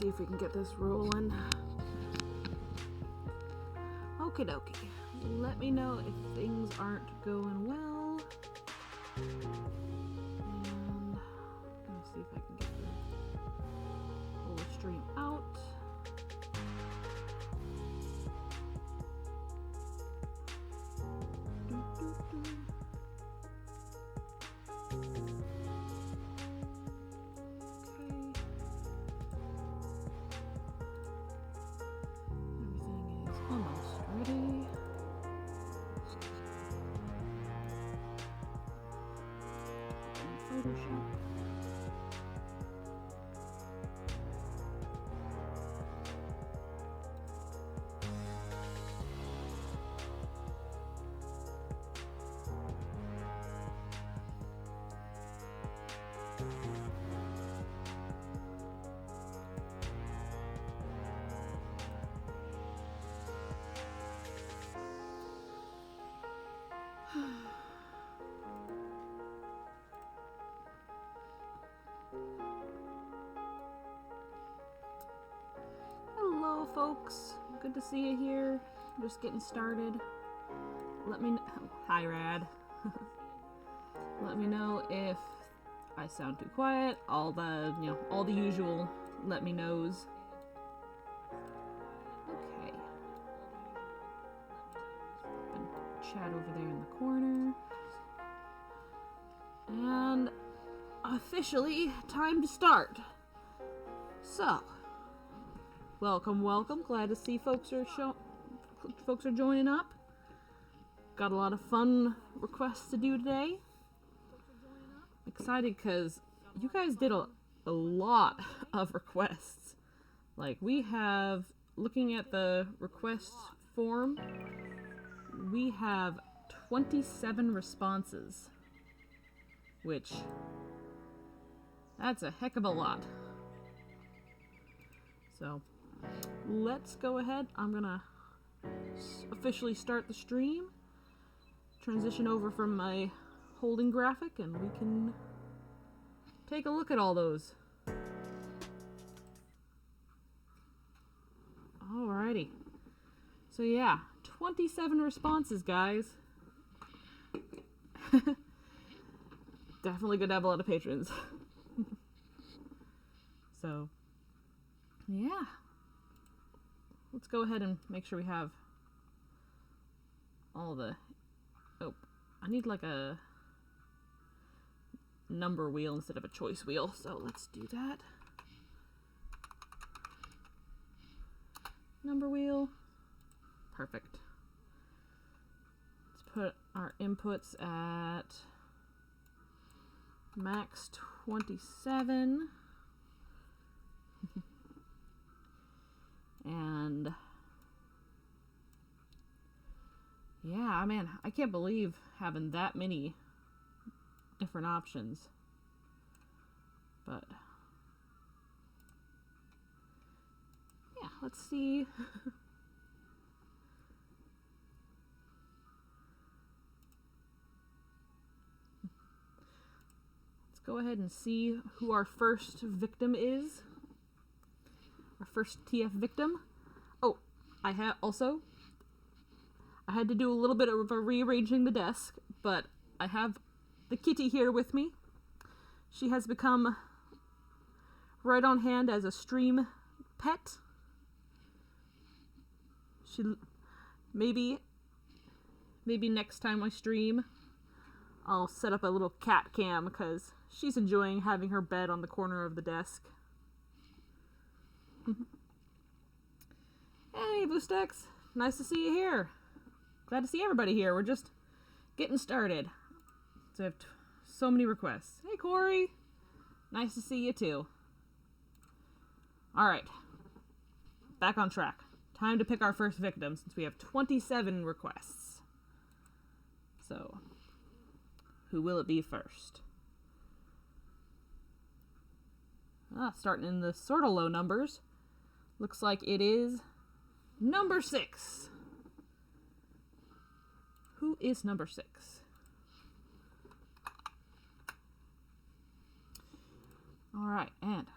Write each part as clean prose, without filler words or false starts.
see if we can get this rolling. Okie dokie. Let me know if things aren't going well. And let me see if I can get pull the stream out. Hello folks, good to see you here. Just getting started. Let me know. Hi Rad. Let me know if I sound too quiet. All the usual let me knows. Okay. Chat over there in the corner. And officially time to start. So, welcome. Glad to see folks are joining up. Got a lot of fun requests to do today. Excited because you guys did a lot of requests. Like, we have, looking at the request form, we have 27 responses, which, that's a heck of a lot. So, let's go ahead. I'm gonna officially start the stream, transition over from my holding graphic, and we can take a look at all those. Alrighty. So yeah, 27 responses, guys. Definitely good to have a lot of patrons. So, yeah. Let's go ahead and make sure we have all the... Oh, I need like a number wheel instead of a choice wheel, so let's do that. Number wheel. Perfect. Let's put our inputs at max 27. And yeah, man, I can't believe having that many different options. But yeah, let's see. Let's go ahead and see who our first victim is. Our first TF victim. Oh, I had to do a little bit of rearranging the desk, but I have the kitty here with me. She has become right on hand as a stream pet. She maybe next time I stream, I'll set up a little cat cam because she's enjoying having her bed on the corner of the desk. Hey, BlueStacks. Nice to see you here. Glad to see everybody here. We're just getting started. So I have so many requests. Hey, Corey. Nice to see you too. All right. Back on track. Time to pick our first victim since we have 27 requests. So, who will it be first? Starting in the sort of low numbers. Looks like it is number 6. Who is number 6? All right, and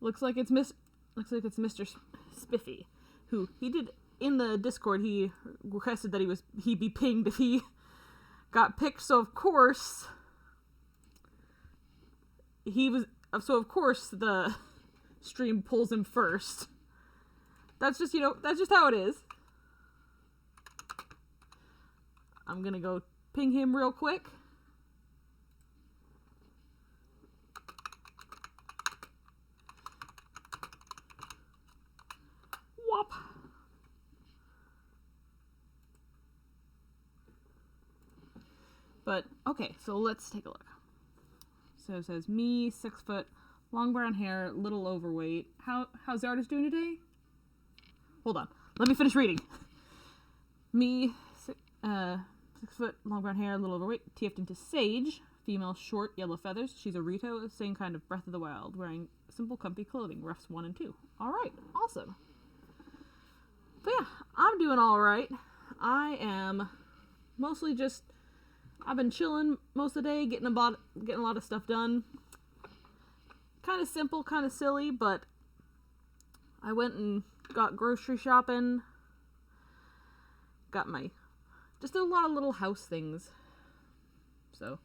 Looks like it's Mr. Spiffy, who he did in the Discord. He requested that he be pinged if he got picked. So of course the stream pulls him first. That's just how it is. I'm gonna go ping him real quick. Whop. But, okay, so let's take a look. So it says, me, 6 foot, long brown hair, little overweight. How's the artist doing today? Hold on. Let me finish reading. Me, 6 foot, long brown hair, little overweight, TF'd into Sage. Female, short, yellow feathers. She's a Rito, same kind of Breath of the Wild, wearing simple, comfy clothing. Refs 1 and 2. Alright, awesome. But yeah, I'm doing alright. I am mostly just... I've been chilling most of the day, getting a lot of stuff done. Kind of simple, kind of silly, but I went and got grocery shopping. Just a lot of little house things. So,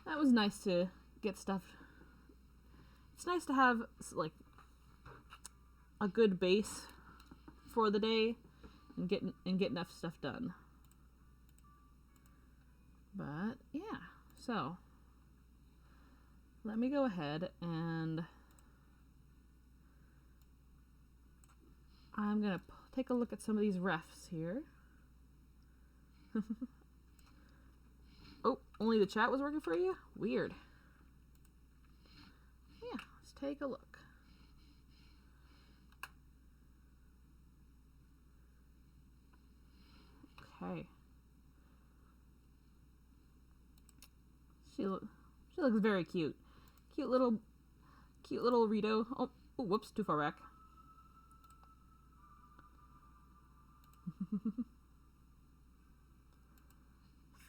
that was nice to get stuff. It's nice to have, like, a good base for the day and get enough stuff done. But, yeah, so, let me go ahead and I'm going to take a look at some of these refs here. Oh, only the chat was working for you? Weird. Yeah, let's take a look. Okay. She looks very cute. Cute little Rito. Oh, whoops, too far back.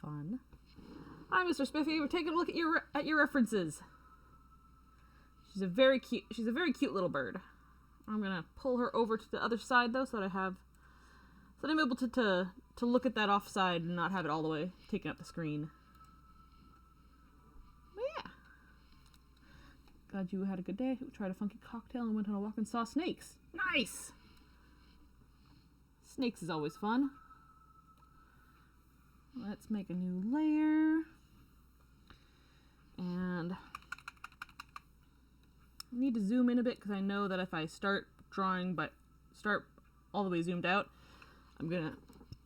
Fun. Hi, Mr. Spiffy. We're taking a look at your references. She's a very cute little bird. I'm gonna pull her over to the other side though, so that I'm able to look at that offside and not have it all the way taking up the screen. Glad you had a good day. Tried a funky cocktail and went on a walk and saw snakes. Nice! Snakes is always fun. Let's make a new layer. And I need to zoom in a bit because I know that if I start drawing but start all the way zoomed out, I'm gonna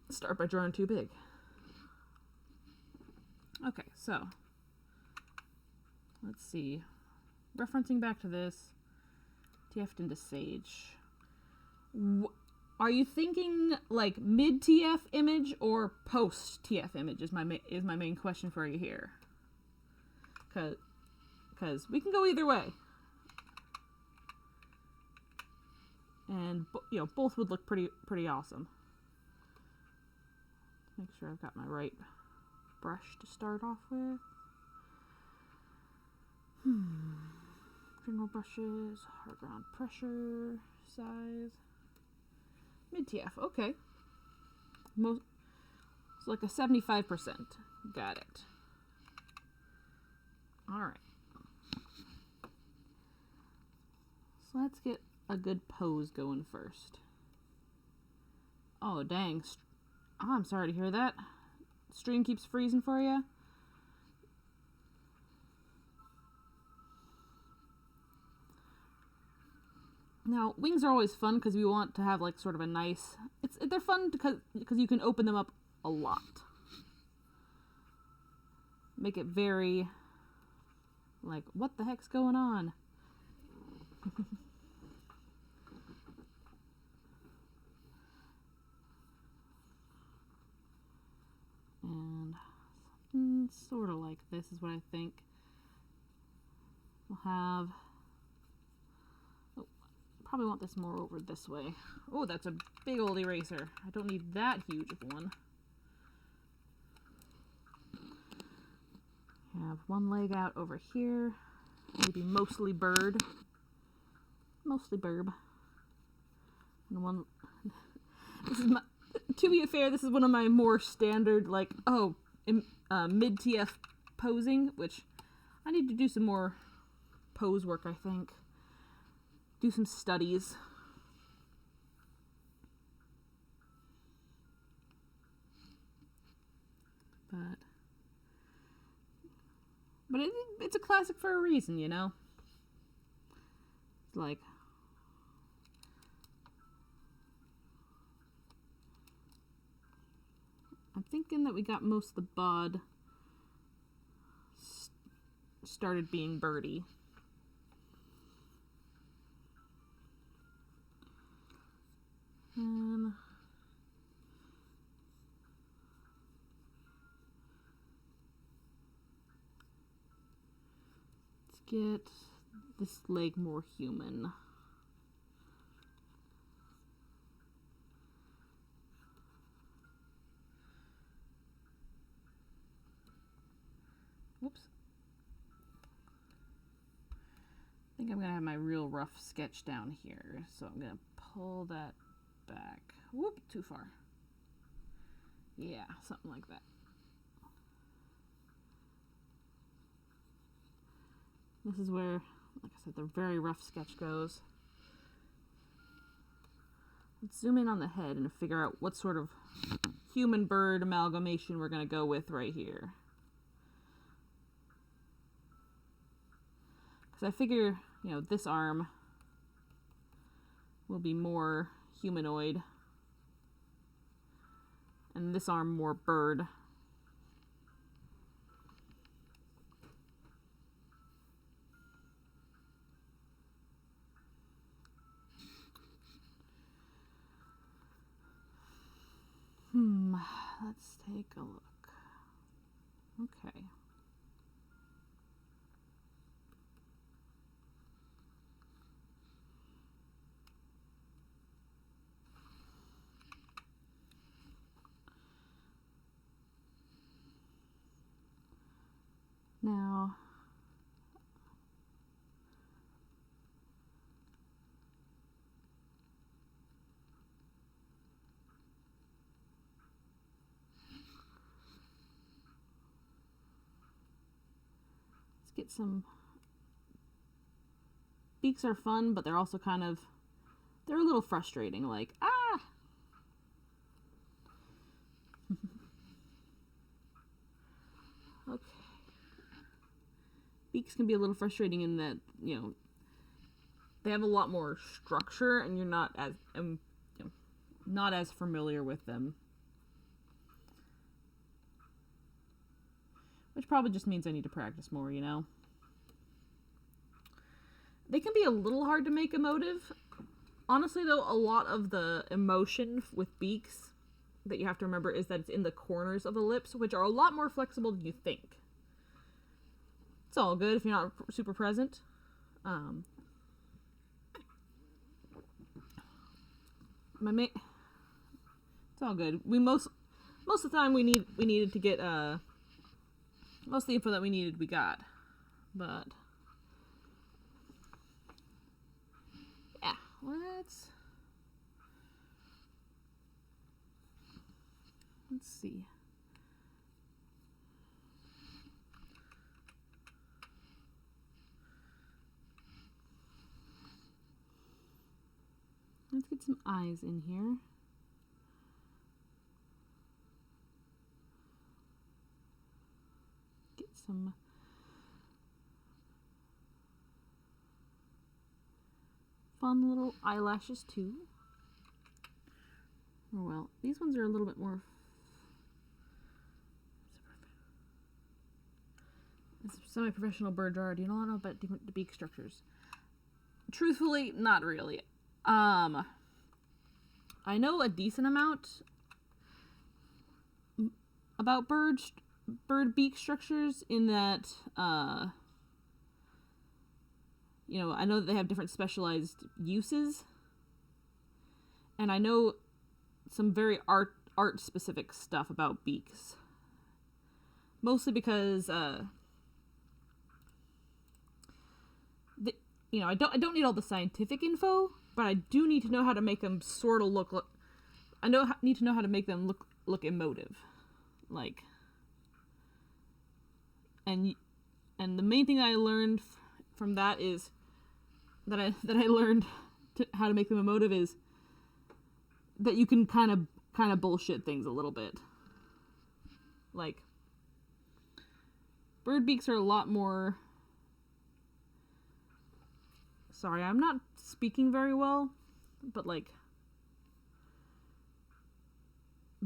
start by drawing too big. Okay, so let's see. Referencing back to this, TF'd into Sage. Are you thinking like mid TF image or post TF image is my main question for you here. Cause we can go either way. And both would look pretty awesome. Make sure I've got my right brush to start off with. General brushes, hard ground pressure, size. Mid TF, okay. It's like a 75%. Got it. Alright. So let's get a good pose going first. Oh, dang. Oh, I'm sorry to hear that. Stream keeps freezing for you. Now, wings are always fun because we want to have like sort of a nice... They're fun because you can open them up a lot. Make it very... like, what the heck's going on? And sort of like this is what I think. We'll have... Probably want this more over this way. Oh, that's a big old eraser. I don't need that huge of one. Have one leg out over here. Maybe mostly bird. Mostly burb. And one, this is my, to be fair, this is one of my more standard, like, mid-TF posing, which I need to do some more pose work, I think. Do some studies. But it's a classic for a reason, you know? It's like, I'm thinking that we got most of the bod started being birdie. Let's get this leg more human. Whoops. I think I'm going to have my real rough sketch down here, so I'm going to pull that back. Whoop, too far. Yeah, something like that. This is where, like I said, the very rough sketch goes. Let's zoom in on the head and figure out what sort of human-bird amalgamation we're going to go with right here. Because I figure, you know, this arm will be more humanoid, and this arm more bird. Let's take a look. Okay. Now, let's get some. Beaks are fun, but they're also kind of, they're a little frustrating, like, ah! Okay. Beaks can be a little frustrating in that, you know, they have a lot more structure, and you're not as, not as familiar with them. Which probably just means I need to practice more, you know? They can be a little hard to make emotive. Honestly, though, a lot of the emotion with beaks that you have to remember is that it's in the corners of the lips, which are a lot more flexible than you think. It's all good if you're not super present. It's all good. We most of the time we needed to get most of the info that we needed we got, but yeah, let's see. Let's get some eyes in here. Get some fun little eyelashes too. Oh well, these ones are a little bit more. As a semi-professional bird drawer, do you know a lot about different beak structures? Truthfully, not really. I know a decent amount about bird beak structures in that, you know, I know that they have different specialized uses, and I know some very art specific stuff about beaks. Mostly because I don't need all the scientific info, but I do need to know how to make them sort of look. Need to know how to make them look emotive, like. And the main thing I learned from that is that I learned how to make them emotive is that you can kind of bullshit things a little bit. Like, bird beaks are a lot more. Sorry, I'm not speaking very well, but like,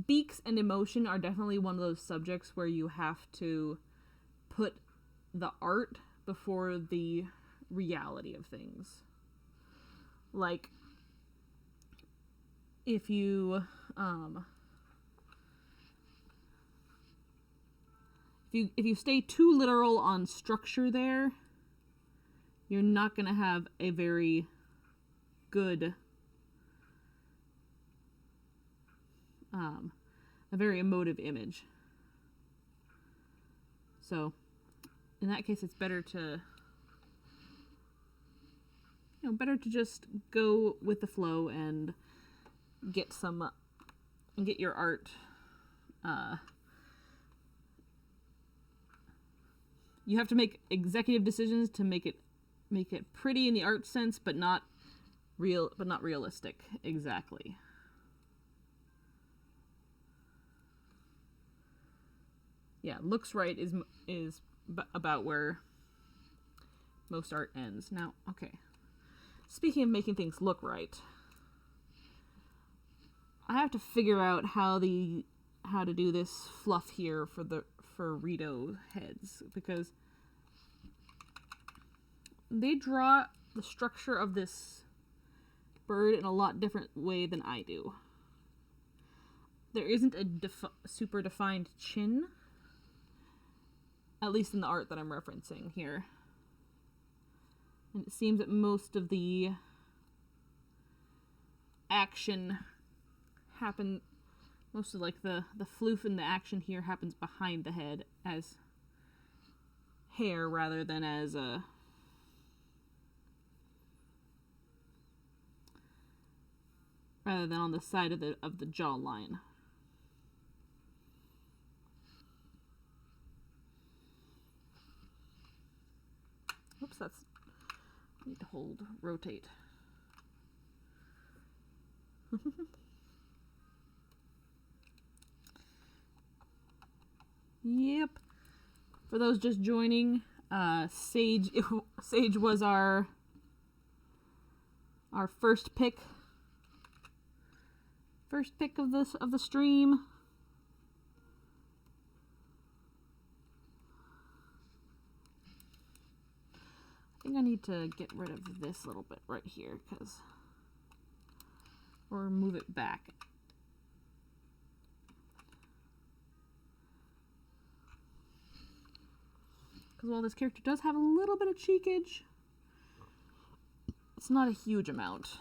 beaks and emotion are definitely one of those subjects where you have to put the art before the reality of things. Like, if you if you stay too literal on structure there, you're not going to have a very good a very emotive image. So in that case, it's better to just go with the flow and get your art. You have to make executive decisions to make it pretty in the art sense, but not realistic exactly. Yeah, looks right is about where most art ends. Now, okay. Speaking of making things look right, I have to figure out how to do this fluff here for Rito heads, because they draw the structure of this bird in a lot different way than I do. There isn't a super defined chin, at least in the art that I'm referencing here. And it seems that most of the action most of like the floof in the action here happens behind the head as hair rather than as rather than on the side of the jawline. Oops, I need to rotate. Yep. For those just joining, Sage was our first pick of the stream. I think I need to get rid of this little bit right here, or move it back. Because while this character does have a little bit of cheekage, it's not a huge amount.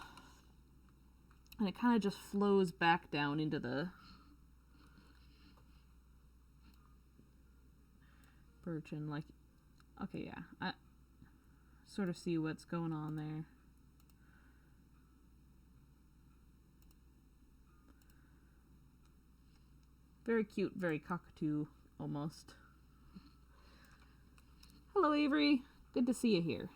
And it kind of just flows back down into the bird chin, like, okay, yeah, I sort of see what's going on there. Very cute, very cockatoo, almost. Hello, Avery. Good to see you here.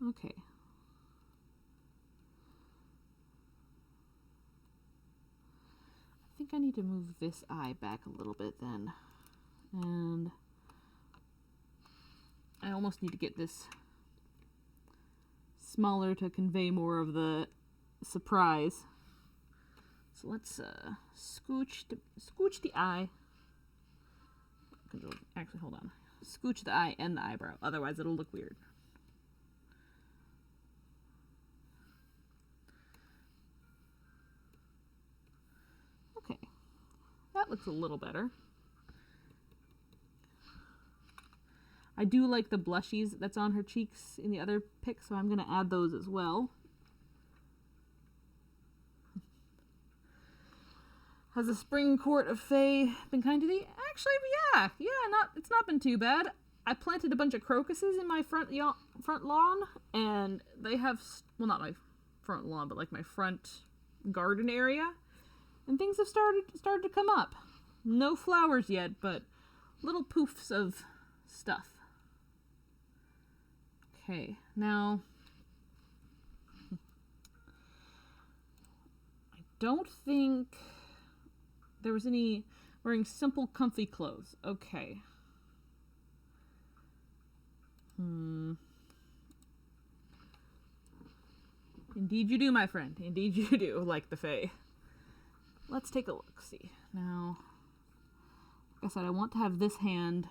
Okay. I think I need to move this eye back a little bit then. And I almost need to get this smaller to convey more of the surprise. So let's scooch the eye. Actually, hold on. Scooch the eye and the eyebrow. Otherwise, it'll look weird. Okay. That looks a little better. I do like the blushies that's on her cheeks in the other pic, so I'm going to add those as well. Has the spring court of Fae been kind to thee? Actually, it's not been too bad. I planted a bunch of crocuses in my front lawn, and they have, well, not my front lawn, but like my front garden area, and things have started to come up. No flowers yet, but little poofs of stuff. Okay, now I don't think there was any wearing simple, comfy clothes. Okay. Indeed you do, my friend. Indeed you do, like the Fae. Let's take a look. See. Now, like I said, I want to have this hand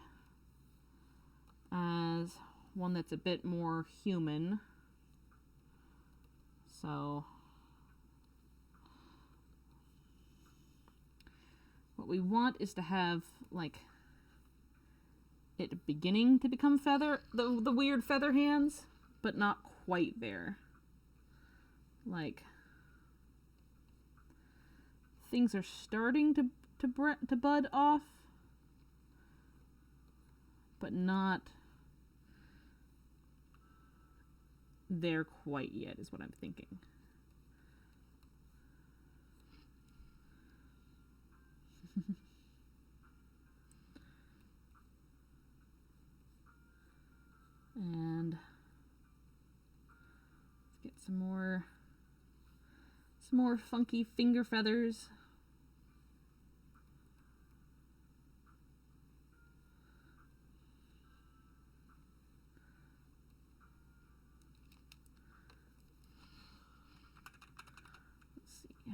as one that's a bit more human. So, what we want is to have, like, it beginning to become feather, the weird feather hands, but not quite there. Like, things are starting to bud off, but not there quite yet, is what I'm thinking. And let's get some more funky finger feathers. Let's see.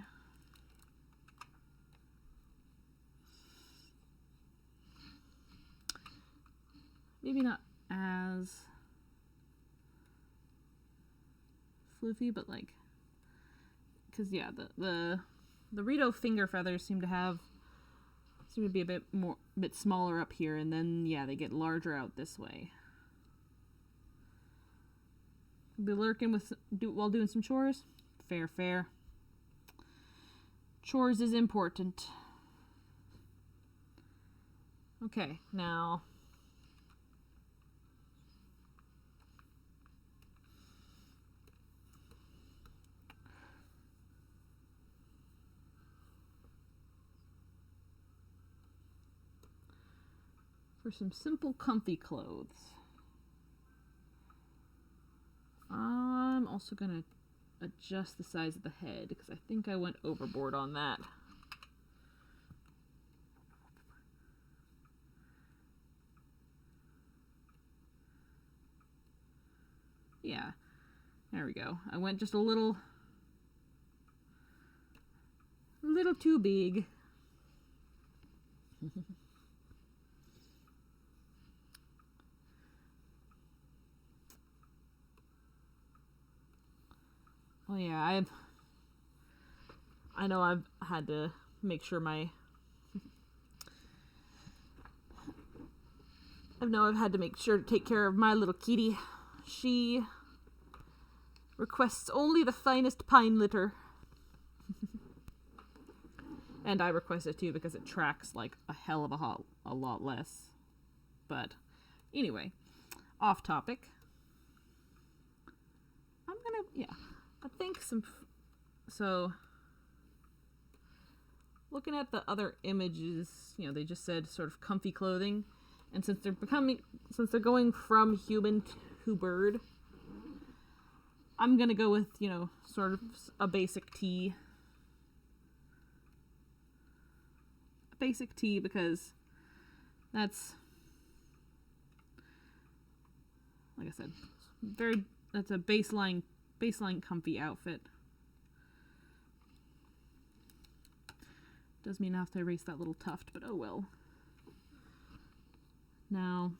Maybe not as floofy, but like, because yeah, the Rito finger feathers seem to be a bit smaller up here, and then yeah, they get larger out this way. Be lurking while doing some chores. Fair. Chores is important. Okay, now for some simple, comfy clothes. I'm also gonna adjust the size of the head because I think I went overboard on that. Yeah, there we go. I went just a little too big. Oh yeah, I know I've had to make sure I've had to make sure to take care of my little kitty. She requests only the finest pine litter. And I request it too because it tracks like a hell of a lot less. But anyway, off topic. I think so looking at the other images, they just said sort of comfy clothing, and since they're going from human to bird, I'm gonna go with, sort of a basic tee. Because that's, like I said, that's a baseline comfy outfit. Does mean I have to erase that little tuft, but oh well. Now,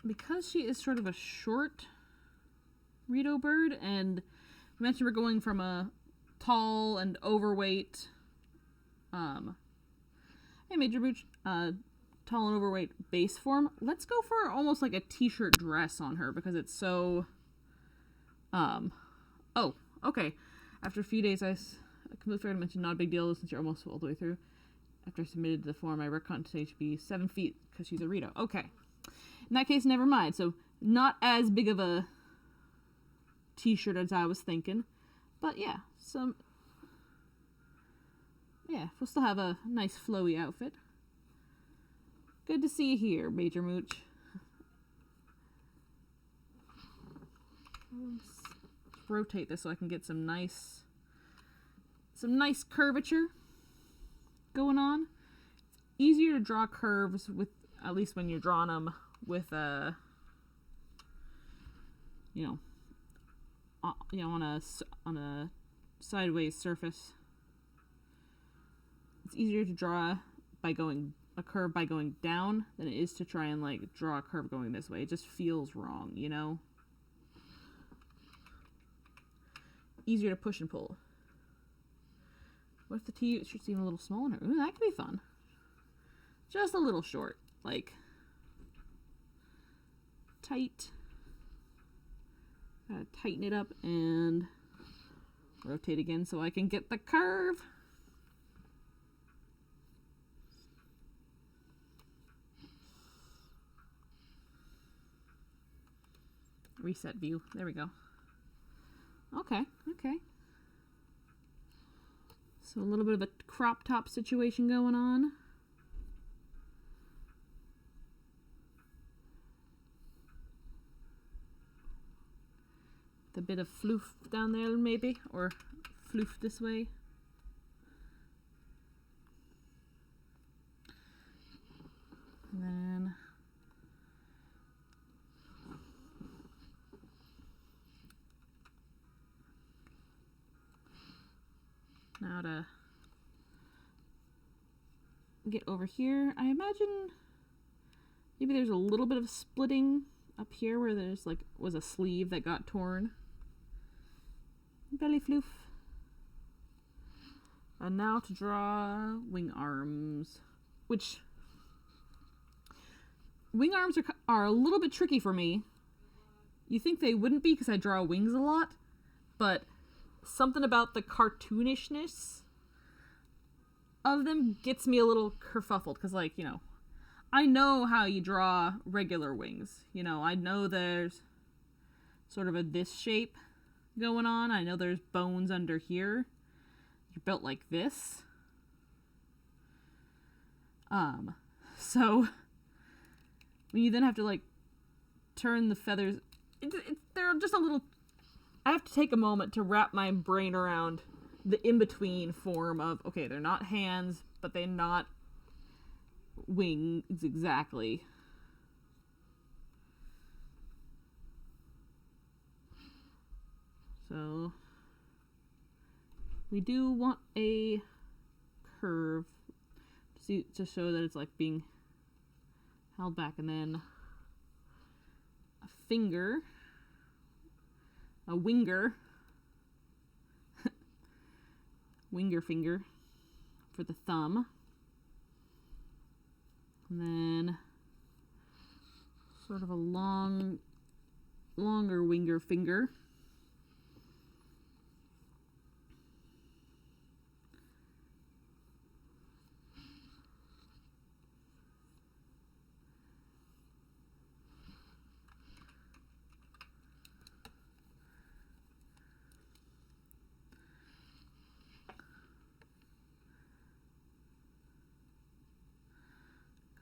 because she is sort of a short Rito bird, and I mentioned we're going from a tall and overweight, tall and overweight base form. Let's go for almost like a t-shirt dress on her because it's so, Oh, okay. After a few days, I completely forgot to mention, not a big deal since you're almost all the way through. After I submitted the form, I reckon today should be 7 feet because she's a Rito. Okay. In that case, never mind. So, not as big of a t-shirt as I was thinking. But yeah, yeah, we'll still have a nice flowy outfit. Good to see you here, Major Mooch. Let's rotate this so I can get some nice curvature going on. It's easier to draw curves with, at least when you're drawing them with a, on a sideways surface. It's easier to draw a curve by going down than it is to try and like draw a curve going this way. It just feels wrong, you know? Easier to push and pull. What if the t-shirt's even a little smaller? Ooh, that could be fun. Just a little short, like tight. Gotta tighten it up and rotate again so I can get the curve. Reset view. There we go. Okay. So a little bit of a crop top situation going on. The bit of floof down there maybe, or floof this way. And then now to get over here, I imagine maybe there's a little bit of splitting up here where there's was a sleeve that got torn. Belly floof. And now to draw wing arms, which wing arms are a little bit tricky for me. You think they wouldn't be because I draw wings a lot, but something about the cartoonishness of them gets me a little kerfuffled because, I know how you draw regular wings. I know there's sort of this shape going on. I know there's bones under here. You're built like this. So when you then have to turn the feathers, they're just a little. I have to take a moment to wrap my brain around the in-between form of, okay, they're not hands, but they're not wings exactly. So we do want a curve to show that it's being held back, and then a finger, a winger finger for the thumb, and then sort of a longer winger finger.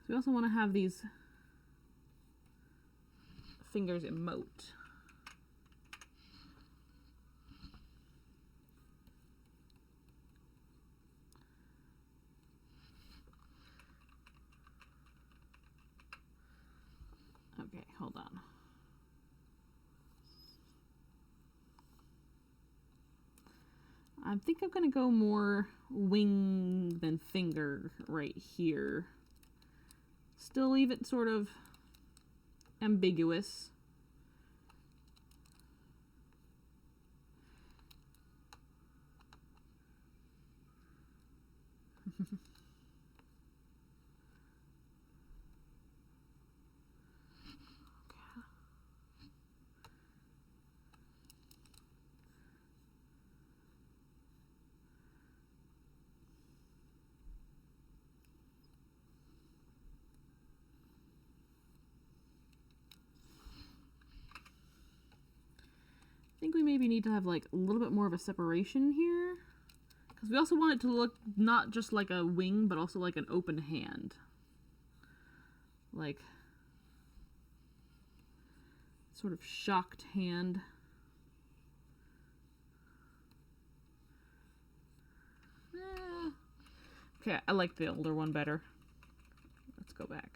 We also want to have these fingers emote. Okay, hold on. I think I'm going to go more wing than finger right here. Still leave it sort of ambiguous. think we maybe need to have like a little bit more of a separation here. Because we also want it to look not just like a wing, but also like an open hand. Like, sort of shocked hand. Okay, I like the older one better. Let's go back.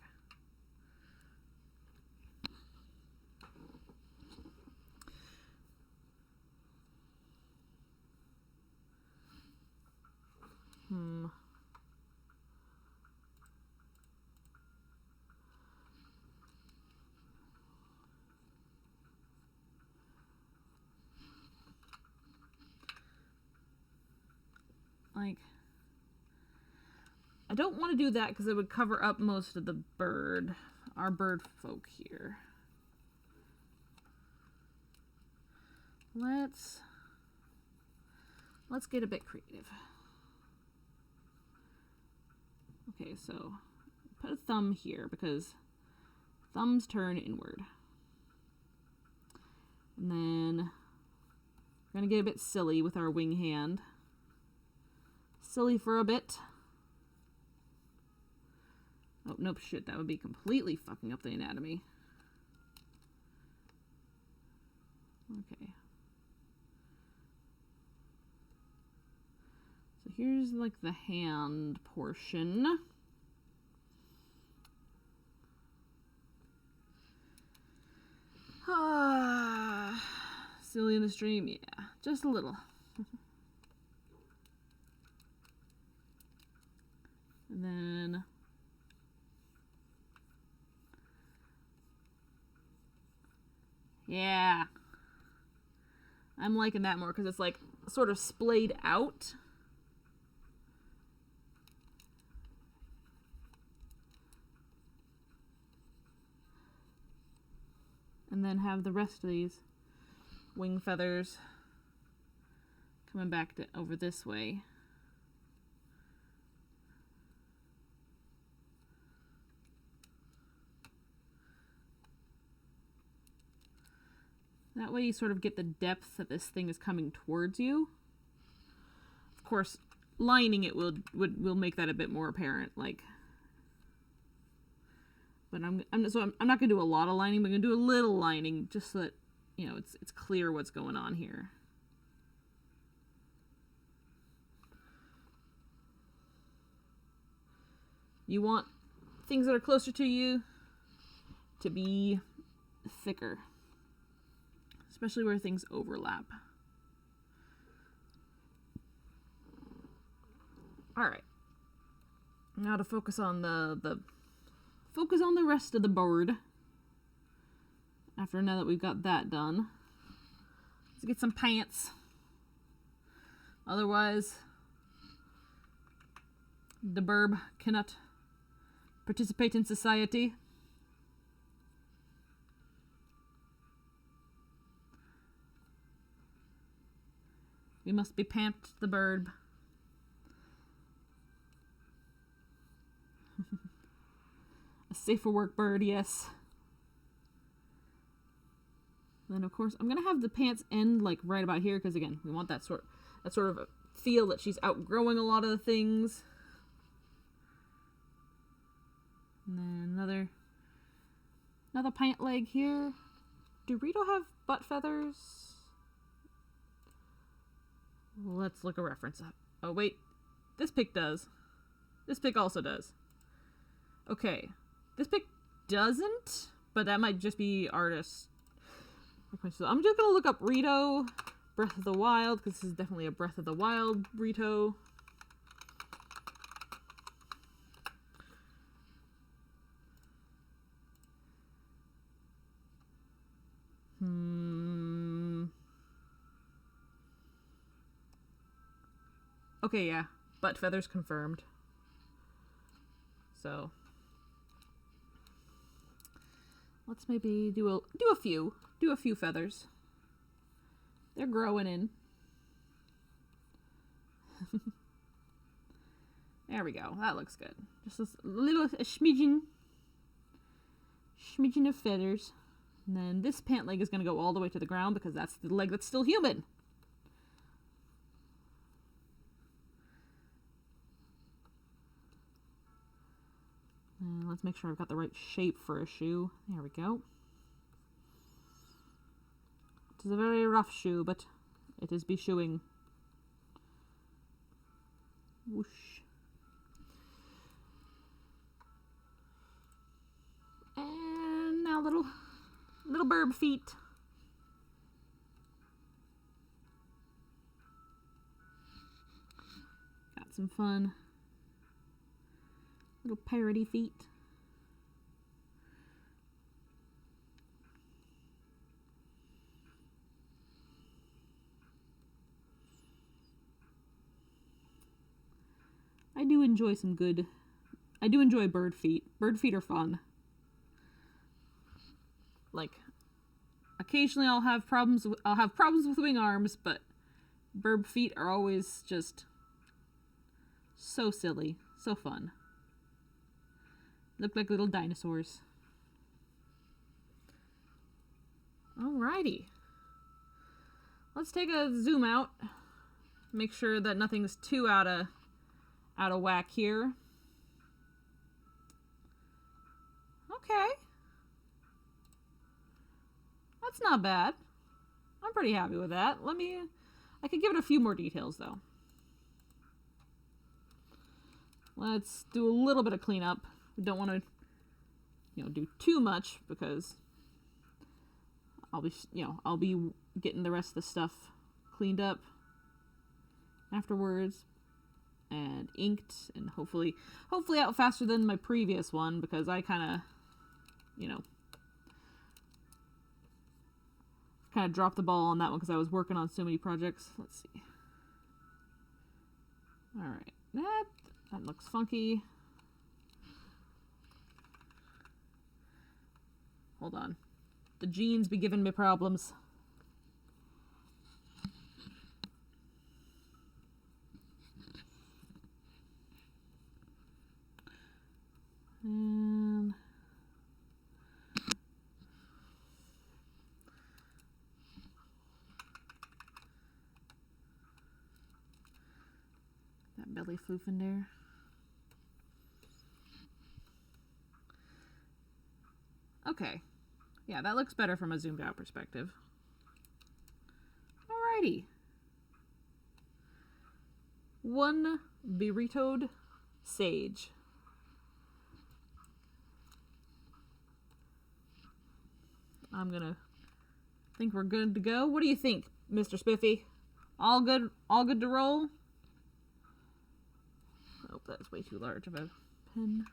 Like, I don't want to do that because it would cover up most of the bird, our bird folk here. Let's get a bit creative. Okay, so put a thumb here because thumbs turn inward. And then we're gonna get a bit silly with our wing hand. Silly for a bit. Oh, nope, shit, that would be completely fucking up the anatomy. Okay. So here's like the hand portion. Silly in the stream, yeah, just a little. And then yeah, I'm liking that more because it's like sort of splayed out. And then have the rest of these wing feathers coming back to over this way. That way you sort of get the depth that this thing is coming towards you. Of course, lining it will make that a bit more apparent, like. But I'm not gonna do a lot of lining, but I'm gonna do a little lining just so that, you know, it's clear what's going on here. You want things that are closer to you to be thicker, especially where things overlap. All right. Now to focus on the rest of the bird. Now that we've got that done, let's get some pants. Otherwise, the burb cannot participate in society. We must be pant the burb. A safer work bird, yes. Then of course I'm gonna have the pants end like right about here because again we want that sort of a feel that she's outgrowing a lot of the things. And then another pant leg here. Do Rito have butt feathers? Let's look a reference up. Oh wait, this pic does. This pic also does. Okay, this pic doesn't, but that might just be artist. So I'm just gonna look up Rito, Breath of the Wild, because this is definitely a Breath of the Wild Rito. Okay, yeah, butt feathers confirmed. So let's maybe do a few feathers. They're growing in. There we go. That looks good. Just a smidgen of feathers. And then this pant leg is going to go all the way to the ground because that's the leg that's still human. And let's make sure I've got the right shape for a shoe. There we go. It is a very rough shoe, but it is be-shoeing. Whoosh. And now little burb feet. Got some fun. Little parody feet. I do enjoy bird feet. Bird feet are fun. Like, occasionally I'll have problems with wing arms, but bird feet are always just so silly, so fun. Look like little dinosaurs. Alrighty. Let's take a zoom out. Make sure that nothing's too out of whack here. Okay. That's not bad. I'm pretty happy with that. I could give it a few more details though. Let's do a little bit of cleanup. We don't want to, do too much because I'll be getting the rest of the stuff cleaned up afterwards and inked and hopefully out faster than my previous one because I kind of dropped the ball on that one because I was working on so many projects. Let's see. All right, that looks funky. Hold on. The jeans be giving me problems. And that belly floof in there. Okay. Yeah, that looks better from a zoomed out perspective. Alrighty. One burritoed sage. Think we're good to go. What do you think, Mr. Spiffy? All good to roll? Oh, that's way too large of a pen.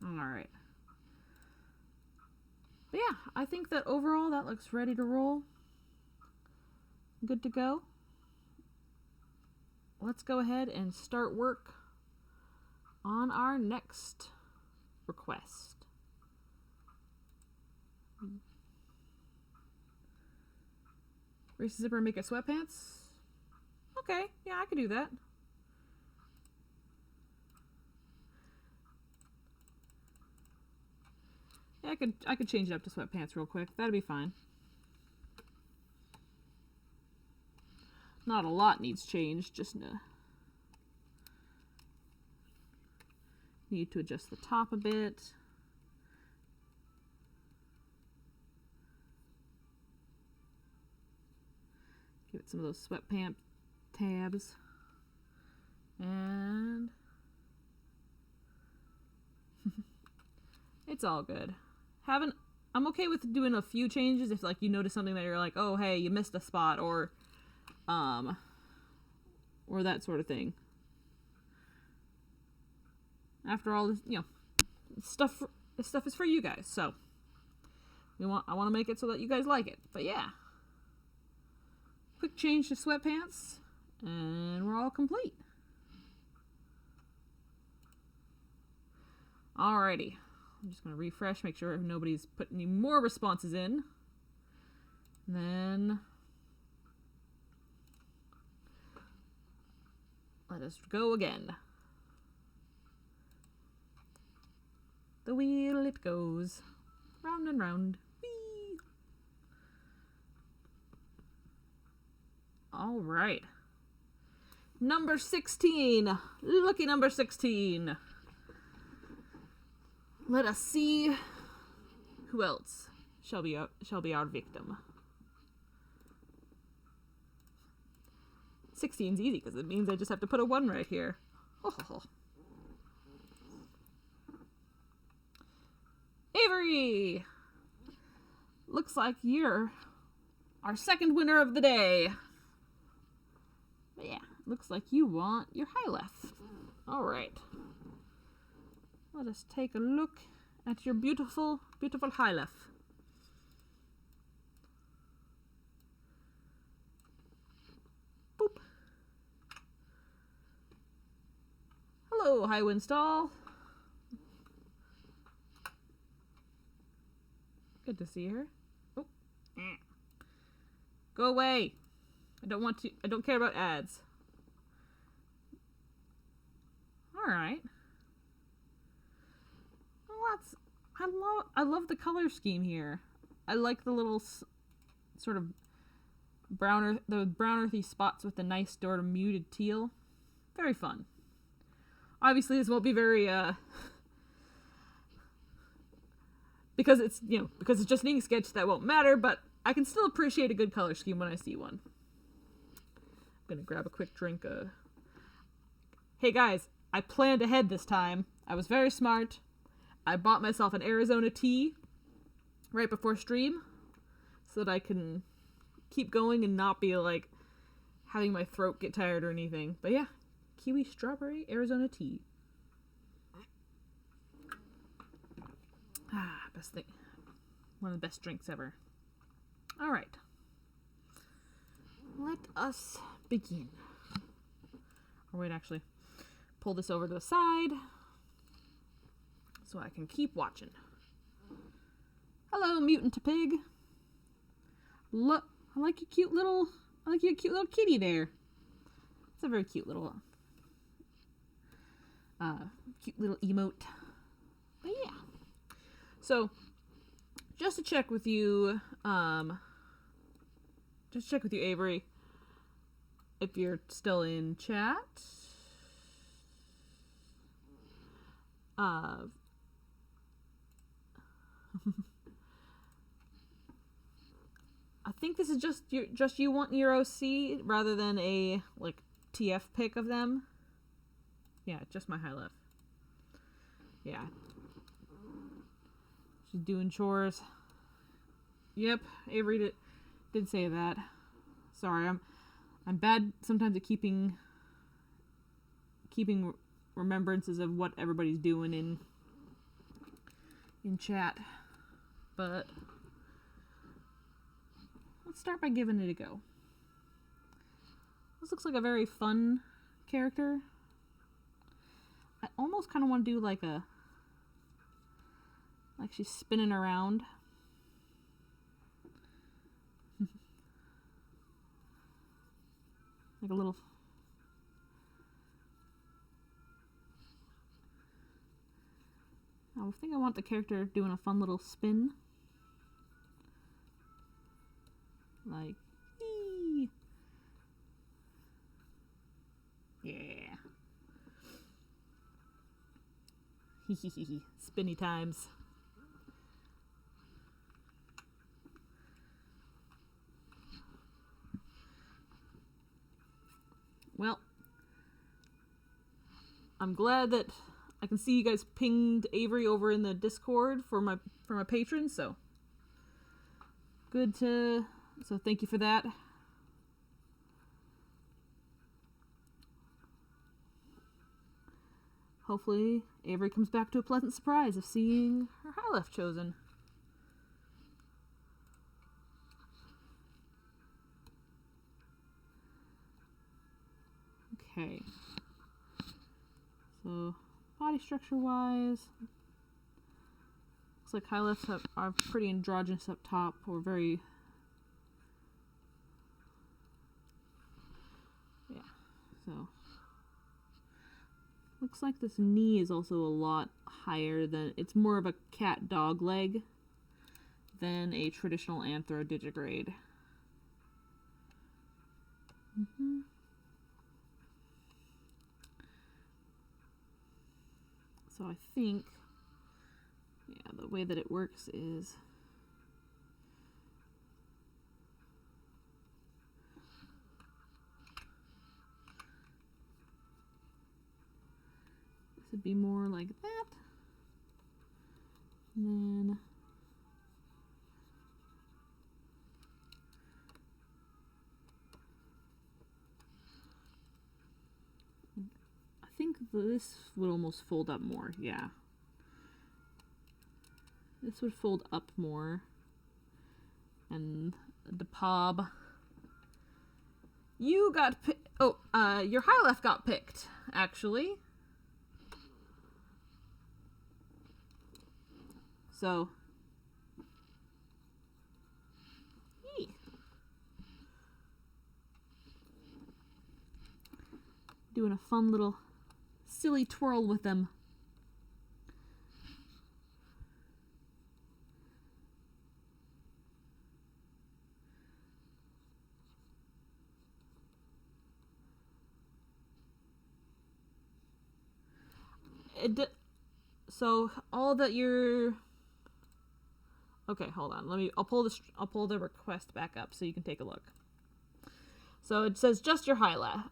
Alright. But yeah, I think that overall that looks ready to roll. Good to go. Let's go ahead and start work on our next request. Race the zipper and make it sweatpants? Okay, yeah, I could do that. Yeah, I could change it up to sweatpants real quick. That'd be fine. Not a lot needs changed, just need to adjust the top a bit. Give it some of those sweatpant tabs. And it's all good. I'm okay with doing a few changes if like you notice something that you're like, oh hey, you missed a spot or that sort of thing. After all, this stuff is for you guys, so I want to make it so that you guys like it. But yeah, quick change to sweatpants, and we're all complete. Alrighty, I'm just gonna refresh, make sure nobody's put any more responses in. Then let us go again. The wheel it goes, round and round. Whee! All right. Number 16. Lucky number 16. Let us see who else shall be our victim. 16's easy because it means I just have to put a 1 right here. Oh. Avery! Looks like you're our second winner of the day. But yeah, looks like you want your Hyleth. Alright. Let us take a look at your beautiful, beautiful Hyleth. Boop. Hello, Highwind Stall. Good to see her. Oh. Go away. I don't care about ads. Alright. Well, I love the color scheme here. I like the little sort of brown earthy spots with the nice sort of muted teal. Very fun. Obviously this won't be very because it's just an ink sketch, that won't matter, but I can still appreciate a good color scheme when I see one. I'm gonna grab a quick drink. Hey guys, I planned ahead this time. I was very smart. I bought myself an Arizona tea right before stream so that I can keep going and not be like having my throat get tired or anything. But yeah, kiwi strawberry Arizona tea. Best thing. One of the best drinks ever. Alright. Let us begin. Or wait, actually. Pull this over to the side so I can keep watching. Hello, Mutant Pig. Look, I like your cute little kitty there. It's a very cute little emote. But yeah. So, just to check with you, Avery, if you're still in chat. I think this is just you wanting your OC rather than a like TF pick of them. Yeah, just my Hyleth. Yeah. She's doing chores. Yep, Avery did say that. Sorry, I'm bad sometimes at keeping remembrances of what everybody's doing in chat. But let's start by giving it a go. This looks like a very fun character. I almost kind of want to do like she's spinning around. Like a little... I think I want the character doing a fun little spin. Like, ee! Yeah. Hehehe. Spinny times. Well, I'm glad that I can see you guys pinged Avery over in the Discord for my patrons, so so thank you for that. Hopefully Avery comes back to a pleasant surprise of seeing her Hyleth chosen. Okay. So, body structure wise, looks like Hyleths are pretty androgynous up top, or very So looks like this knee is also a lot higher than, it's more of a cat dog leg than a traditional Anthro Digigrade. So I think, yeah, the way that it works is this would be more like that. And then I think this would almost fold up more, yeah. This would fold up more. And the pob. You got your high left got picked, actually. So, doing a fun little silly twirl with them. So all that you're okay, hold on. I'll pull the request back up so you can take a look. So it says just your high left.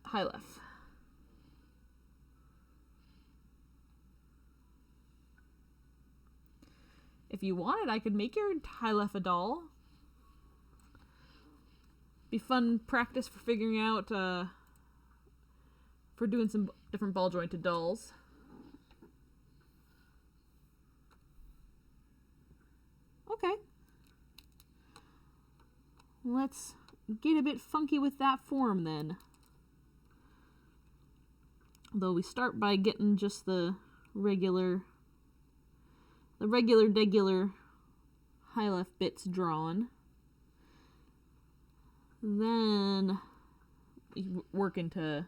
If you wanted, I could make your high left a doll. Be fun practice for figuring out for doing some different ball jointed dolls. Okay. Let's get a bit funky with that form then. Though we start by getting just the regular degular high left bits drawn. Then you work into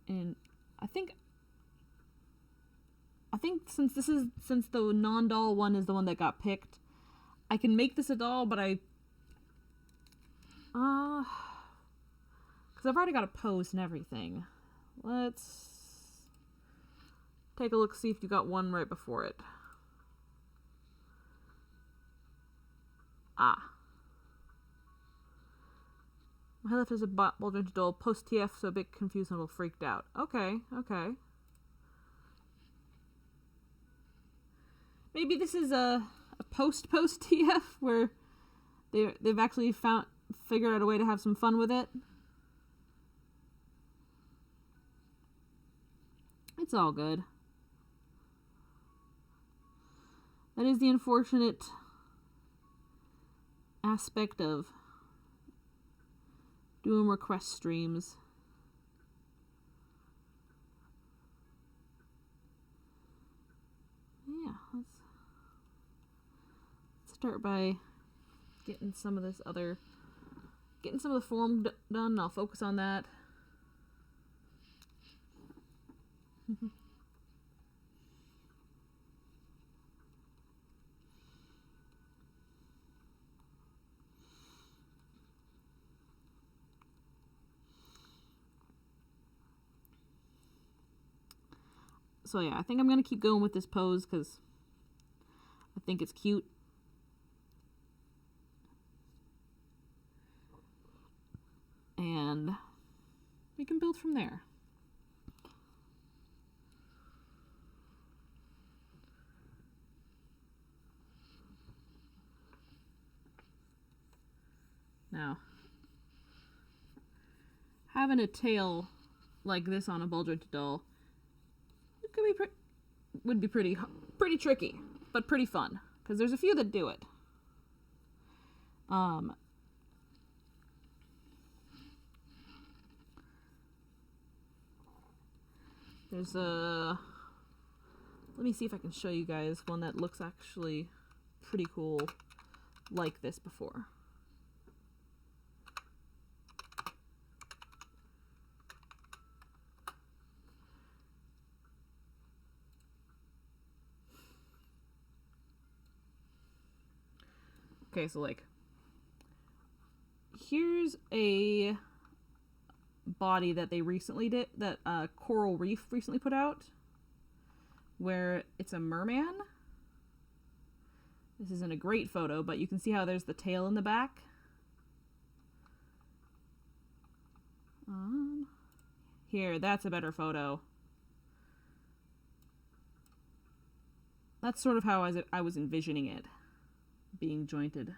and I think since the non-doll one is the one that got picked, I can make this a doll, but because I've already got a pose and everything. Let's take a look, see if you got one right before it. My left is a ball jointed doll, post TF, so a bit confused and a little freaked out. Okay. Maybe this is a post TF where they've actually figured out a way to have some fun with it. It's all good. That is the unfortunate aspect of doing request streams. Yeah, let's start by getting some of the form done. I'll focus on that. So yeah, I think I'm going to keep going with this pose because I think it's cute. And we can build from there. Now, having a tail like this on a ball jointed doll would be pretty tricky, but pretty fun because there's a few that do it. There's a Let me see if I can show you guys one that looks actually pretty cool like this before. Okay, so like, here's a body that they recently did, that Coral Reef recently put out, where it's a merman. This isn't a great photo, but you can see how there's the tail in the back. Here, that's a better photo. That's sort of how I was envisioning it being jointed.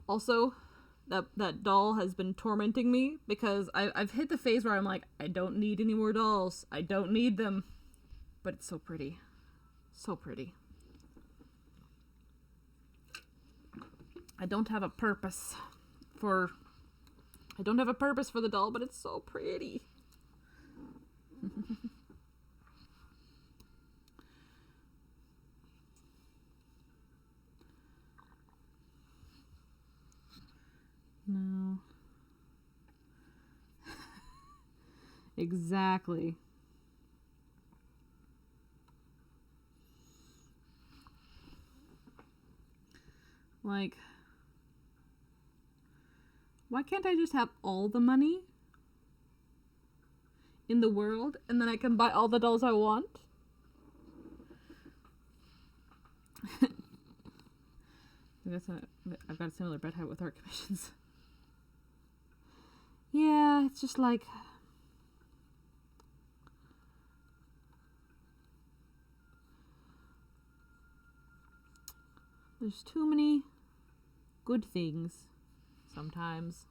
Also, that doll has been tormenting me because I've hit the phase where I'm like, I don't need any more dolls. I don't need them. But it's so pretty. So pretty. I don't have a purpose for the doll, but it's so pretty. No. Exactly. Like, why can't I just have all the money in the world and then I can buy all the dolls I want? I've got a similar bed habit with art commissions. Yeah, it's just like, there's too many good things sometimes.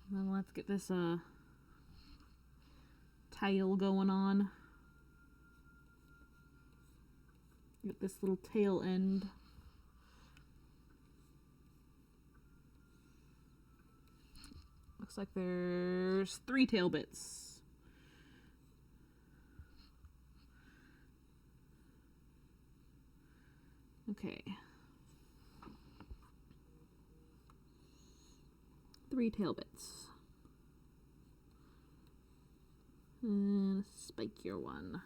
Then let's get this tail going on. Get this little tail end. Looks like there's 3 tail bits. Okay. 3 tail bits. And spike your one.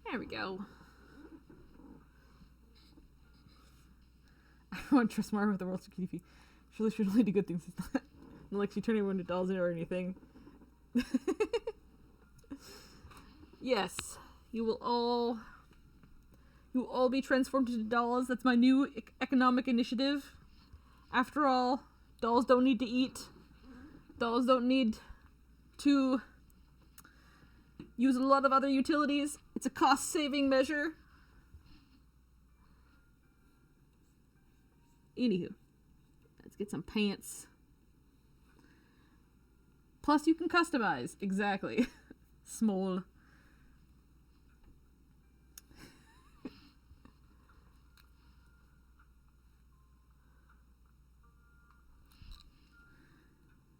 There we go. I want to trust Marva with the world's security fee. Surely should only do good things. Not like she turned everyone into dolls or anything. Yes, you will all be transformed into dolls. That's my new economic initiative. After all, dolls don't need to eat. Dolls don't need to use a lot of other utilities. It's a cost-saving measure. Anywho, let's get some pants. Plus, you can customize. Exactly. Small.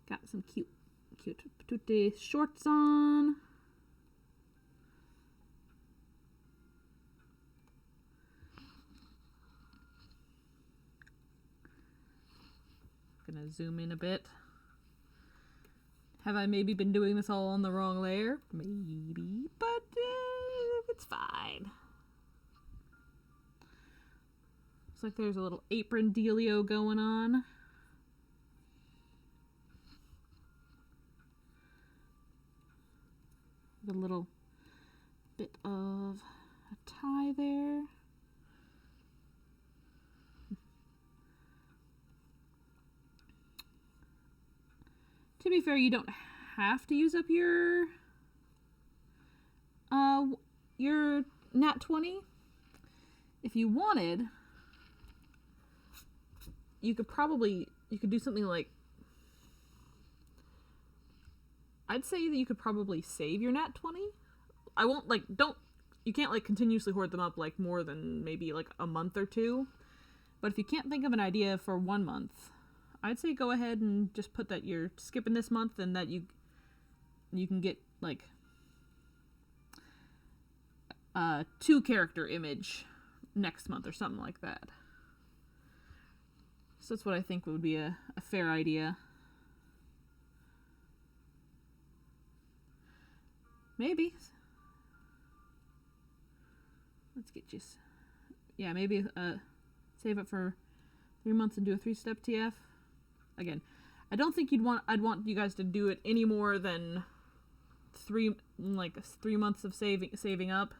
Got some cute patootie shorts on. Gonna zoom in a bit. Have I maybe been doing this all on the wrong layer? Maybe, but it's fine. Looks like there's a little apron dealio going on. A little bit of a tie there. To be fair, you don't have to use up your nat 20, if you wanted, you could do something like, I'd say that you could probably save your nat 20. I won't, like, you can't, like, continuously hoard them up, like, more than maybe, like, a month or two. But if you can't think of an idea for 1 month, I'd say go ahead and just put that you're skipping this month and that you can get, like, a 2-character image next month or something like that. So that's what I think would be a fair idea. Maybe. Let's get you... Yeah, maybe save it for 3 months and do a 3-step TF. Again, I don't think I'd want you guys to do it any more than 3 months of saving up.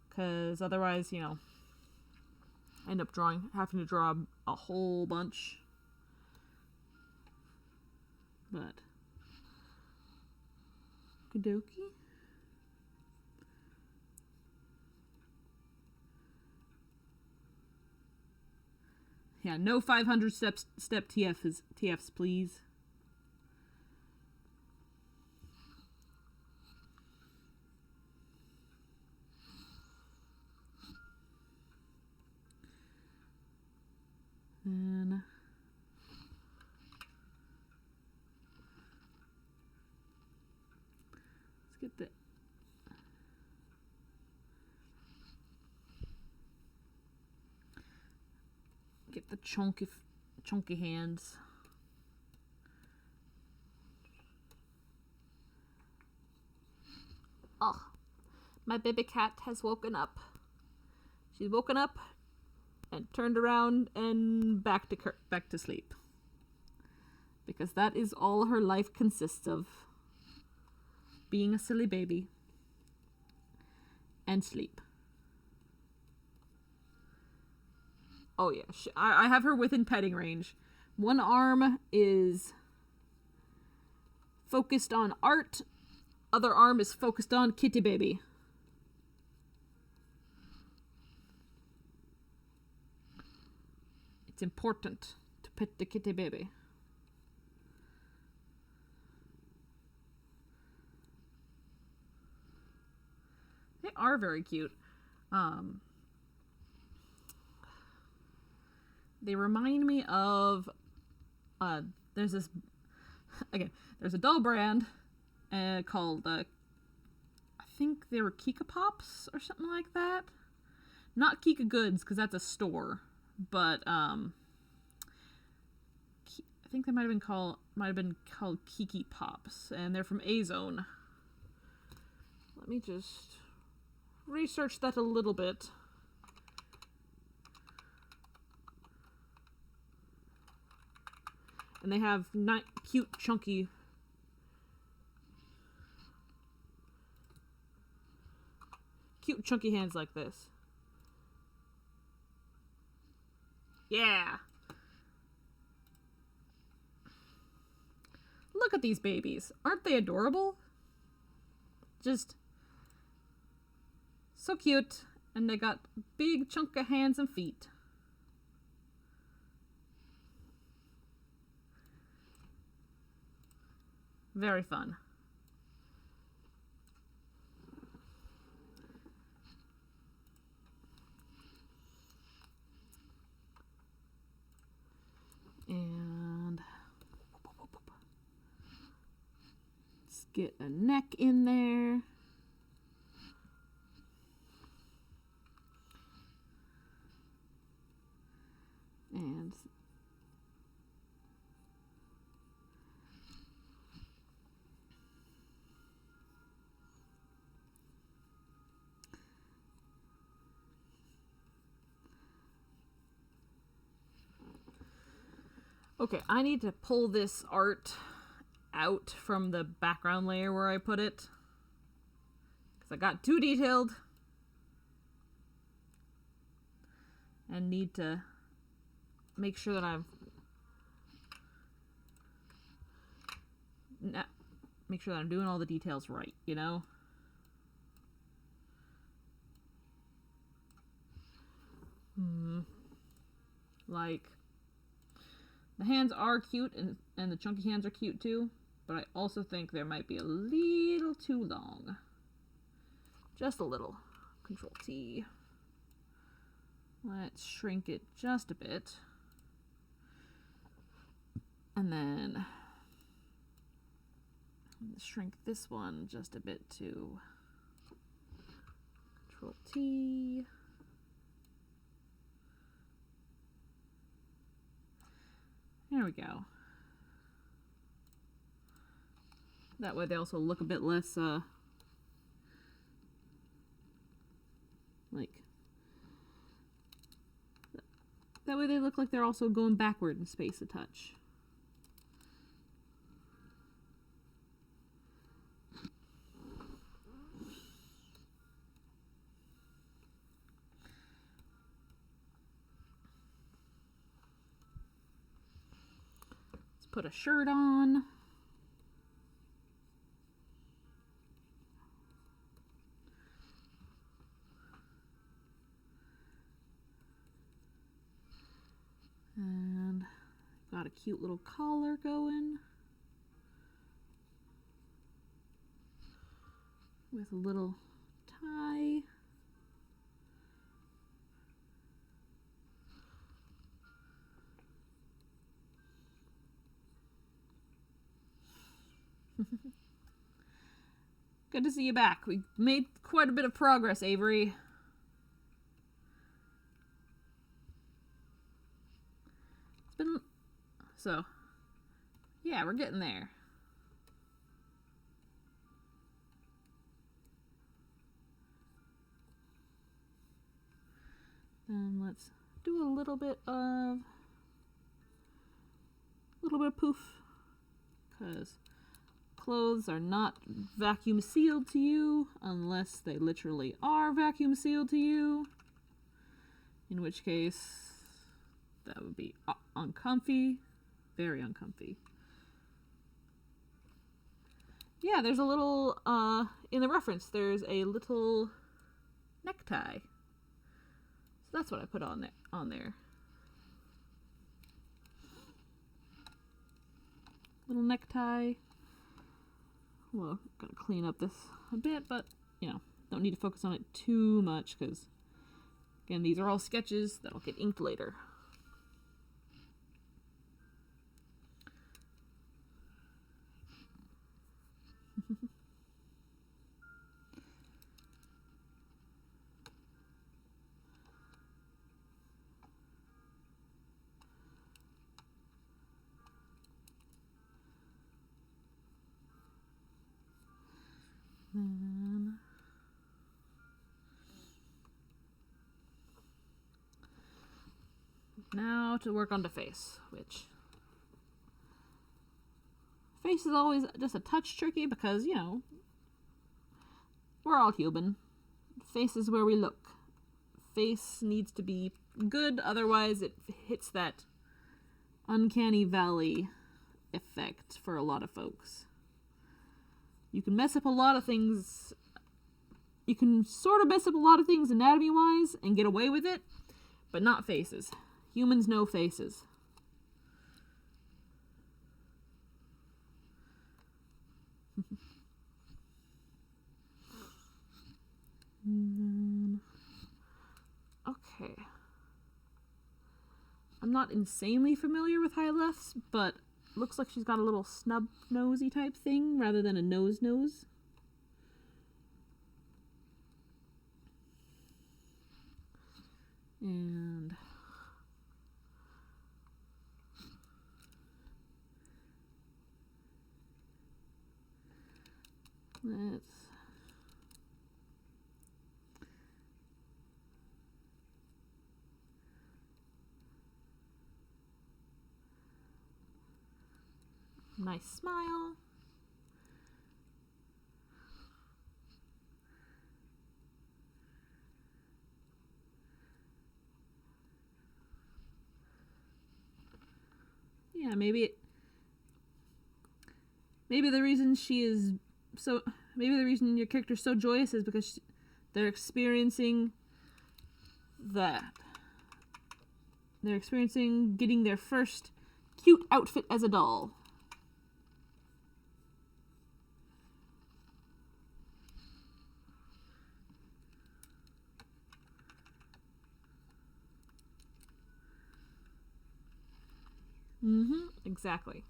Because otherwise, you know, I end up having to draw a whole bunch. But Kadoki. Yeah, no 500 step TFs, please. And let's get the chunky hands. Oh, my baby cat has woken up. She's woken up and turned around and back to sleep. Because that is all her life consists of. Being a silly baby. And sleep. Oh yeah, I have her within petting range. One arm is focused on art. Other arm is focused on kitty baby. It's important to pet the kitty baby. They are very cute. They remind me of, there's a doll brand called, I think they were Kika Pops or something like that. Not Kika Goods, because that's a store, but I think they might have been called Kiki Pops, and they're from A-Zone. Let me just research that a little bit. And they have cute, chunky hands like this. Yeah. Look at these babies. Aren't they adorable? Just so cute. And they got big chunk of hands and feet. Very fun. And let's get a neck in there. And okay, I need to pull this art out from the background layer where I put it. Because I got too detailed. And need to make sure that make sure that I'm doing all the details right, you know? Like, the hands are cute, and the chunky hands are cute too, but I also think there might be a little too long. Just a little. Control T. Let's shrink it just a bit. And then shrink this one just a bit too. Control T. There we go. That way they also look a bit less, like, that way they look like they're also going backward in space a touch. Let's put a shirt on. And got a cute little collar going with a little tie. Good to see you back. We made quite a bit of progress, Avery. It's been... So, yeah, we're getting there. Then let's do a little bit of poof, because clothes are not vacuum sealed to you unless they literally are vacuum sealed to you, in which case that would be uncomfy, very uncomfy. Yeah, there's a little in the reference there's a little necktie, so that's what I put on there. Little necktie. Well, gotta clean up this a bit, but, you know, don't need to focus on it too much, because, again, these are all sketches that'll get inked later. Then now to work on the face, which face is always just a touch tricky because, you know, we're all human. Face is where we look. Face needs to be good, otherwise it hits that uncanny valley effect for a lot of folks. You can mess up a lot of things. You can sort of mess up a lot of things anatomy-wise and get away with it, but not faces. Humans know faces. Okay. I'm not insanely familiar with high lefts, but looks like she's got a little snub nosy type thing rather than a nose. And let's nice smile. Yeah, maybe the reason maybe the reason your character's so joyous is because they're experiencing that they're experiencing getting their first cute outfit as a doll. Exactly.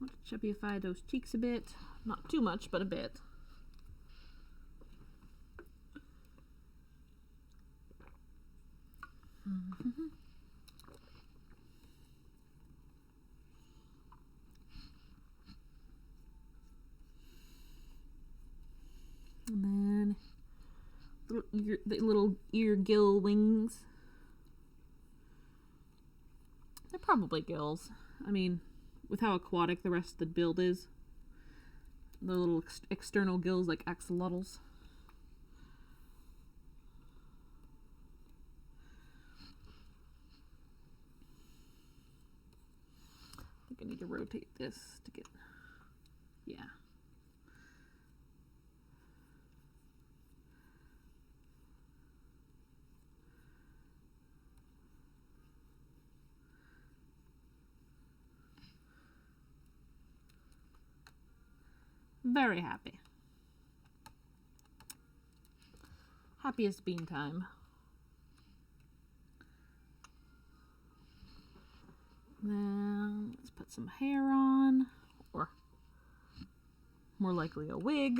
I want to chubbify those cheeks a bit. Not too much, but a bit. And then the little ear gill wings. They're probably gills. I mean, with how aquatic the rest of the build is. The little external gills like axolotls. I think I need to rotate this to get... Yeah. Very happy. Happiest bean time. Then let's put some hair on, or more likely a wig.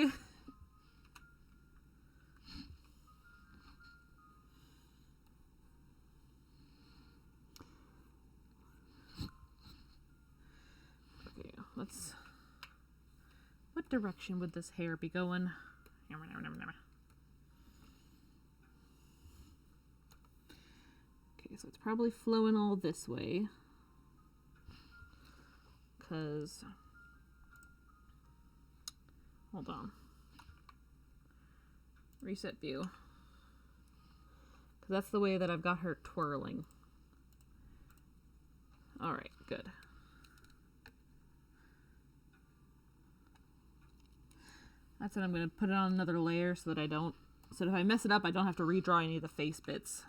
Okay, let's... What direction would this hair be going? Okay, so it's probably flowing all this way. Because... Hold on. Reset view. Because that's the way that I've got her twirling. Alright, good. That's what I'm going to put it on another layer so that I don't... So if I mess it up, I don't have to redraw any of the face bits.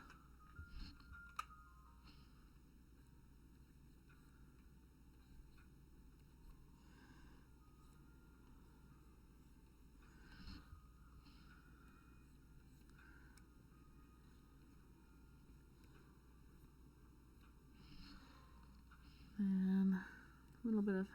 And a little bit of...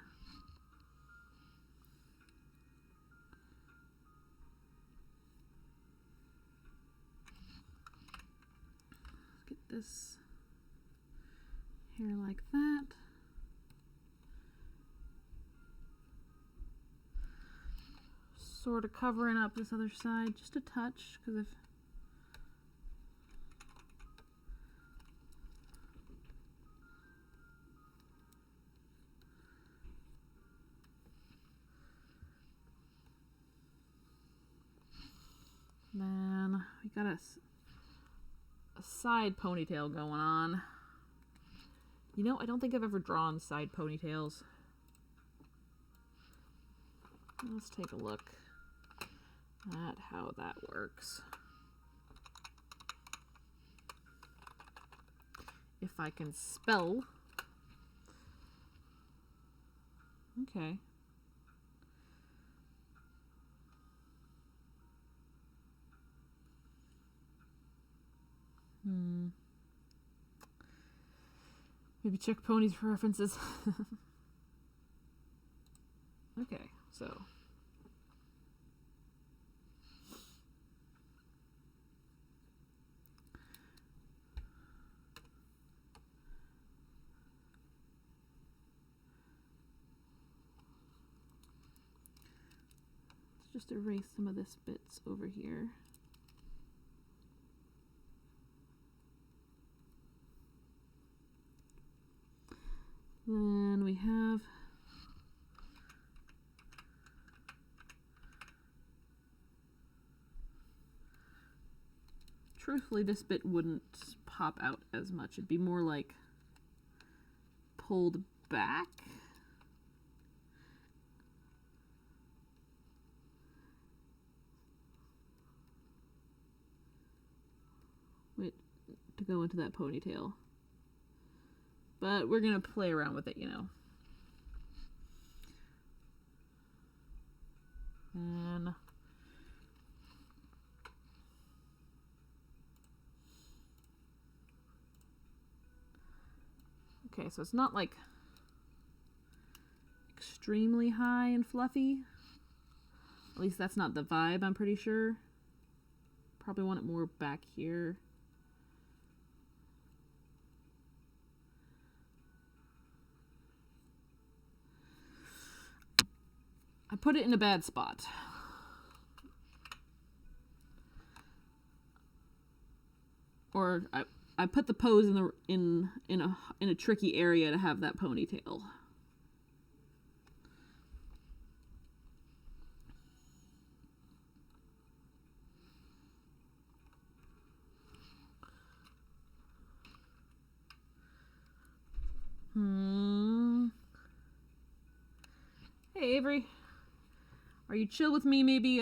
Let's get this hair like that. Sort of covering up this other side just a touch, because if... Then we got a side ponytail going on. You know, I don't think I've ever drawn side ponytails. Let's take a look at how that works. If I can spell. Okay. Maybe check ponies for references. Okay, so. Let's just erase some of this bits over here. Then we have truthfully, this bit wouldn't pop out as much. It'd be more like pulled back. Wait, to go into that ponytail. But we're gonna play around with it, you know. And okay, so it's not like extremely high and fluffy. At least that's not the vibe, I'm pretty sure. Probably want it more back here. I put it in a bad spot. Or I put the pose in a tricky area to have that ponytail. Hey Avery, are you chill with me maybe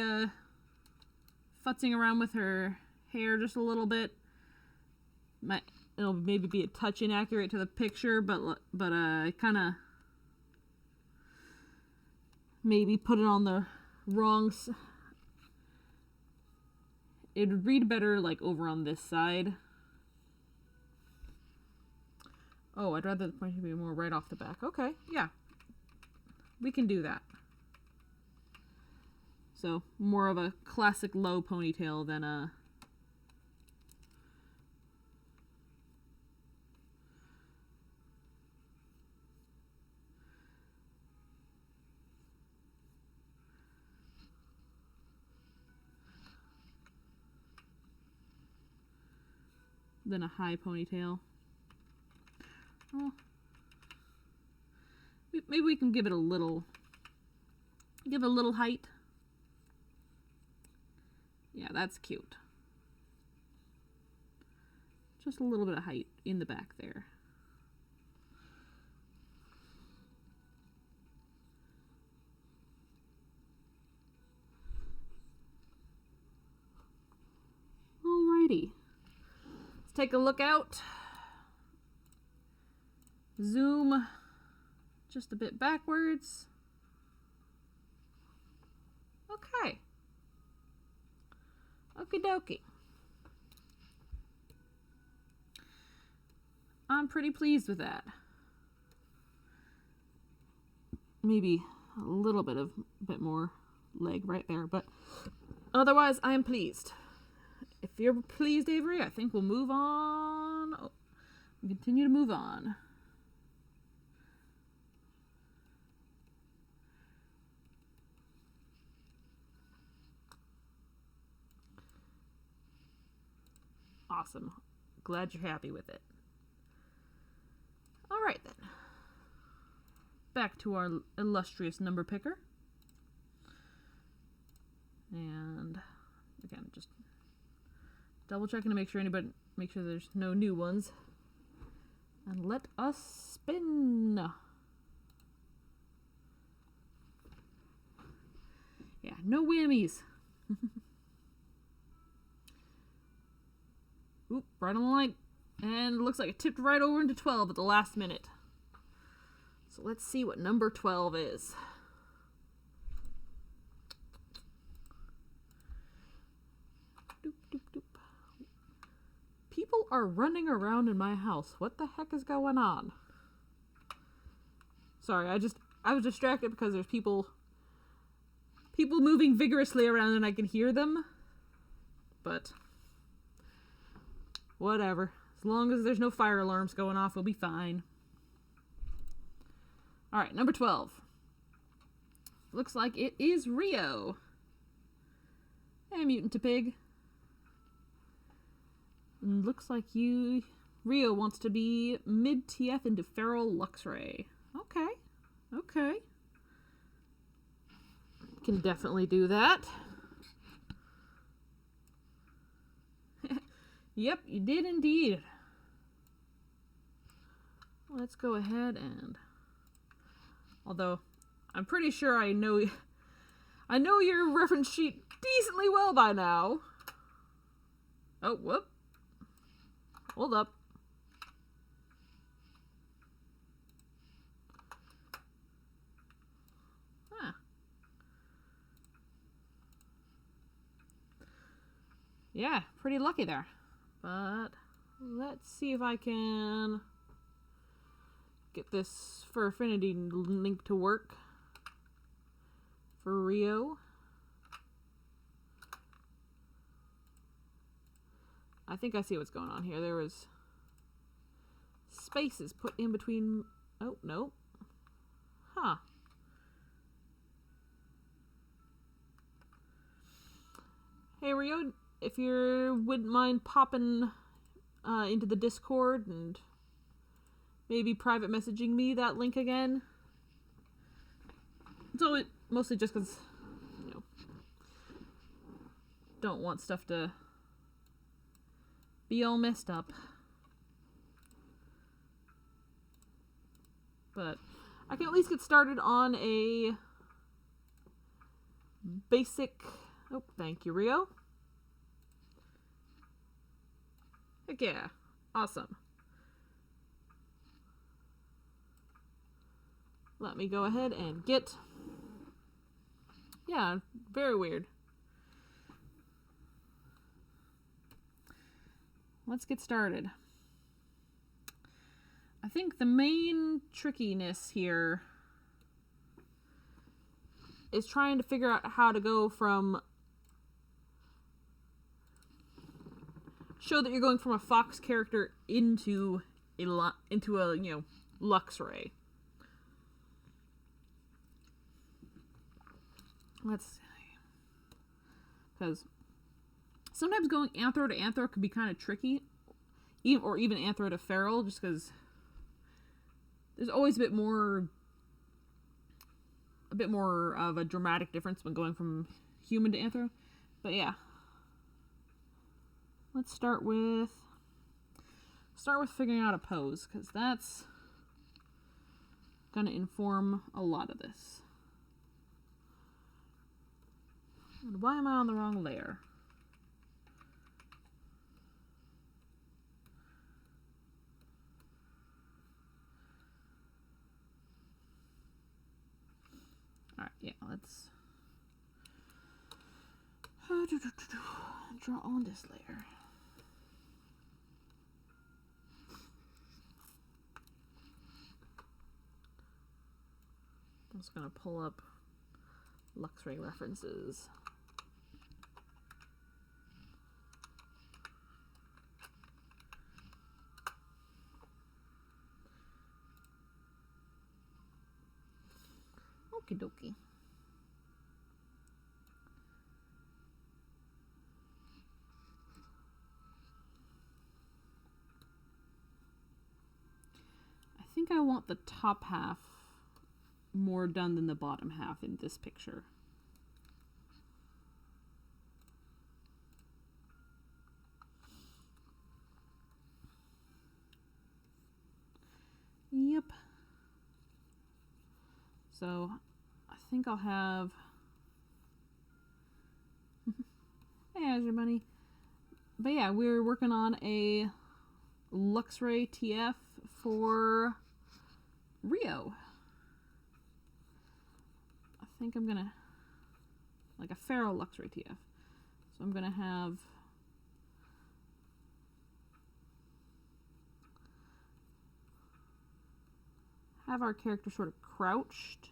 futzing around with her hair just a little bit? It'll maybe be a touch inaccurate to the picture, but kind of maybe put it on the wrong it would read better like over on this side. Oh, I'd rather the point be more right off the back. Okay, yeah. We can do that. So, more of a classic low ponytail than a high ponytail. Well, maybe we can give it a little height. Yeah, that's cute. Just a little bit of height in the back there. Alrighty. Let's take a look out. Zoom just a bit backwards. Okay. Okie dokie. I'm pretty pleased with that. Maybe a little bit more leg right there, but otherwise I am pleased. If you're pleased, Avery, I think we'll move on. Oh, we'll continue to move on. Awesome. Glad you're happy with it. All right, then. Back to our illustrious number picker. And again, just double checking to make sure there's no new ones. And let us spin. Yeah, no whammies. Oop, right on the line. And it looks like it tipped right over into 12 at the last minute. So let's see what number 12 is. Doop, doop, doop. People are running around in my house. What the heck is going on? Sorry, I was distracted because there's people moving vigorously around and I can hear them. But whatever. As long as there's no fire alarms going off, we'll be fine. Alright, number 12. Looks like it is Rio. Hey, Mutant to Pig. And looks like Rio wants to be mid-TF into Feral Luxray. Okay. Okay. Can definitely do that. Yep, you did indeed. Let's go ahead and... Although, I'm pretty sure I know your reference sheet decently well by now. Oh, whoop. Hold up. Huh. Yeah, pretty lucky there. But let's see if I can get this for Affinity link to work for Rio. I think I see what's going on here. There was spaces put in between. Oh, no. Huh. Hey, Rio, if you wouldn't mind popping into the Discord and maybe private messaging me that link again. So mostly just because, don't want stuff to be all messed up. But I can at least get started on a basic... Oh, thank you, Rio. Heck yeah. Awesome. Let me go ahead and get... Yeah, very weird. Let's get started. I think the main trickiness here is trying to figure out how to go from... Show that you're going from a Fox character into a Luxray. Let's see. Because sometimes going Anthro to Anthro could be kind of tricky. Or even Anthro to Feral, just because there's always a bit more of a dramatic difference when going from human to Anthro. But yeah. Let's start with figuring out a pose, because that's going to inform a lot of this. And why am I on the wrong layer? Alright, yeah, let's draw on this layer. I'm just going to pull up Luxray references. Okie dokie. I think I want the top half more done than the bottom half in this picture. Yep. So I think I'll have... Hey, Azure Bunny. But yeah, we're working on a Luxray TF for Rio. I think I'm gonna... like a Feral Luxray TF. So I'm gonna have... our character sort of crouched.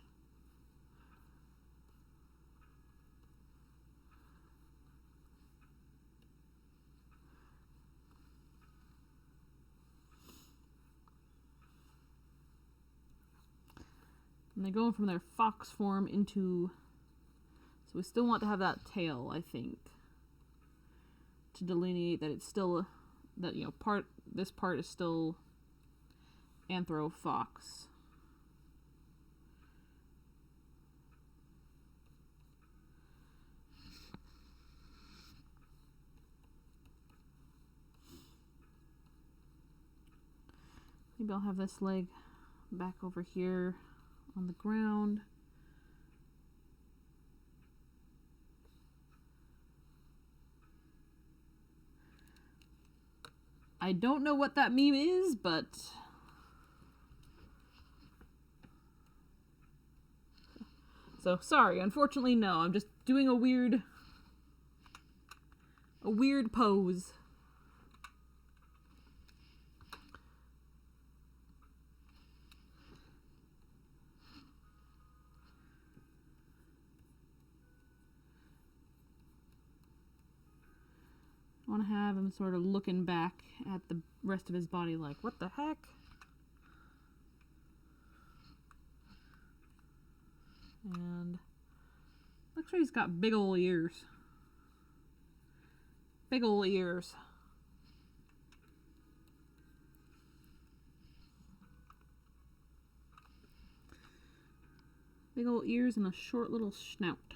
And they're going from their fox form into... So we still want to have that tail, I think, to delineate that it's still... that, this part is still Anthro Fox. Maybe I'll have this leg back over here on the ground. I don't know what that meme is, but so sorry, unfortunately no. I'm just doing a weird pose. I want to have him sort of looking back at the rest of his body like, what the heck? And looks like he's got big ol' ears. Big ol' ears. Big ol' ears and a short little snout.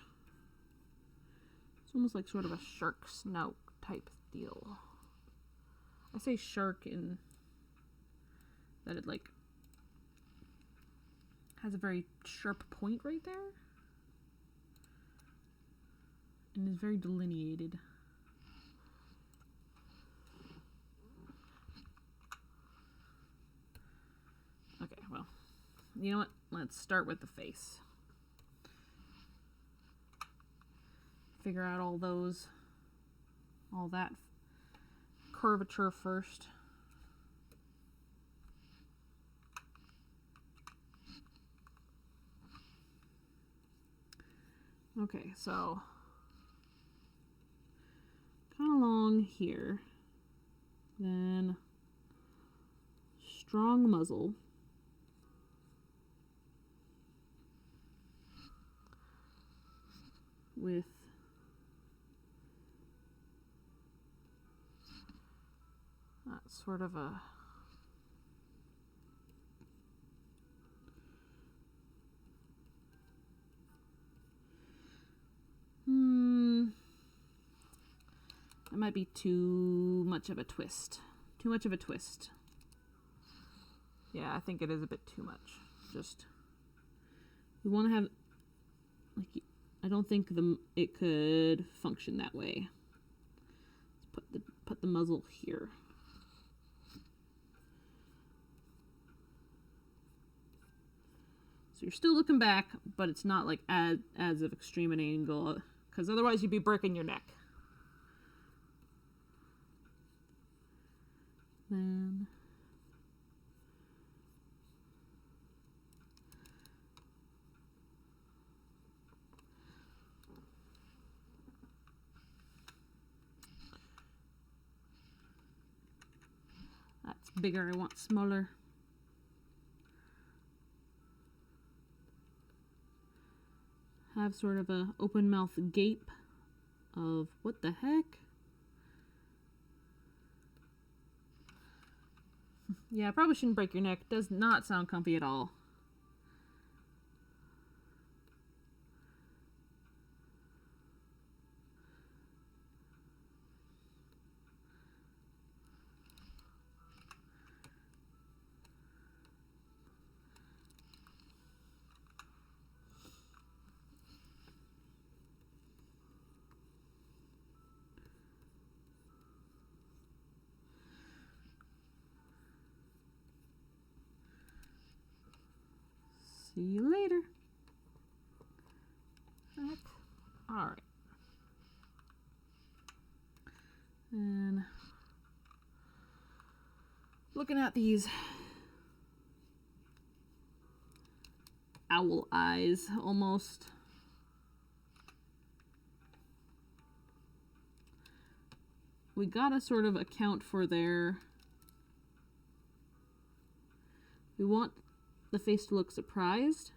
It's almost like sort of a shark snout type deal. I say shark in that it like has a very sharp point right there and is very delineated. Okay, well, you know what? Let's start with the face. Figure out all that curvature first. Okay, so kind of long here, then strong muzzle, with sort of a that might be too much of a twist. Too much of a twist. Yeah, I think it is a bit too much. Just we want to have like I don't think it could function that way. Let's put the muzzle here. So you're still looking back, but it's not like as of extreme an angle, because otherwise you'd be breaking your neck. Then that's bigger. I want smaller. Have sort of a open mouth gape of what the heck? Yeah, I probably shouldn't break your neck. Does not sound comfy at all. See you later. Heck. All right. And looking at these owl eyes almost. We gotta sort of account for their... We want the face to look surprised.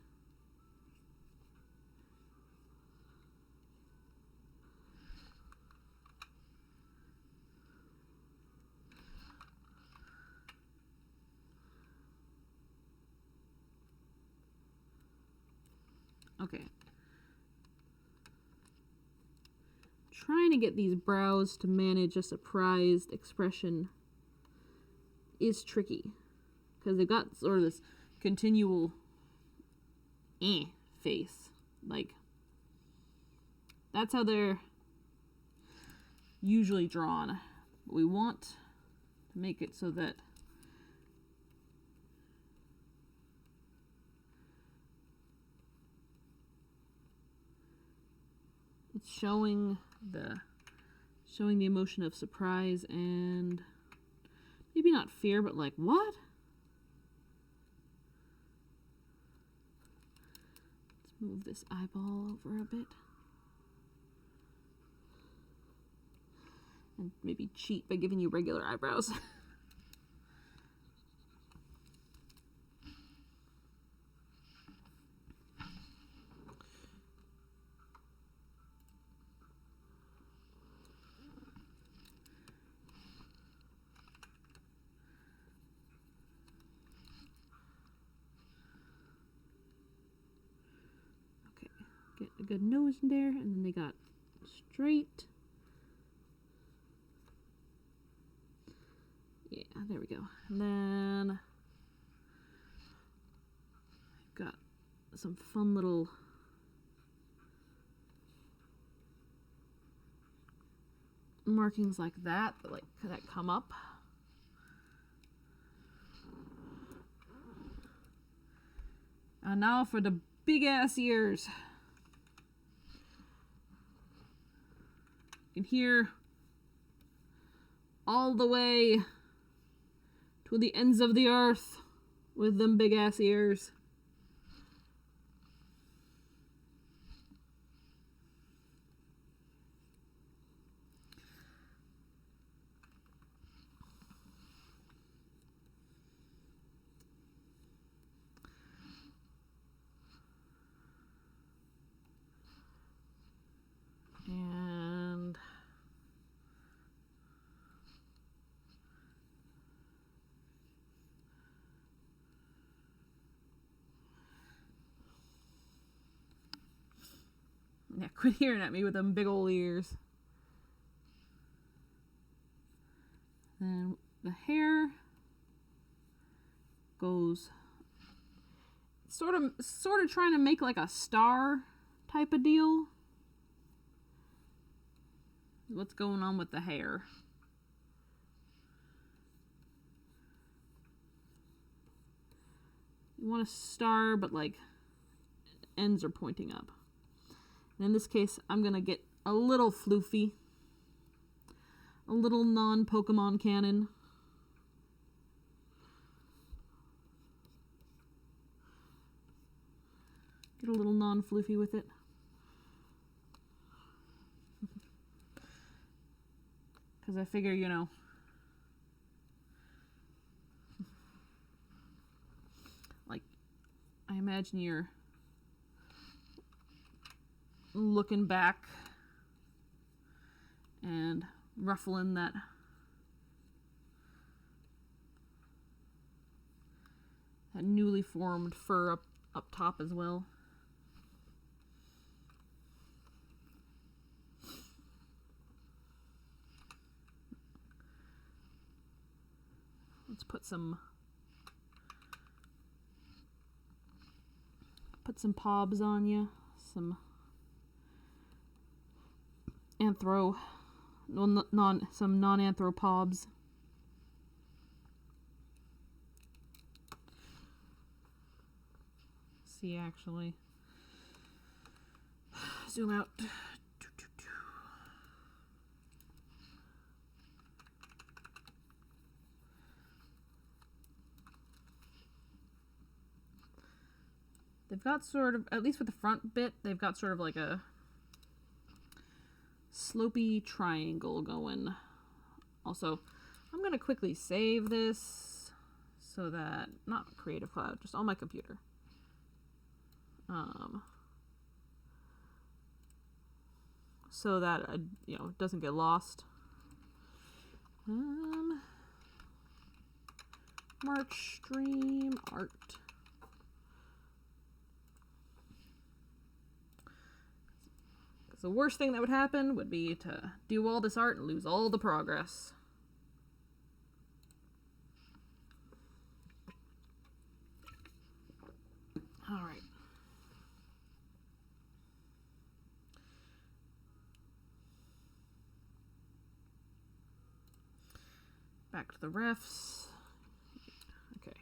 Okay. Trying to get these brows to manage a surprised expression is tricky. because they've got sort of this continual face. Like, that's how they're usually drawn. But we want to make it so that it's showing the emotion of surprise and maybe not fear, but like, what? Let's move this eyeball over a bit. And maybe cheat by giving you regular eyebrows. Okay, get a good nose in there, and then they got straight. Yeah, there we go. And then I've got some fun little markings like that come up. And now for the big ass ears. You can hear all the way to the ends of the earth with them big ass ears. And yeah, quit hearing at me with them big old ears. Then the hair goes sort of trying to make like a star type of deal. What's going on with the hair? You want a star, but like ends are pointing up. And in this case, I'm gonna get a little floofy, a little non-Pokemon canon. Get a little non-floofy with it. Because I figure, you know, like, I imagine you're looking back and ruffling that newly formed fur up top as well. Let's put some pobs on you, some non-anthropobs. See, actually, zoom out. They've got sort of, at least with the front bit, they've got sort of like a slopey triangle going. Also, I'm going to quickly save this so that, not Creative Cloud, just on my computer. So that, you know, it doesn't get lost. March stream art. The worst thing that would happen would be to do all this art and lose all the progress. Back to the refs. Okay.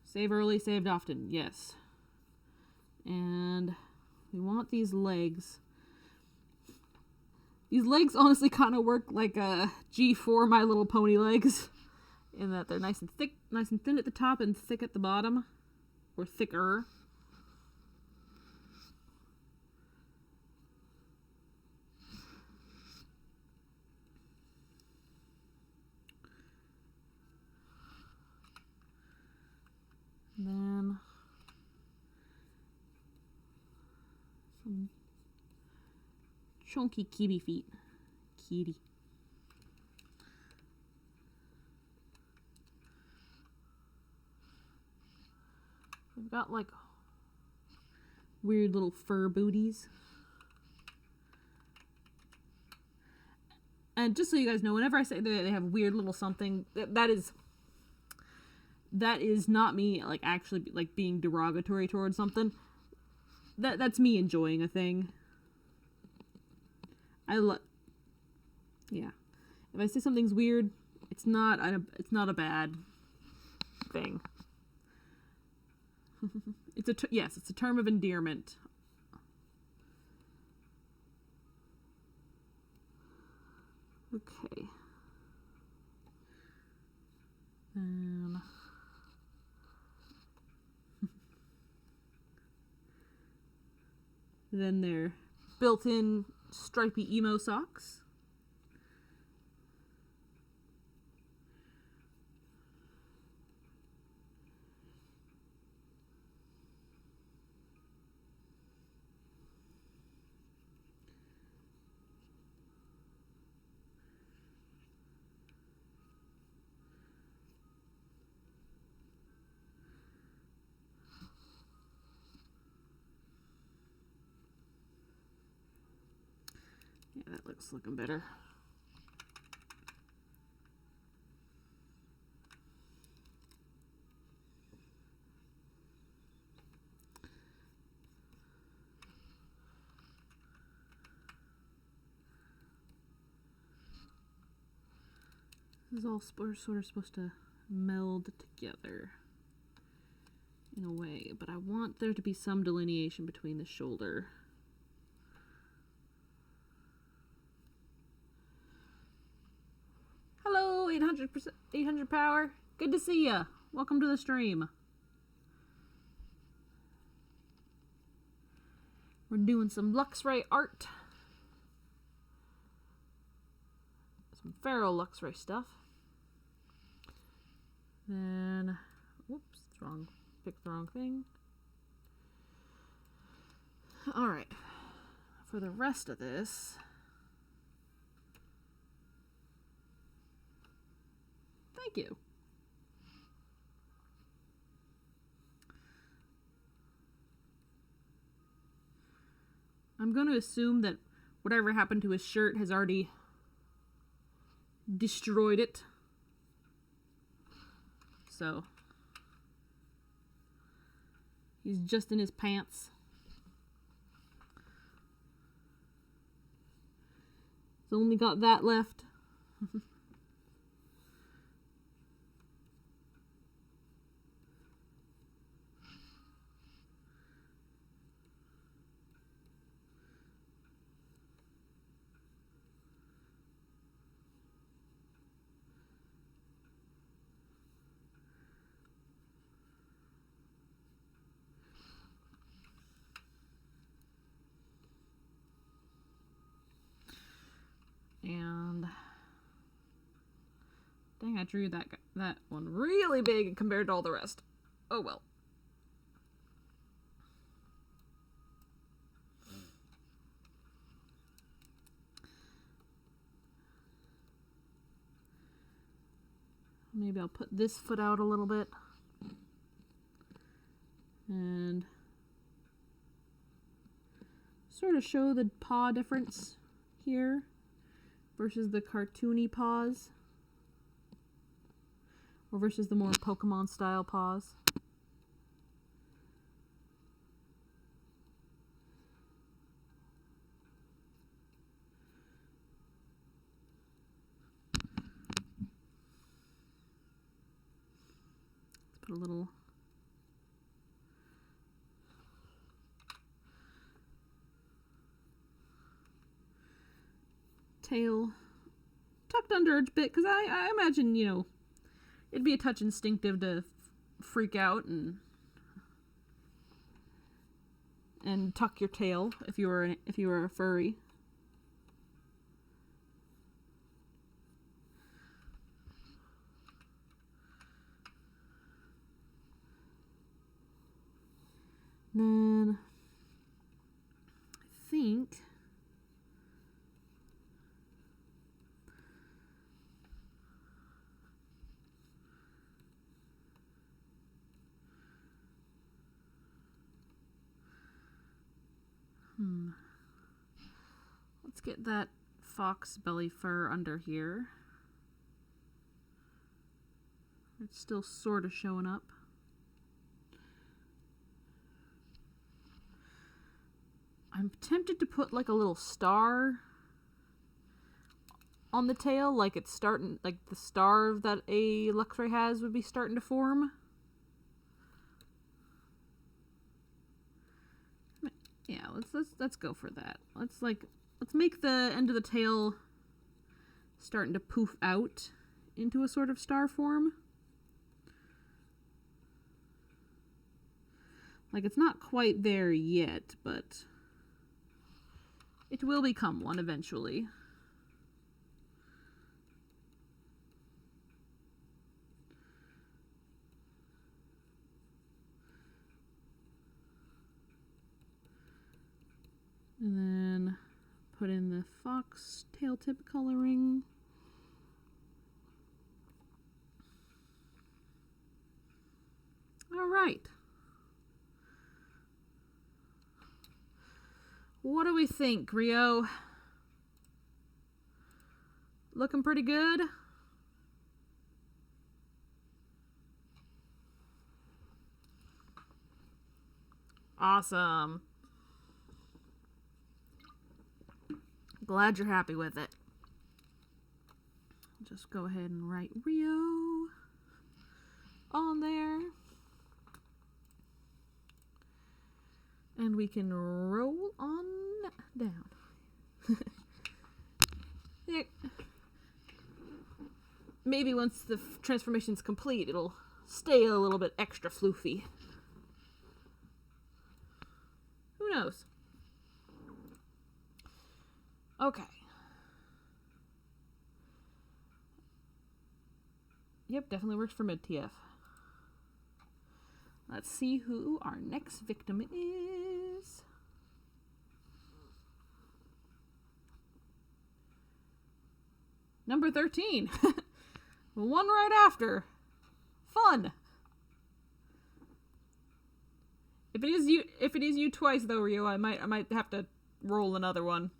Save early, saved often. Yes. And we want these legs. These legs honestly kind of work like a G4 My Little Pony legs. In that they're nice and thick, nice and thin at the top and thick at the bottom. Or thicker. And then some chunky kitty feet. Kitty. We've got like weird little fur booties. And just so you guys know, whenever I say they have weird little something, that is not me like actually like being derogatory towards something. That's me enjoying a thing. Yeah. If I say something's weird, it's not a bad thing. It's a term of endearment. Okay. Then their built-in stripy emo socks. Yeah, that looks looking better. This is all sort of supposed to meld together in a way, but I want there to be some delineation between the shoulder. Hello, 800 power. Good to see ya. Welcome to the stream. We're doing some Luxray art. Some Ferro Luxray stuff. Then, whoops, picked the wrong thing. Alright, for the rest of this, thank you. I'm going to assume that whatever happened to his shirt has already destroyed it. So he's just in his pants. He's only got that left. And dang, I drew that one really big compared to all the rest. Oh well. Maybe I'll put this foot out a little bit. And sort of show the paw difference here versus the cartoony paws, or versus the more Pokemon style paws. Put a little tail tucked under a bit, because I imagine, you know, it'd be a touch instinctive to freak out and tuck your tail if you were a furry. Then I think let's get that fox belly fur under here. It's still sort of showing up. I'm tempted to put like a little star on the tail, like it's starting, like the star that a Luxray has would be starting to form. Yeah, let's go for that. Let's make the end of the tail starting to poof out into a sort of star form. Like, it's not quite there yet, but it will become one eventually. And then put in the fox tail tip coloring. All right. What do we think, Rio? Looking pretty good? Awesome. Glad you're happy with it. Just go ahead and write Rio on there. And we can roll on down. Maybe once the transformation's complete, it'll stay a little bit extra floofy. Who knows? Okay. Yep, definitely works for mid-TF. Let's see who our next victim is. Number 13. One right after. Fun. If it is you twice though, Rio, I might have to roll another one.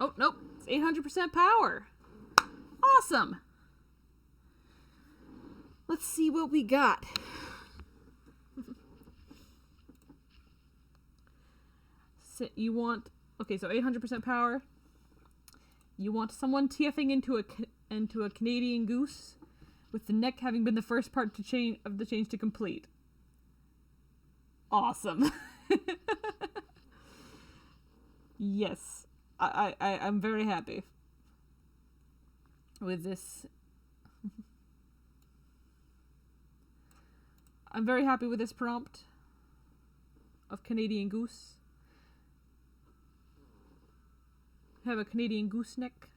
Oh, nope. It's 800% power. Awesome. Let's see what we got. So you want... Okay, so 800% power. You want someone TFing into a Canadian goose, with the neck having been the first part of the change to complete. Awesome. Yes. I'm very happy with this. I'm very happy with this prompt of Canadian goose. Have a Canadian gooseneck.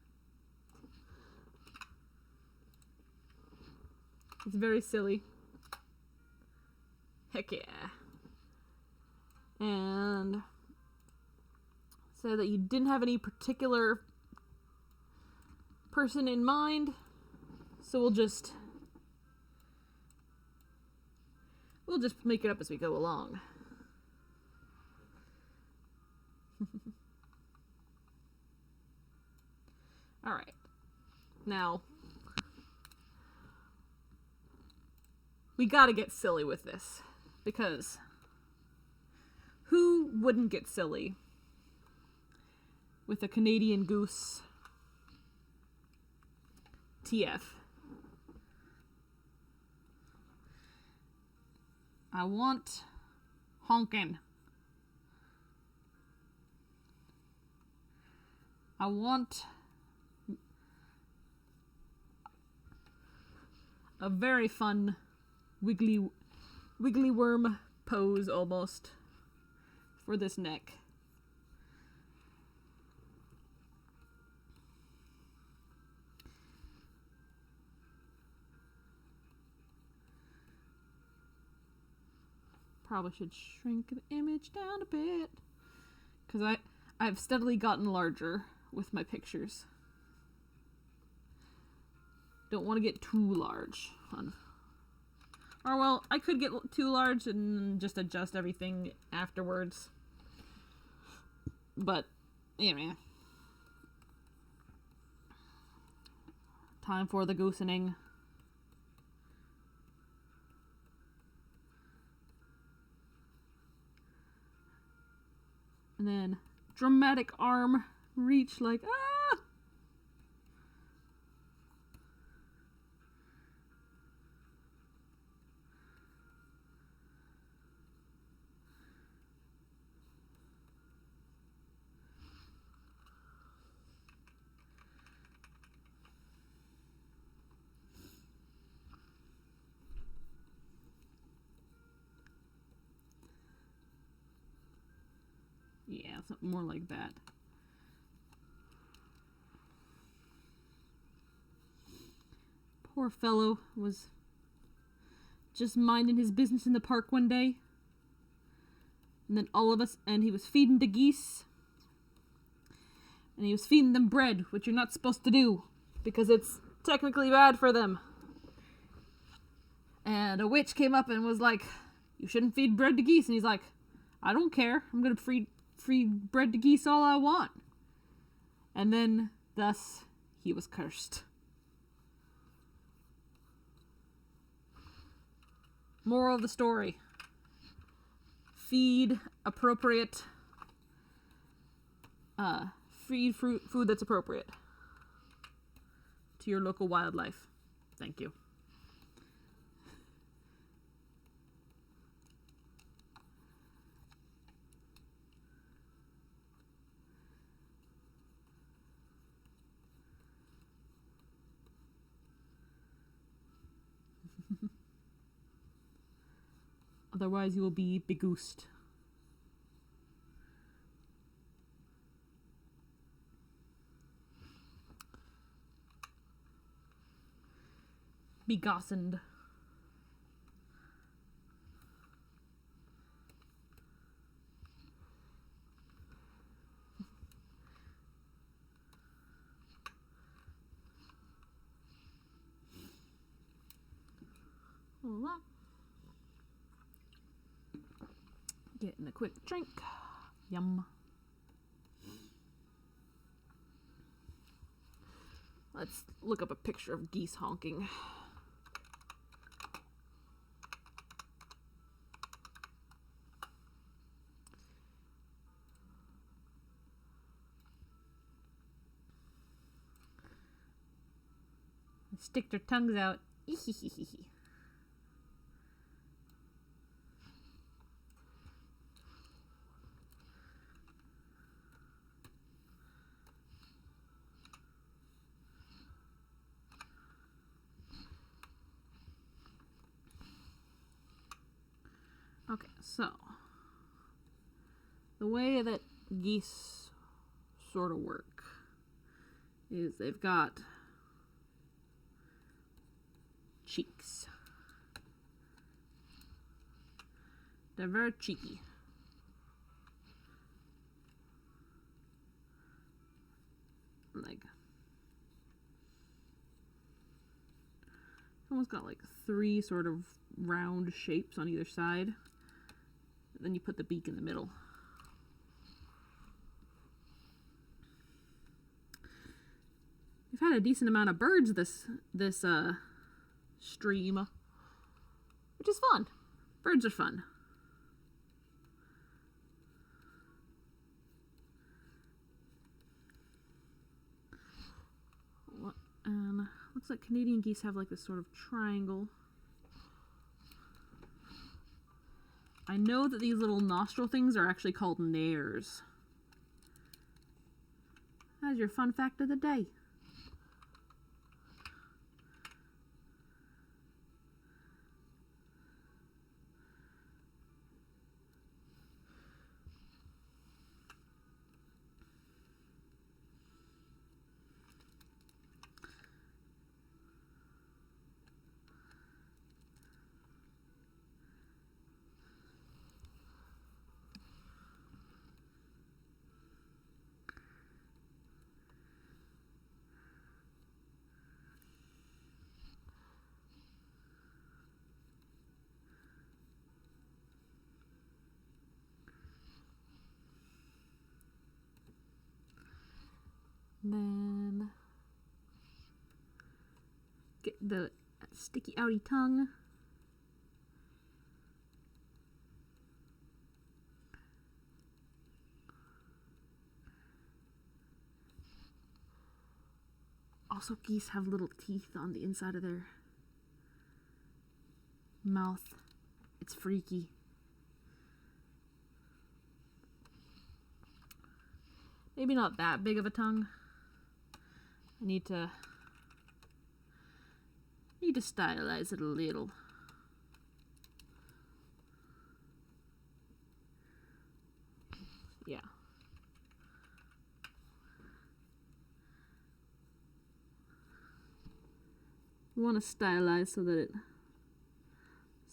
It's very silly. Heck yeah. And say that you didn't have any particular person in mind, so we'll just make it up as we go along. All right. Now, we gotta get silly with this, because who wouldn't get silly with a Canadian goose TF? I want honking. I want a very fun wiggly worm pose almost for this neck. Probably should shrink the image down a bit, because I've steadily gotten larger with my pictures. Don't want to get too large. Or well, I could get too large and just adjust everything afterwards. But, anyway. Time for the goosening. And then dramatic arm reach like, ah! Yeah, something more like that. Poor fellow was just minding his business in the park one day. And then and he was feeding the geese. And he was feeding them bread, which you're not supposed to do, because it's technically bad for them. And a witch came up and was like, you shouldn't feed bread to geese. And he's like, I don't care. I'm going to feed bread to geese all I want. And then, thus, he was cursed. Moral of the story. Feed appropriate. Feed food that's appropriate to your local wildlife. Thank you. Otherwise, you will be begoosed. Begossened. Hold on. Getting a quick drink. Yum. Let's look up a picture of geese honking. They stick their tongues out. Okay, so the way that geese sort of work is they've got cheeks. They're very cheeky. Like, almost got like 3 sort of round shapes on either side. Then you put the beak in the middle. We've had a decent amount of birds this stream, which is fun. Birds are fun. Looks like Canadian geese have like this sort of triangle. I know that these little nostril things are actually called nares. That's your fun fact of the day. Then get the sticky outy tongue. Also, geese have little teeth on the inside of their mouth. It's freaky. Maybe not that big of a tongue. I need to stylize it a little. Yeah. You want to stylize so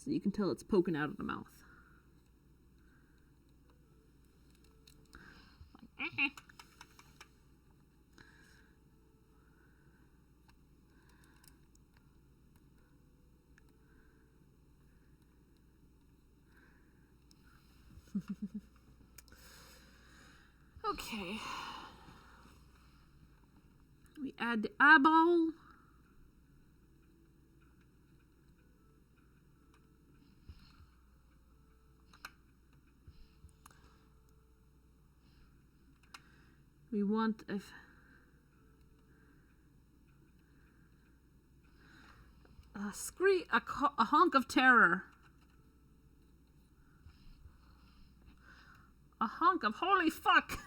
you can tell it's poking out of the mouth. Okay. We add the eyeball. We want a honk of terror. A honk of holy fuck.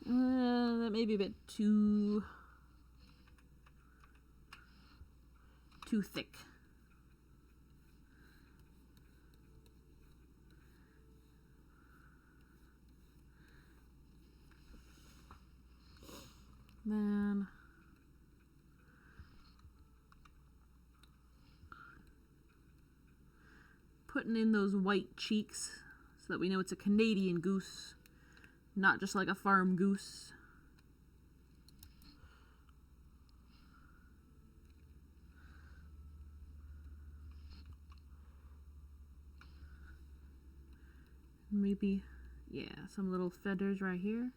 That may be a bit too thick. Then putting in those white cheeks so that we know it's a Canadian goose, not just like a farm goose. Maybe, yeah, some little feathers right here.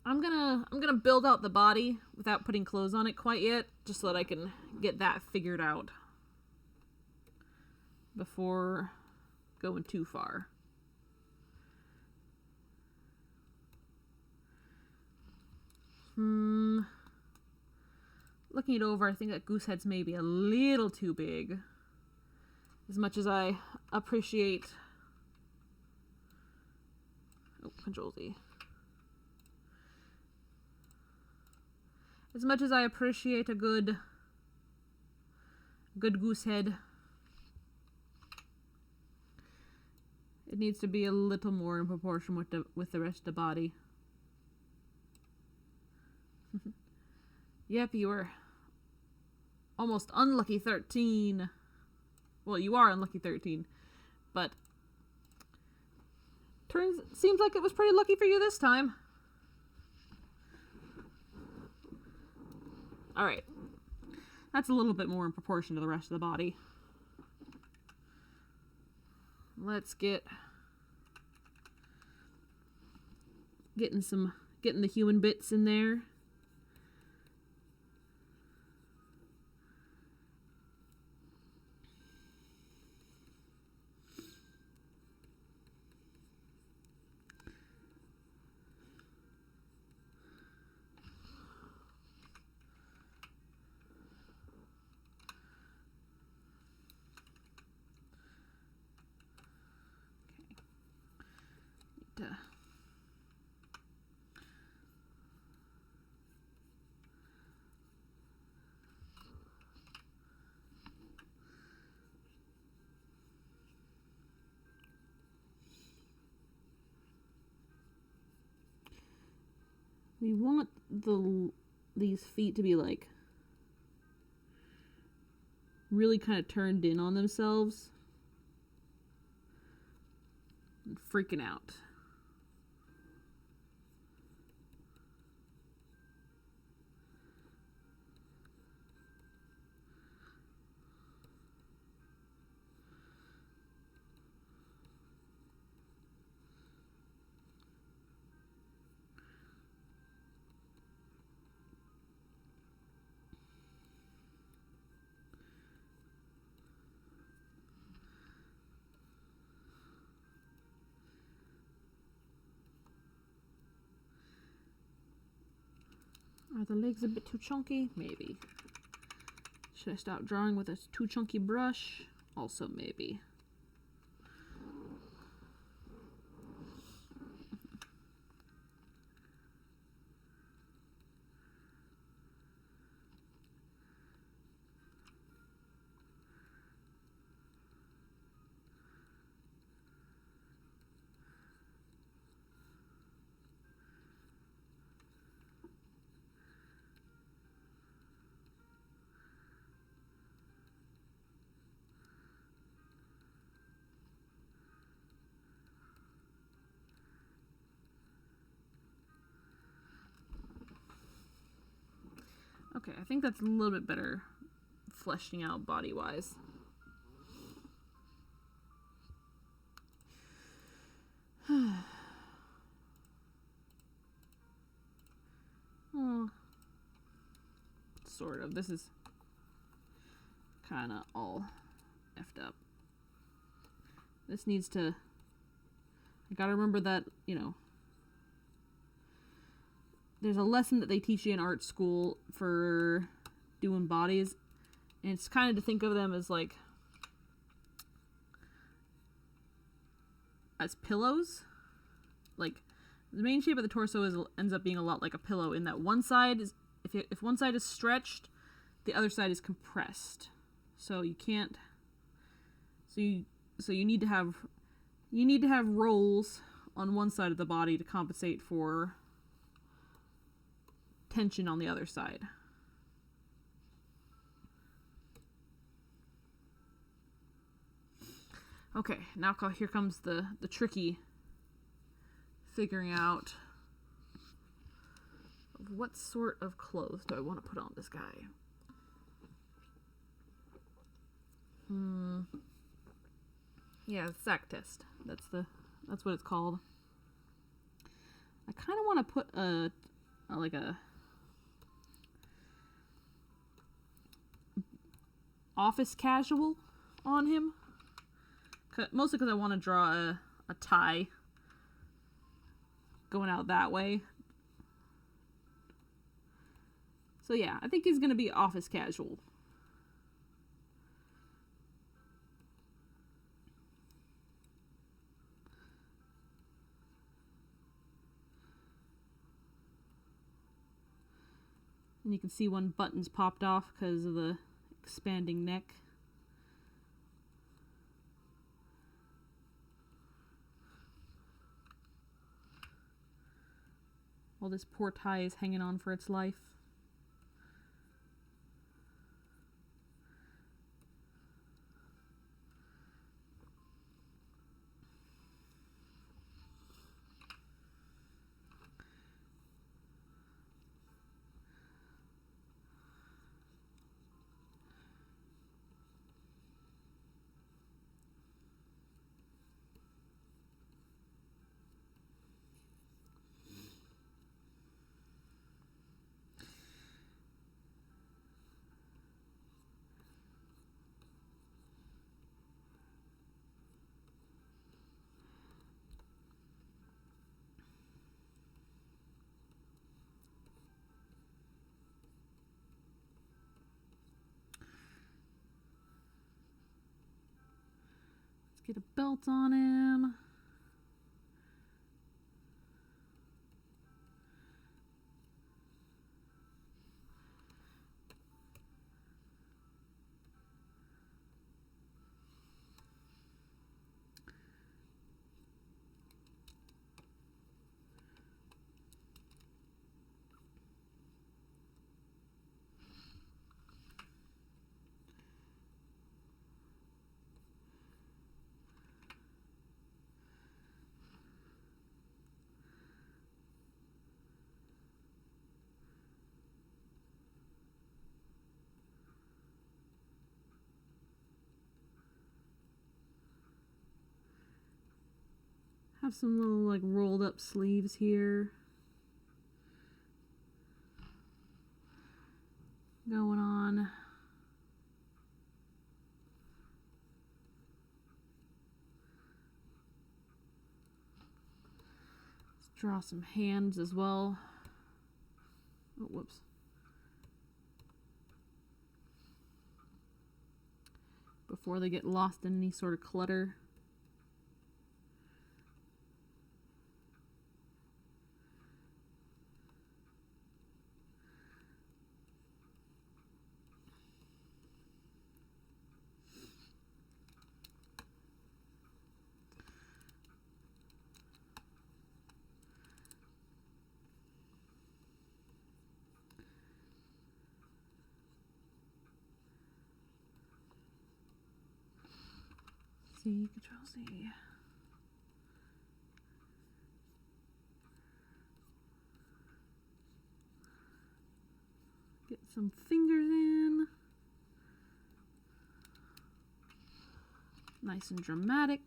I'm gonna build out the body without putting clothes on it quite yet, just so that I can get that figured out before going too far. Looking it over, I think that goose head's maybe a little too big. As much as I appreciate... Oh, Control Z. As much as I appreciate a good goose head, it needs to be a little more in proportion with the rest of the body. Yep, you were almost unlucky 13. Well, you are unlucky 13, but seems like it was pretty lucky for you this time. Alright. That's a little bit more in proportion to the rest of the body. Let's getting the human bits in there. we want these feet to be like really kind of turned in on themselves and freaking out. Are the legs a bit too chunky? Maybe. Should I stop drawing with a too chunky brush? Also maybe. Okay, I think that's a little bit better fleshing out body-wise. Oh, sort of. This is kind of all effed up. This needs to... I gotta remember that, you know, there's a lesson that they teach you in art school for doing bodies, and it's kind of to think of them as like as pillows. Like the main shape of the torso ends up being a lot like a pillow in that one side is if one side is stretched, the other side is compressed. So you can't. So you need to have rolls on one side of the body to compensate for tension on the other side. Okay, now here comes the tricky figuring out what sort of clothes do I want to put on this guy. Yeah, sack test. That's what it's called. I kind of want to put a office casual on him. Mostly because I want to draw a tie going out that way. So yeah, I think he's going to be office casual. And you can see one button's popped off because of the expanding neck. While this poor tie is hanging on for its life. Get a belt on him. Have some little like rolled up sleeves here going on. Let's draw some hands as well. Oh, whoops. Before they get lost in any sort of clutter. C, Control C. Get some fingers in. Nice and dramatic.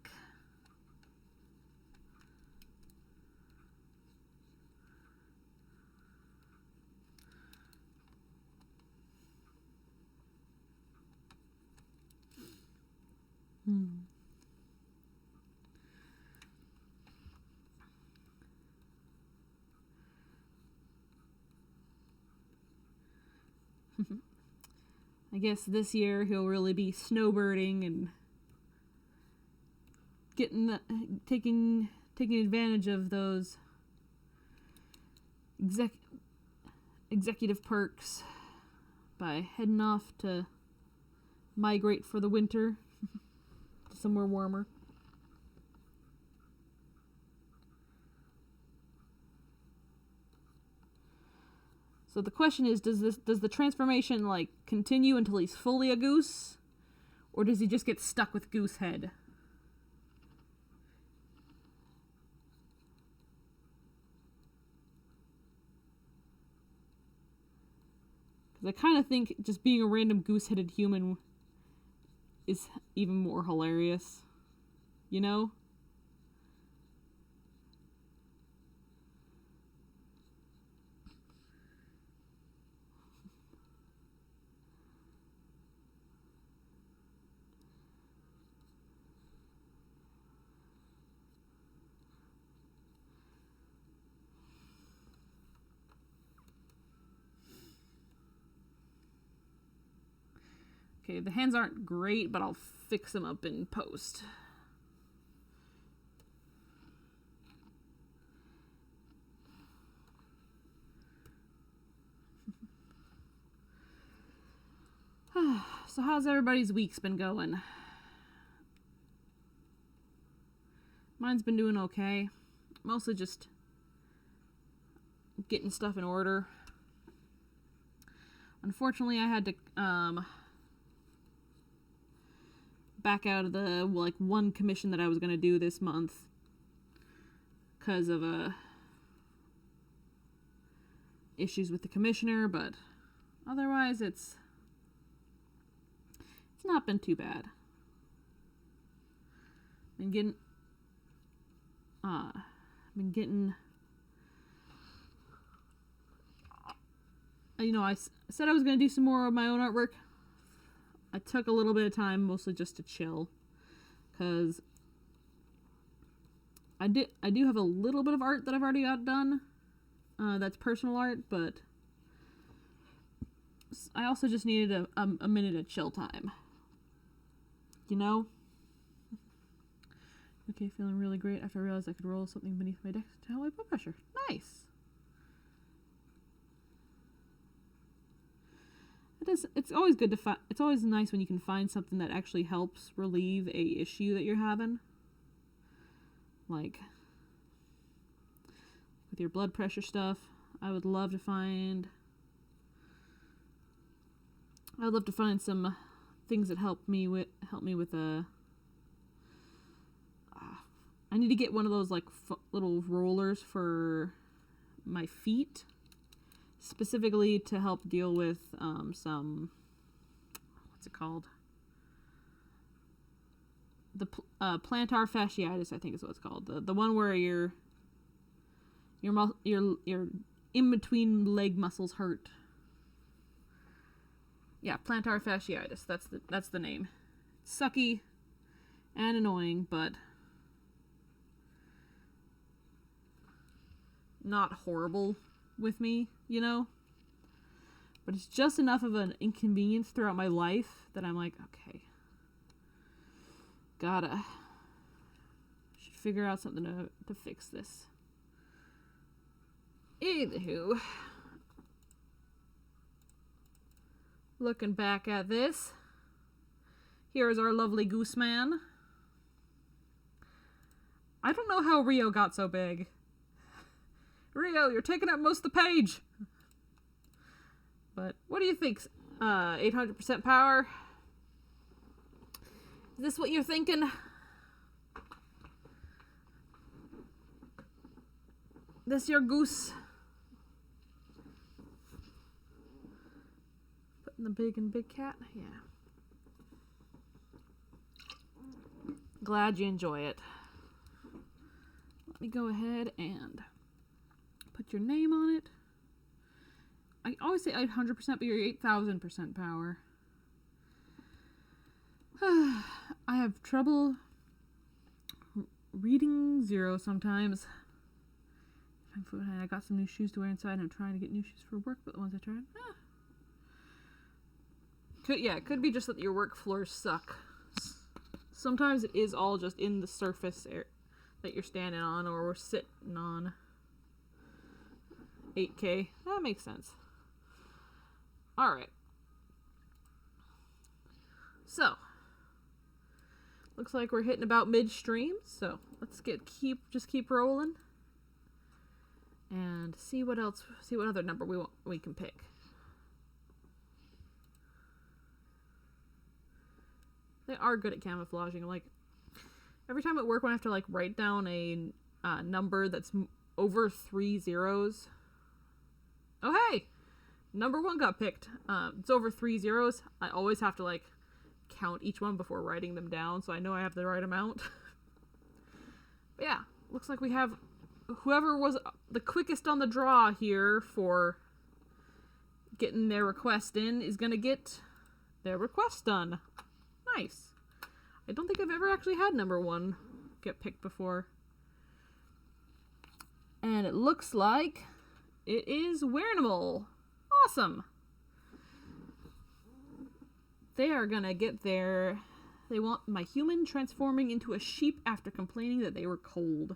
I guess this year he'll really be snowbirding and taking advantage of those executive perks by heading off to migrate for the winter to somewhere warmer. So the question is, does the transformation like continue until he's fully a goose, or does he just get stuck with goose head? Because I kind of think just being a random goose-headed human is even more hilarious, you know? Okay, the hands aren't great, but I'll fix them up in post. So how's everybody's week's been going? Mine's been doing okay. Mostly just getting stuff in order. Unfortunately, I had to back out of the one commission that I was going to do this month because of issues with the commissioner, but otherwise it's not been too bad. Been getting I said I was going to do some more of my own artwork. I took a little bit of time, mostly just to chill, because I do have a little bit of art that I've already got done. That's personal art, but I also just needed a minute of chill time. You know? Okay, feeling really great after I realized I could roll something beneath my desk to help my blood pressure. Nice! It's always good to it's always nice when you can find something that actually helps relieve a issue that you're having. Like with your blood pressure stuff, I would love to find some things that help me with I need to get one of those little rollers for my feet, specifically to help deal with some, what's it called? plantar fasciitis, I think is what it's called. The one where your in between leg muscles hurt. Yeah, plantar fasciitis. That's the name. Sucky and annoying, but not horrible with me, you know? But it's just enough of an inconvenience throughout my life that I'm like, okay, should figure out something to fix this. Anywho, looking back at this, here is our lovely goose man. I don't know how Rio got so big. Rio, you're taking up most of the page. But what do you think? 800% power? Is this what you're thinking? This your goose? Putting the big in big cat? Yeah. Glad you enjoy it. Let me go ahead and put your name on it. I always say 800%, but you're 8,000% power. I have trouble reading 0 sometimes. I got some new shoes to wear inside, and I'm trying to get new shoes for work, but the ones I tried, it could be just that your work floors suck. Sometimes it is all just in the surface that you're standing on, or we're sitting on. 8K. That makes sense. Alright. So, looks like we're hitting about midstream, so let's keep rolling. And see what other number we can pick. They are good at camouflaging. Like, every time at work when I have to, like, write down a number that's over 3 zeros. Oh, hey! Number 1 got picked. It's over 3 zeros. I always have to, like, count each one before writing them down, so I know I have the right amount. But yeah, looks like we have whoever was the quickest on the draw here for getting their request in is gonna get their request done. Nice. I don't think I've ever actually had number 1 get picked before. And it looks like it is Wearnimal. Awesome. They are gonna get they want my human transforming into a sheep after complaining that they were cold.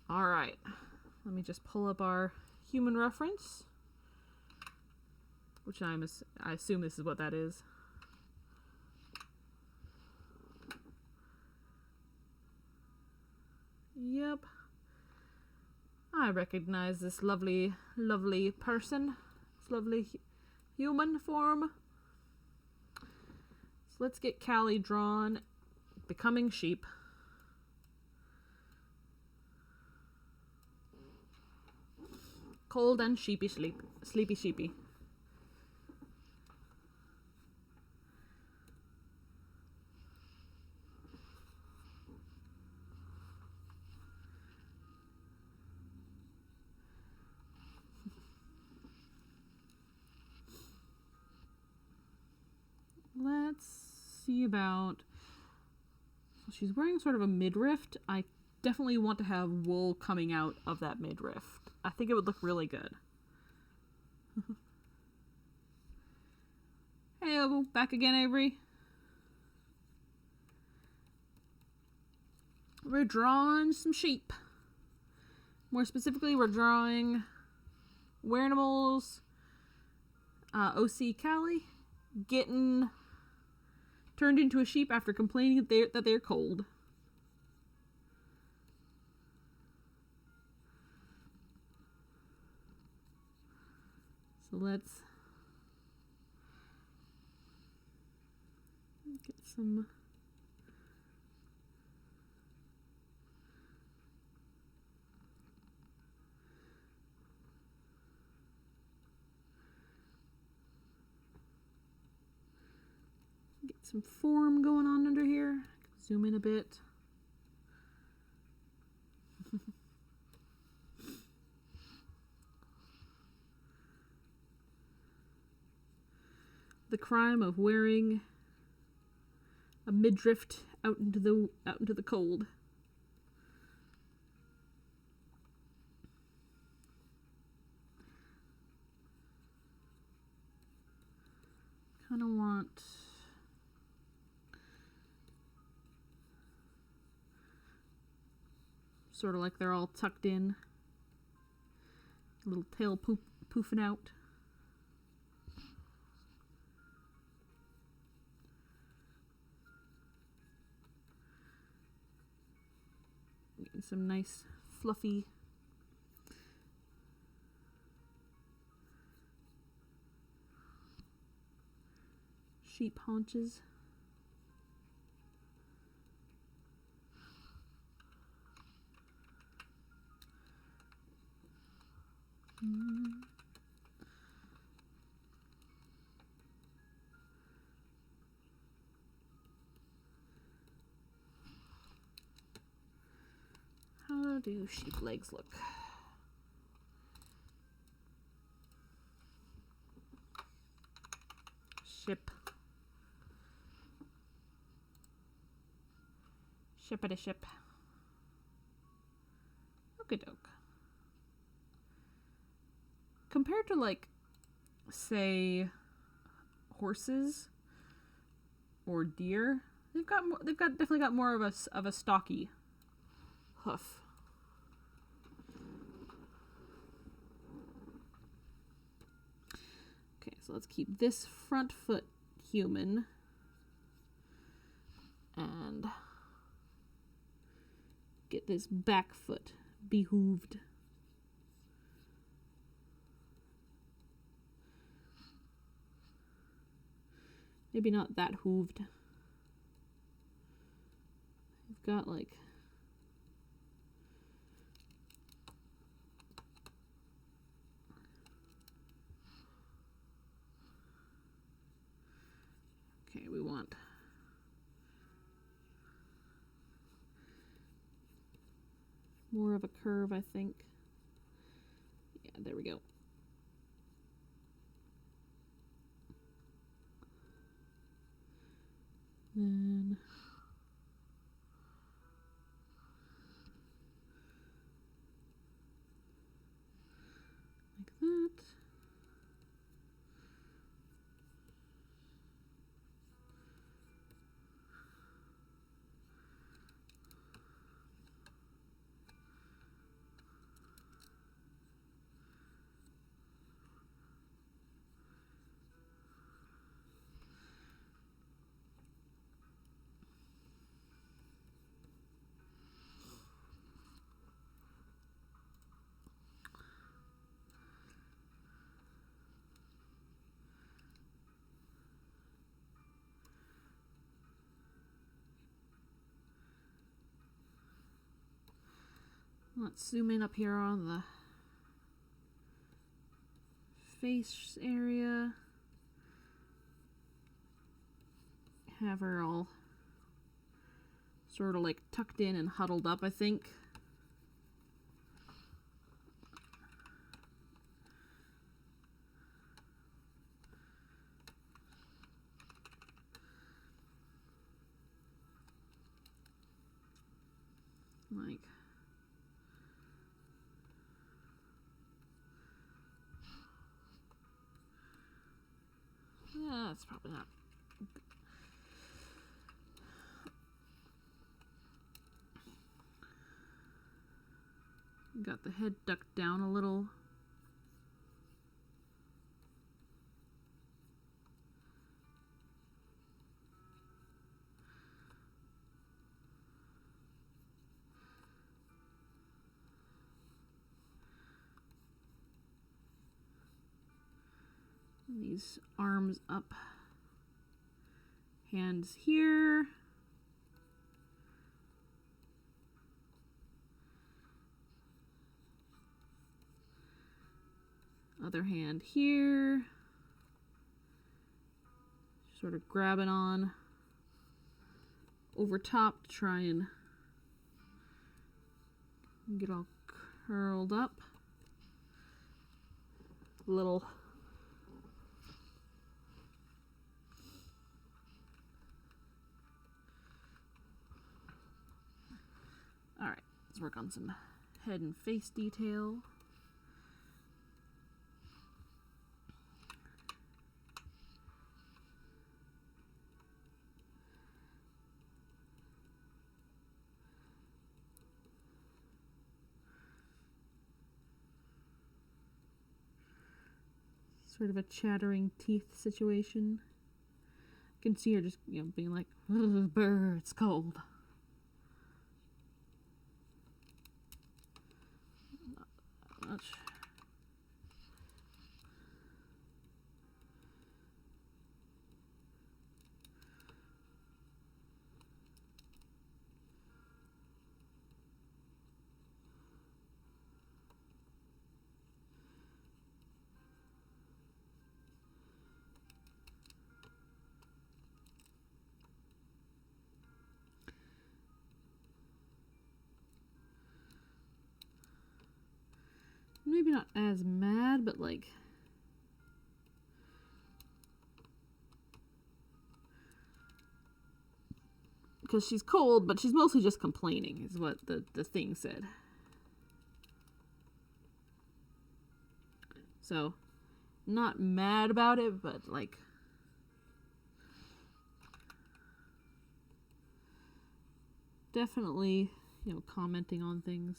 Alright. Let me just pull up our human reference. Which I assume this is what that is. Yep. I recognize this lovely, lovely person. This lovely human form. So let's get Callie drawn. Becoming sheep. Cold and sleepy sheepy. Let's see about... So she's wearing sort of a midriff. I definitely want to have wool coming out of that midriff. I think it would look really good. Hey, Obo. Back again, Avery. We're drawing some sheep. More specifically, we're drawing Wearnimals, OC Callie, getting turned into a sheep after complaining that they're cold. So let's get some... Get some form going on under here. Zoom in a bit. The crime of wearing a midriff out into the cold. Kind of want sort of like they're all tucked in, a little tail poofing out. Getting some nice fluffy sheep haunches. How do sheep legs look? Ship. Shippity ship. Okie doke. Compared to, like, say, horses or deer, they've definitely got more of a stocky hoof. Okay, so let's keep this front foot human and get this back foot behooved. Maybe not that hooved. We've got like okay, we want more of a curve, I think. Yeah, there we go. Then like that. Let's zoom in up here on the face area. Have her all sort of like tucked in and huddled up, I think. Like yeah, that's probably not. Got the head ducked down a little. And these arms up. Hands here. Other hand here. Sort of grabbing on over top to try and get all curled up. Little Alright, let's work on some head and face detail. Sort of a chattering teeth situation. I can see her just, being like, "Brr, it's cold." Not much. Maybe not as mad, but like, because she's cold, but she's mostly just complaining, is what the thing said. So, not mad about it, but like, definitely, commenting on things.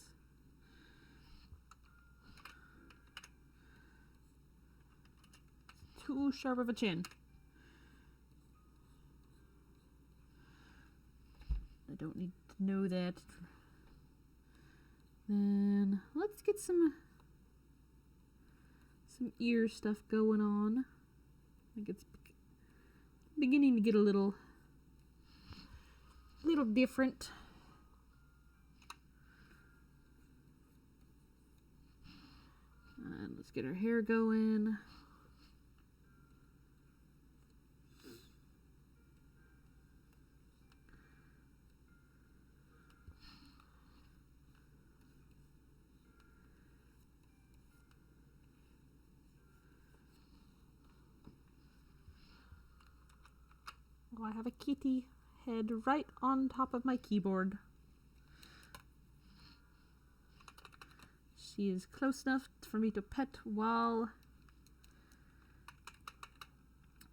Too sharp of a chin. I don't need to know that. Then let's get some ear stuff going on. I think it's beginning to get a little different. And let's get her hair going. Oh, I have a kitty head right on top of my keyboard. She is close enough for me to pet while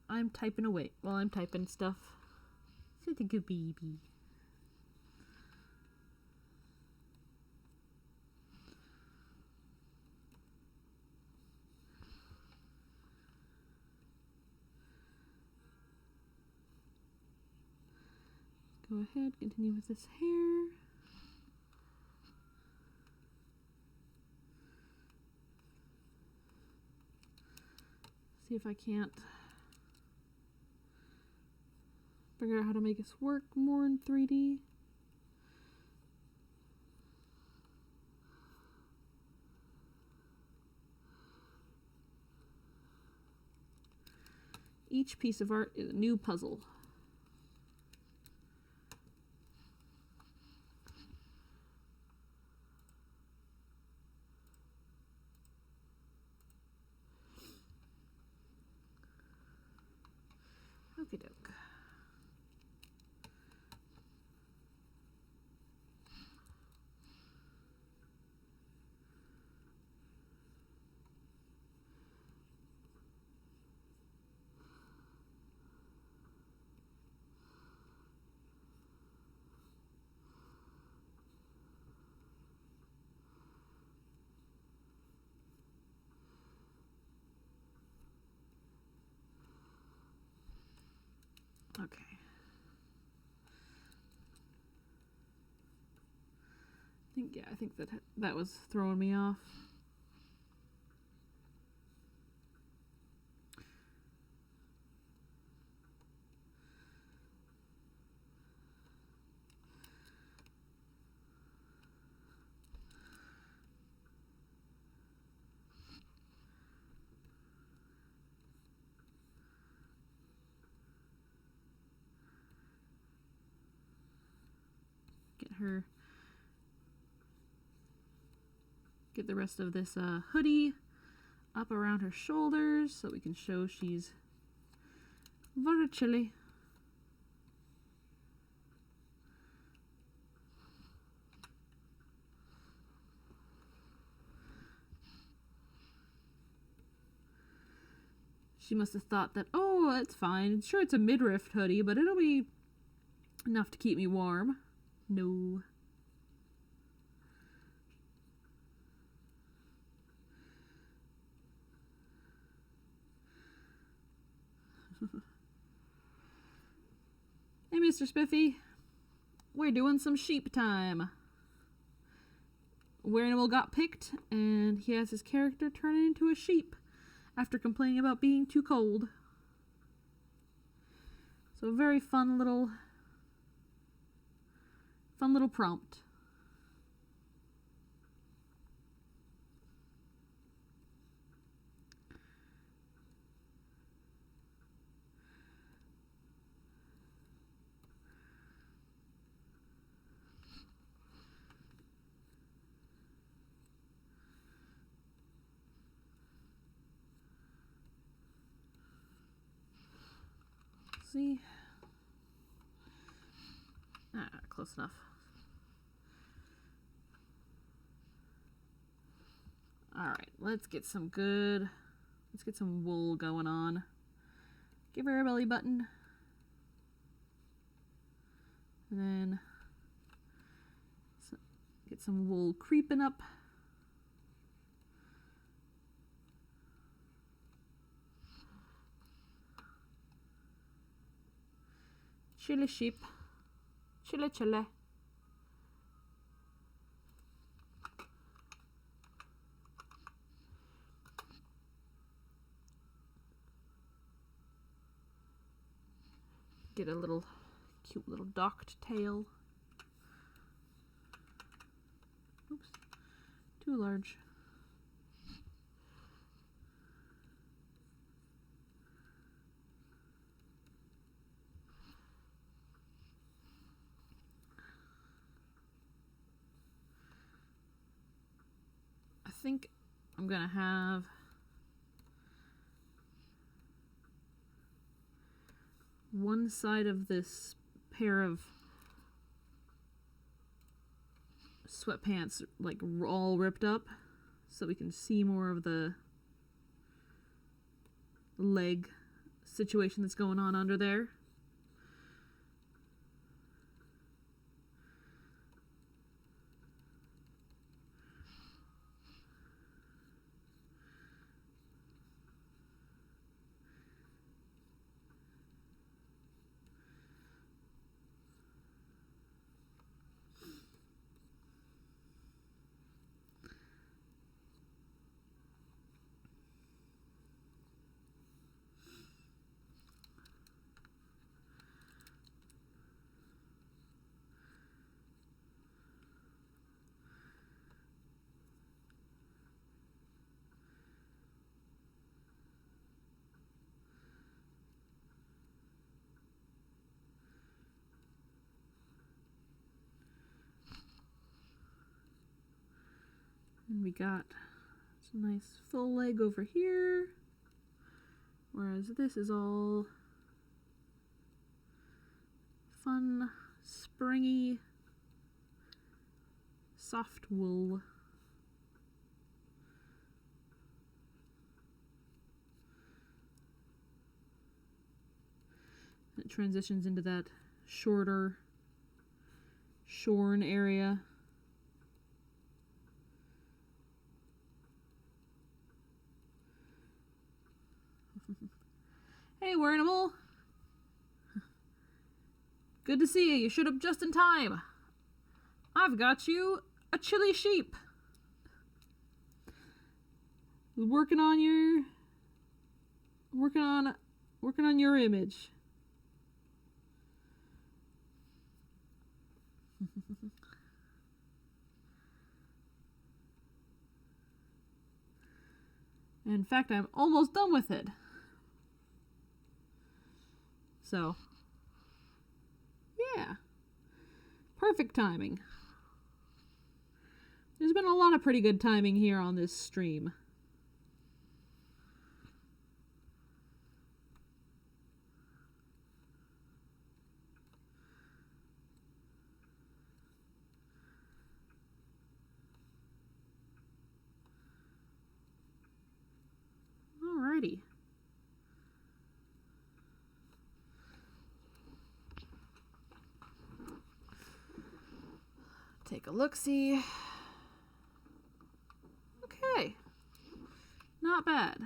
I'm typing away, while I'm typing stuff. Such a good baby. Go ahead, continue with this hair. See if I can't figure out how to make this work more in 3D. Each piece of art is a new puzzle. Okie doke. Okay. I think that was throwing me off. her, get the rest of this hoodie up around her shoulders so we can show she's very chilly. She must have thought that, oh, it's fine. Sure, it's a midriff hoodie, but it'll be enough to keep me warm. No. Hey, Mr. Spiffy. We're doing some sheep time. Wearable got picked, and he has his character turn into a sheep after complaining about being too cold. So a very fun little prompt. See? Close enough. Alright, let's get some wool going on. Give her a belly button. And then get some wool creeping up. Chilly sheep. Chilly chilly. Get a little cute little docked tail. Oops. Too large. I think I'm gonna have one side of this pair of sweatpants like all ripped up so we can see more of the leg situation that's going on under there. And we got some nice full leg over here, whereas this is all fun, springy, soft wool. It transitions into that shorter, shorn area. Hey, Wernimal. Good to see you. You showed up just in time. I've got you a chilly sheep. Working on your image. In fact, I'm almost done with it. So, yeah. Perfect timing. There's been a lot of pretty good timing here on this stream. Alrighty. Take a look-see. Okay. Not bad.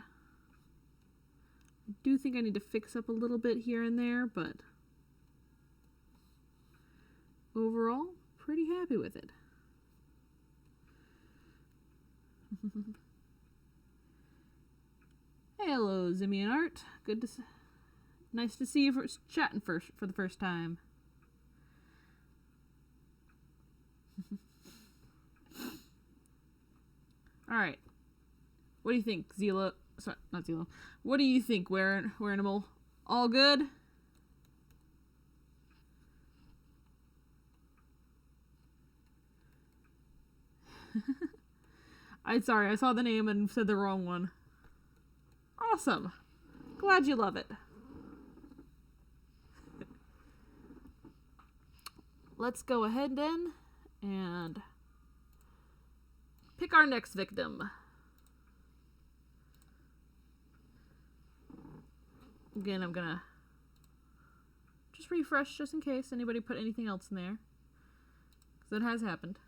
I do think I need to fix up a little bit here and there, but overall, pretty happy with it. Hello, Zimian Art. Nice to see you chatting for the first time. All right. What do you think, Zelo? Sorry, not Zelo. What do you think, Werenimal? All good? Sorry, I saw the name and said the wrong one. Awesome. Glad you love it. Let's go ahead then and pick our next victim. Again, I'm gonna just refresh just in case anybody put anything else in there. Because that has happened.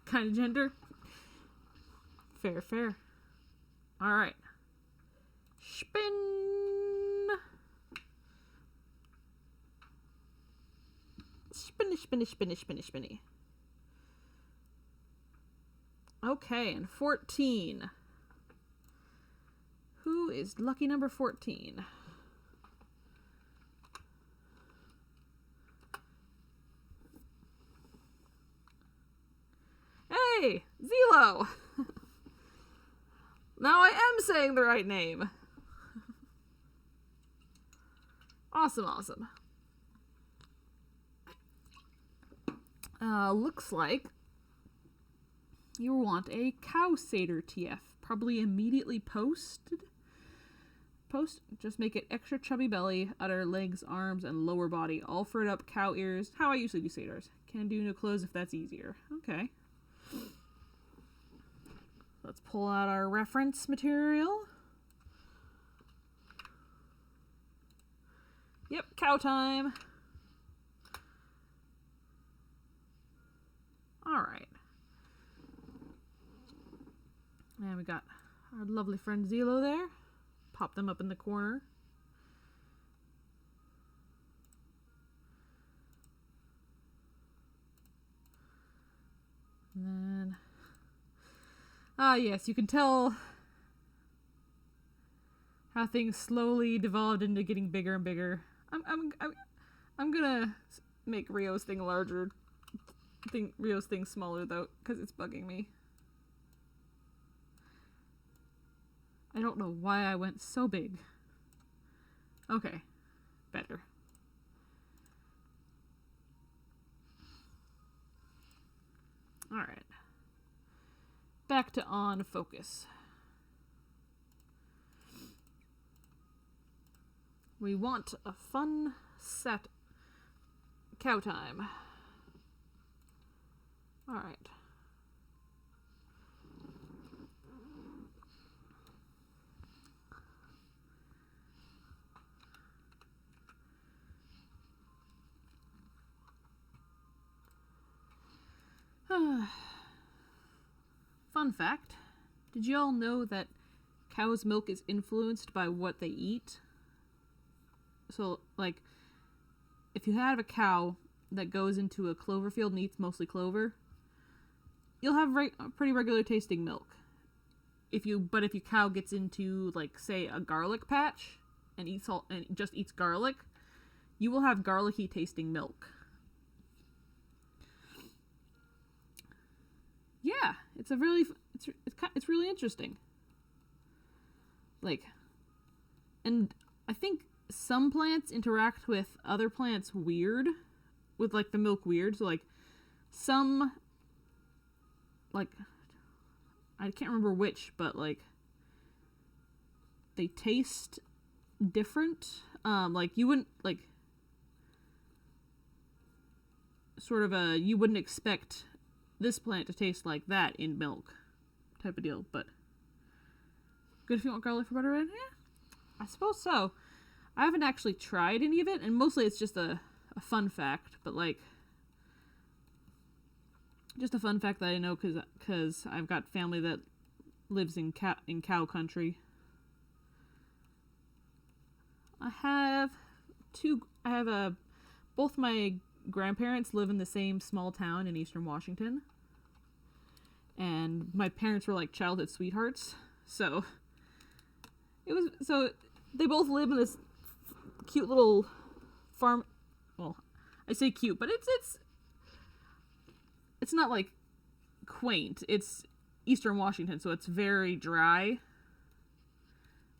Kind of gender. Fair, fair. Alright. Spin! Spinny, spinny, spinny, spinny, spinny. Okay, and 14. Who is lucky number 14? Hey, Zelo! Now I am saying the right name. Awesome, awesome. Looks like you want a cow satyr TF. Probably immediately post. Just make it extra chubby belly, udder, legs, arms, and lower body. All furred up, cow ears. How I usually do satyrs. Can do no clothes if that's easier. Okay. Let's pull out our reference material. Yep, cow time. Alright. And we got our lovely friend Zelo there. Pop them up in the corner. And then... yes, you can tell how things slowly devolved into getting bigger and bigger. I'm gonna make Rio's thing larger. Rio's thing smaller though, because it's bugging me. I don't know why I went so big. Okay, better. Alright. Back to on focus. We want a fun set cow time. Alright. Fun fact. Did you all know that cow's milk is influenced by what they eat? So, like, if you have a cow that goes into a clover field and eats mostly clover, you'll have pretty regular tasting milk. But if your cow gets into, like, say, a garlic patch and just eats garlic, you will have garlicky tasting milk. Yeah, it's really interesting. Like, and I think some plants interact with other plants weird, with like the milk weird. So like some, like I can't remember which, but like they taste different. Like you wouldn't like sort of you wouldn't expect this plant to taste like that in milk type of deal, but good if you want garlic for butter bread? Yeah, I suppose so. I haven't actually tried any of it, and mostly it's just a fun fact, but like just a fun fact that I know because I've got family that lives in cow country. Both my grandparents live in the same small town in eastern Washington. And my parents were like childhood sweethearts. So they both live in this cute little farm. Well, I say cute, but it's not like quaint. It's eastern Washington, so it's very dry.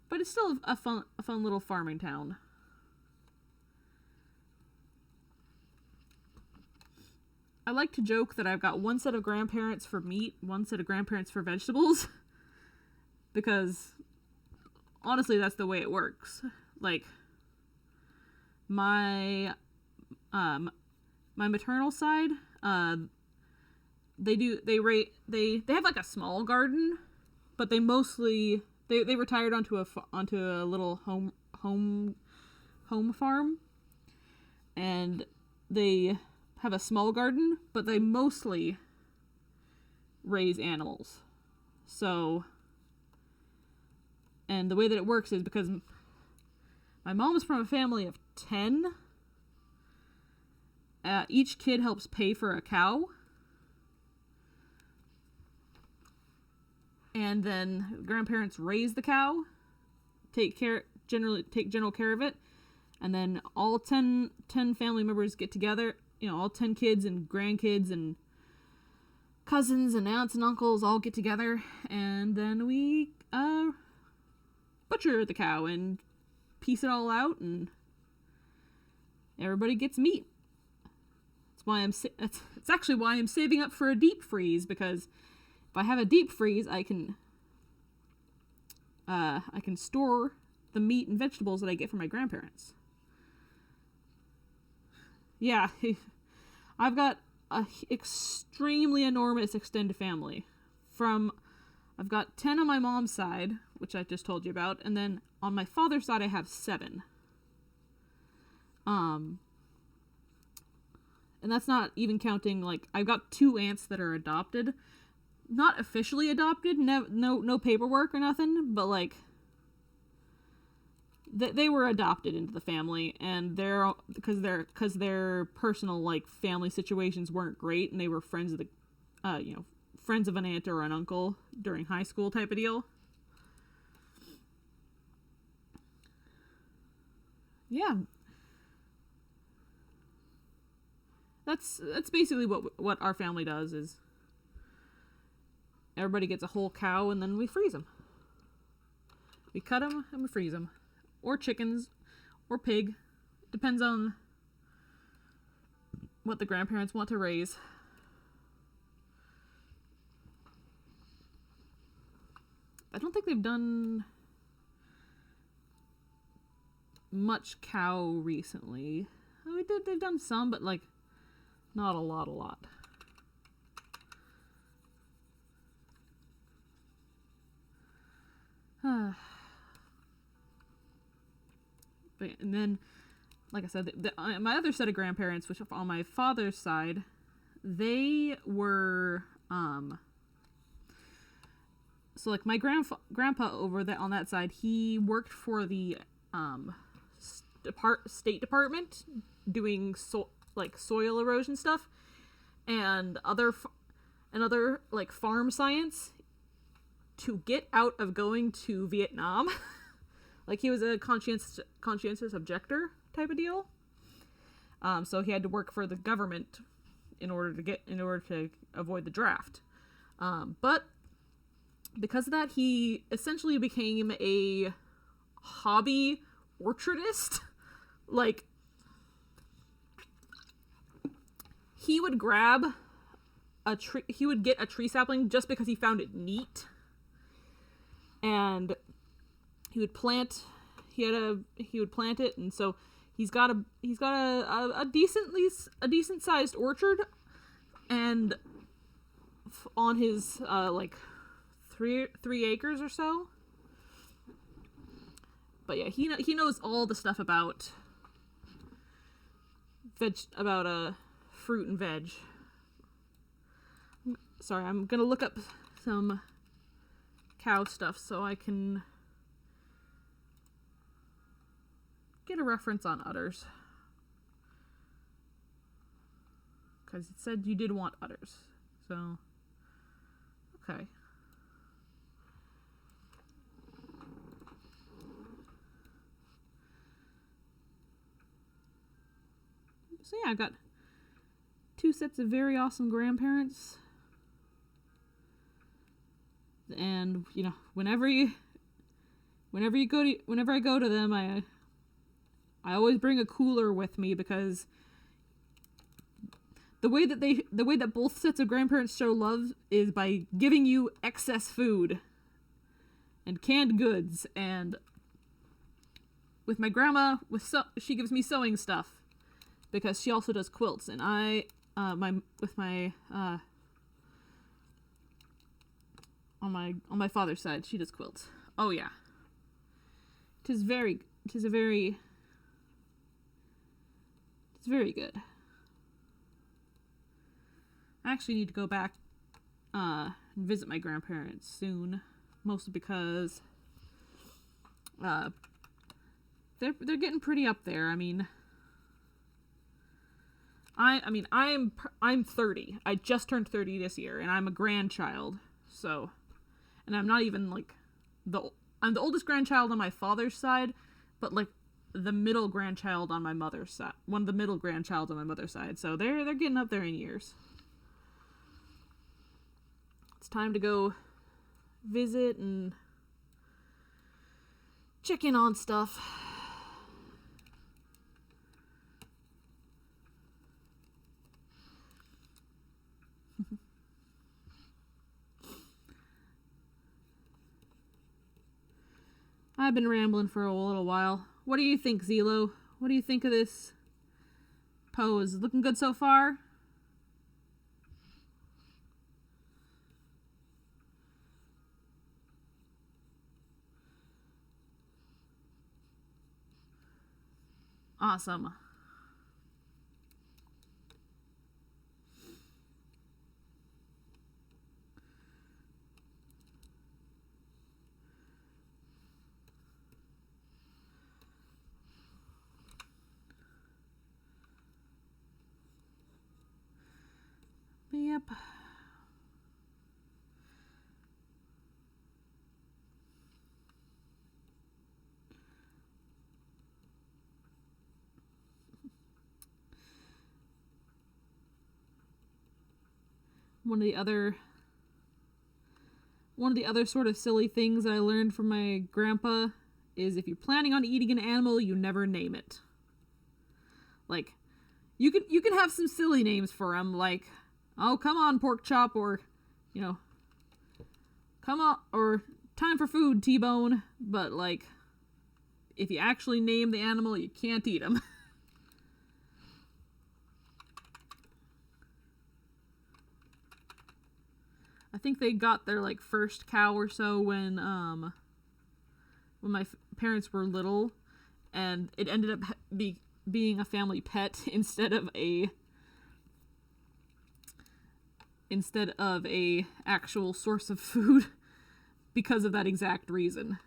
But it's still a fun little farming town. I like to joke that I've got one set of grandparents for meat, one set of grandparents for vegetables. Because honestly, that's the way it works. Like my maternal side, they have like a small garden, but they mostly they retired onto a little home farm, and they have a small garden, but they mostly raise animals. So, and the way that it works is because my mom is from a family of 10. Each kid helps pay for a cow. And then grandparents raise the cow, take general care of it, and then all 10 family members get together, all 10 kids and grandkids and cousins and aunts and uncles all get together, and then we butcher the cow and piece it all out, and everybody gets meat. It's actually why I'm saving up for a deep freeze, because if I have a deep freeze, I can store the meat and vegetables that I get from my grandparents. Yeah, I've got a extremely enormous extended family. I've got 10 on my mom's side, which I just told you about, and then on my father's side I have 7. And that's not even counting, like, I've got 2 aunts that are adopted. Not officially adopted, no paperwork or nothing, but like they were adopted into the family, and because their personal like family situations weren't great, and they were friends of friends of an aunt or an uncle during high school type of deal. Yeah. That's basically what our family does. Is everybody gets a whole cow, and then we freeze them. We cut them and we freeze them. Or chickens, or pig. Depends on what the grandparents want to raise. I don't think they've done much cow recently. They've done some, but like not a lot. And then, like I said, my other set of grandparents, which on my father's side, they were, so like my grandpa over there on that side, he worked for the State Department doing soil erosion stuff and other like farm science to get out of going to Vietnam. Like he was a conscientious objector type of deal. So he had to work for the government in order to avoid the draft. But because of that, he essentially became a hobby orchardist. Like he would grab he would get a tree sapling just because he found it neat and he would plant it, and so he's got a decent sized orchard, and on his like 3 acres or so. But yeah, he knows all the stuff about fruit and veg. Sorry, I'm gonna look up some cow stuff so I can get a reference on udders. Because it said you did want udders. So, okay. So yeah, I got 2 sets of very awesome grandparents. And, you know, whenever I go to them, I always bring a cooler with me, because the way that both sets of grandparents show love is by giving you excess food and canned goods. And with my grandma, she gives me sewing stuff, because she also does quilts, and on my father's side, she does quilts. Oh yeah. It's very good. I actually need to go back and visit my grandparents soon, mostly because they're getting pretty up there. I mean, I'm 30. I just turned 30 this year, and I'm a grandchild. So, and I'm not even like I'm the oldest grandchild on my father's side, but like the middle grandchild on my mother's side. One of the middle grandchilds on my mother's side. So they're getting up there in years. It's time to go visit and check in on stuff. I've been rambling for a little while. What do you think, Zelo? What do you think of this pose? Looking good so far? Awesome. Yep. One of the other sort of silly things I learned from my grandpa is if you're planning on eating an animal, you never name it. Like, you can have some silly names for them, like, oh, come on, pork chop, or, you know, come on, or time for food, T-bone. But, like, if you actually name the animal, you can't eat them. I think they got their, like, first cow or so when my parents were little, and it ended up being a family pet instead of a actual source of food because of that exact reason.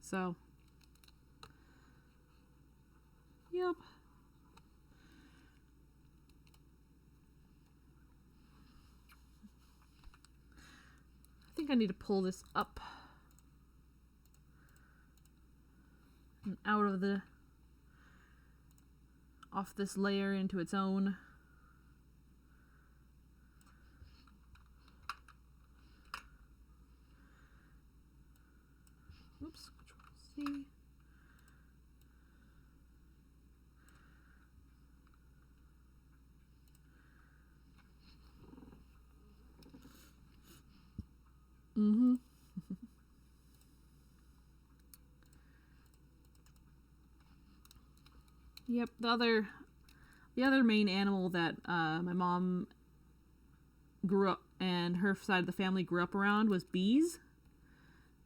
So, yep. I think I need to pull this up and out of off this layer into its own. Oops, which one? See. Yep, the other main animal that my mom grew up and her side of the family grew up around was bees,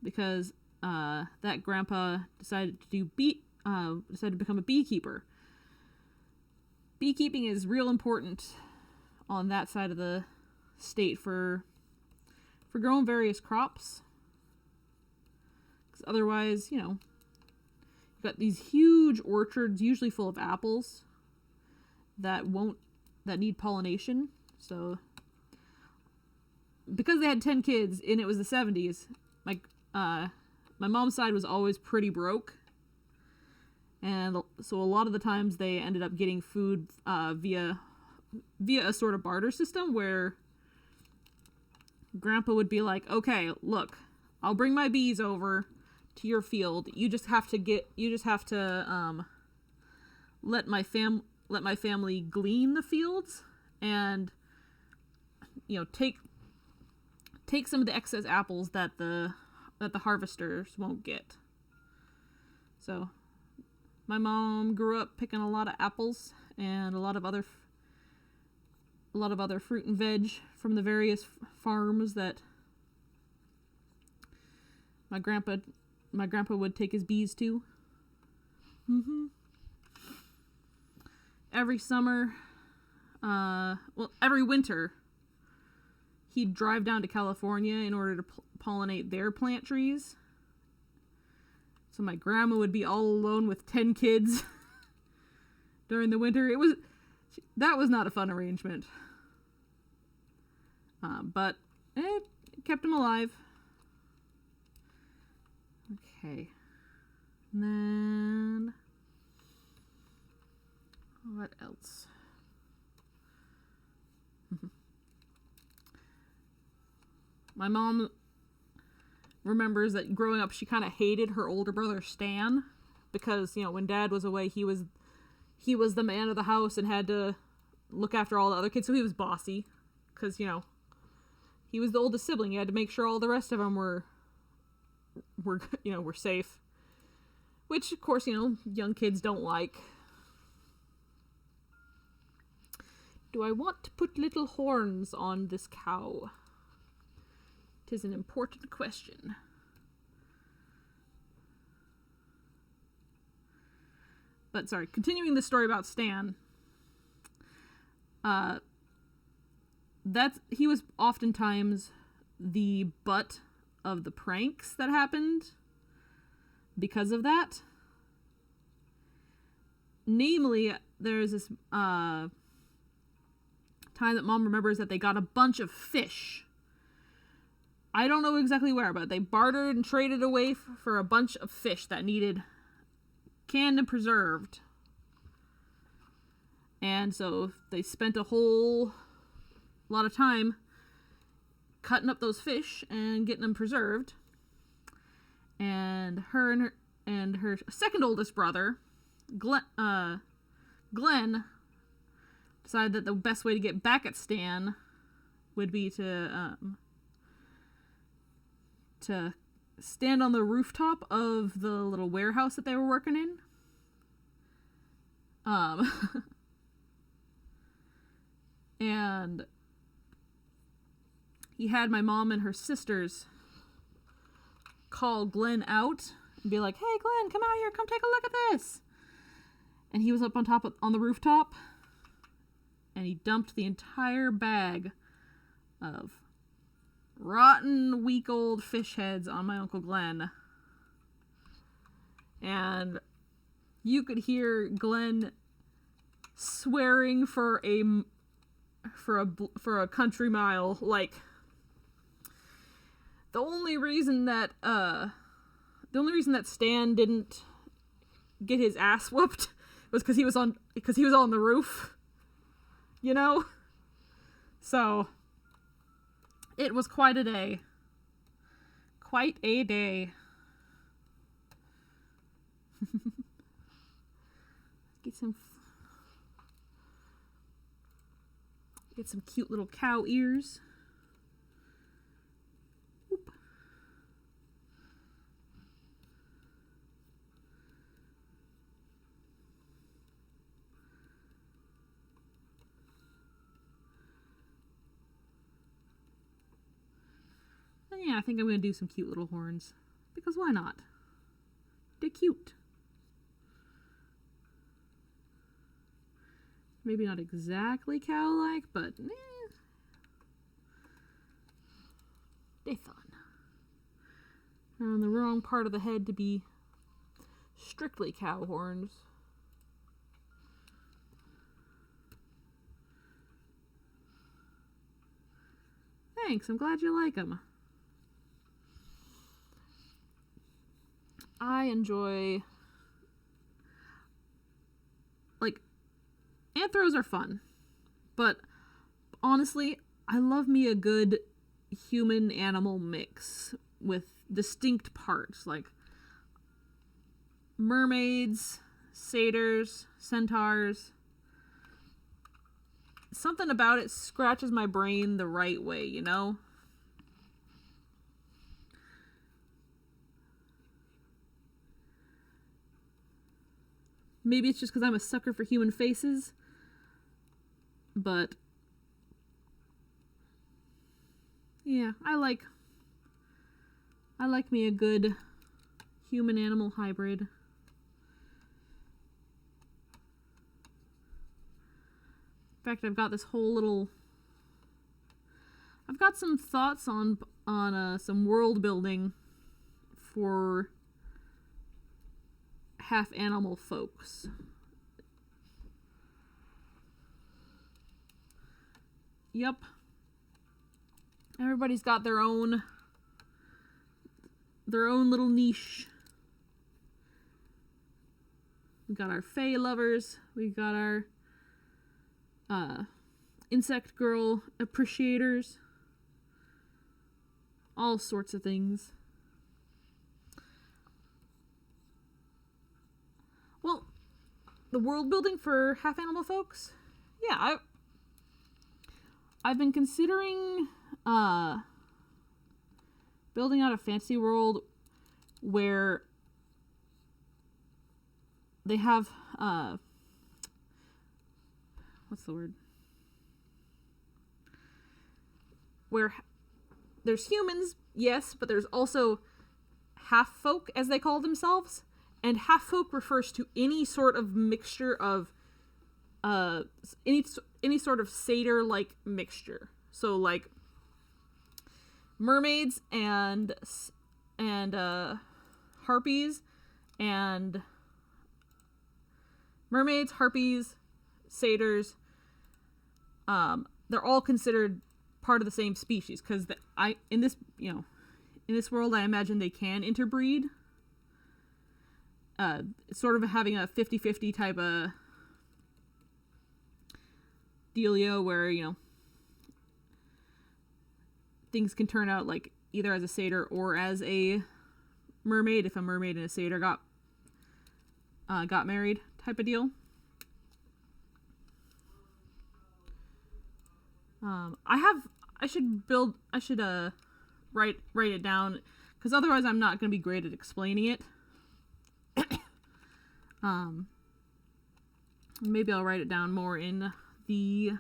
because that grandpa decided to become a beekeeper. Beekeeping is real important on that side of the state for growing various crops. Because otherwise, you've got these huge orchards, usually full of apples, that need pollination. So, because they had 10 kids and it was the 70s, my mom's side was always pretty broke. And so a lot of the times they ended up getting food via a sort of barter system where Grandpa would be like, okay, look, I'll bring my bees over to your field. You just have to let my family glean the fields and take some of the excess apples that the harvesters won't get. So my mom grew up picking a lot of apples and a lot of other fruit and veg from the various farms that my grandpa would take his bees to. Every summer, every winter, he'd drive down to California in order to pollinate their plant trees. So my grandma would be all alone with 10 kids during the winter. That was not a fun arrangement. But it kept him alive. Okay. And then what else? My mom remembers that growing up she kind of hated her older brother Stan, because when Dad was away he was the man of the house and had to look after all the other kids, so he was bossy because he was the oldest sibling. He had to make sure all the rest of them were safe, which of course young kids don't like. Do I want to put little horns on this cow? 'Tis an important question. But sorry, continuing the story about Stan. He was oftentimes the butt of the pranks that happened because of that. Namely, there's this time that Mom remembers that they got a bunch of fish. I don't know exactly where, but they bartered and traded away for a bunch of fish that needed canned and preserved. And so they spent a whole lot of time cutting up those fish and getting them preserved. And her second oldest brother, Glenn, decided that the best way to get back at Stan would be to stand on the rooftop of the little warehouse that they were working in. And he had my mom and her sisters call Glenn out and be like, "Hey Glenn, come out here, come take a look at this." And he was up on the rooftop, and he dumped the entire bag of rotten, week-old fish heads on my Uncle Glenn. And you could hear Glenn swearing for a country mile. Like, the only reason that Stan didn't get his ass whooped was because he was on the roof. So it was quite a day. Quite a day. Get some cute little cow ears. Oop. Yeah, I think I'm going to do some cute little horns. Because why not? They're cute. Maybe not exactly cow-like, but they're fun. On the wrong part of the head to be strictly cow horns. Thanks, I'm glad you like them. I enjoy, like, anthros are fun, but honestly, I love me a good human-animal mix with distinct parts, like mermaids, satyrs, centaurs. Something about it scratches my brain the right way, you know? Maybe it's just because I'm a sucker for human faces, but yeah, I like me a good human-animal hybrid. In fact, I've got this whole little... I've got some thoughts on some world building for half-animal folks. Yep. Everybody's got their own little niche. We got our fae lovers. We got our insect girl appreciators. All sorts of things. Well, the world building for half animal folks? Yeah, I've been considering building out a fantasy world where they have what's the word? Where there's humans, yes, but there's also half folk, as they call themselves. And half folk refers to any sort of mixture of any sort of satyr-like mixture. So like mermaids and harpies and mermaids, harpies, satyrs. They're all considered part of the same species because in this world I imagine they can interbreed. Sort of having a 50-50 type of dealio where, you know, things can turn out like either as a satyr or as a mermaid if a mermaid and a satyr got married type of deal. I should write it down because otherwise I'm not going to be great at explaining it. Maybe I'll write it down more in the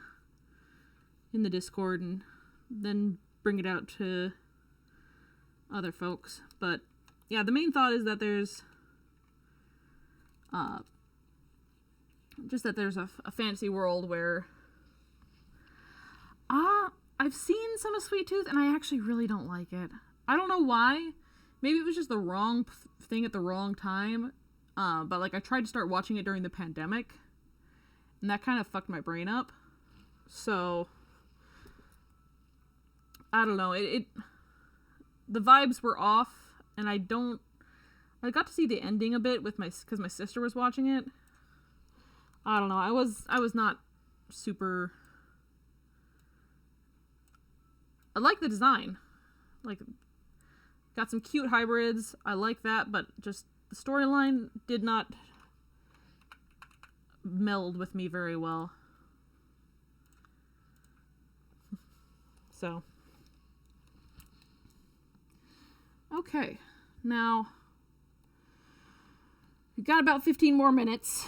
Discord and then bring it out to other folks. But yeah, the main thought is that there's a fantasy world where I've seen some of Sweet Tooth and I actually really don't like it. I don't know why. Maybe it was just the wrong thing at the wrong time. But like I tried to start watching it during the pandemic and that kind of fucked my brain up. So I don't know. The vibes were off and I got to see the ending a bit because my sister was watching it. I don't know. I was not super. I like the design. Like, got some cute hybrids. I like that, but just the storyline did not meld with me very well. So. Okay. Now, we've got about 15 more minutes.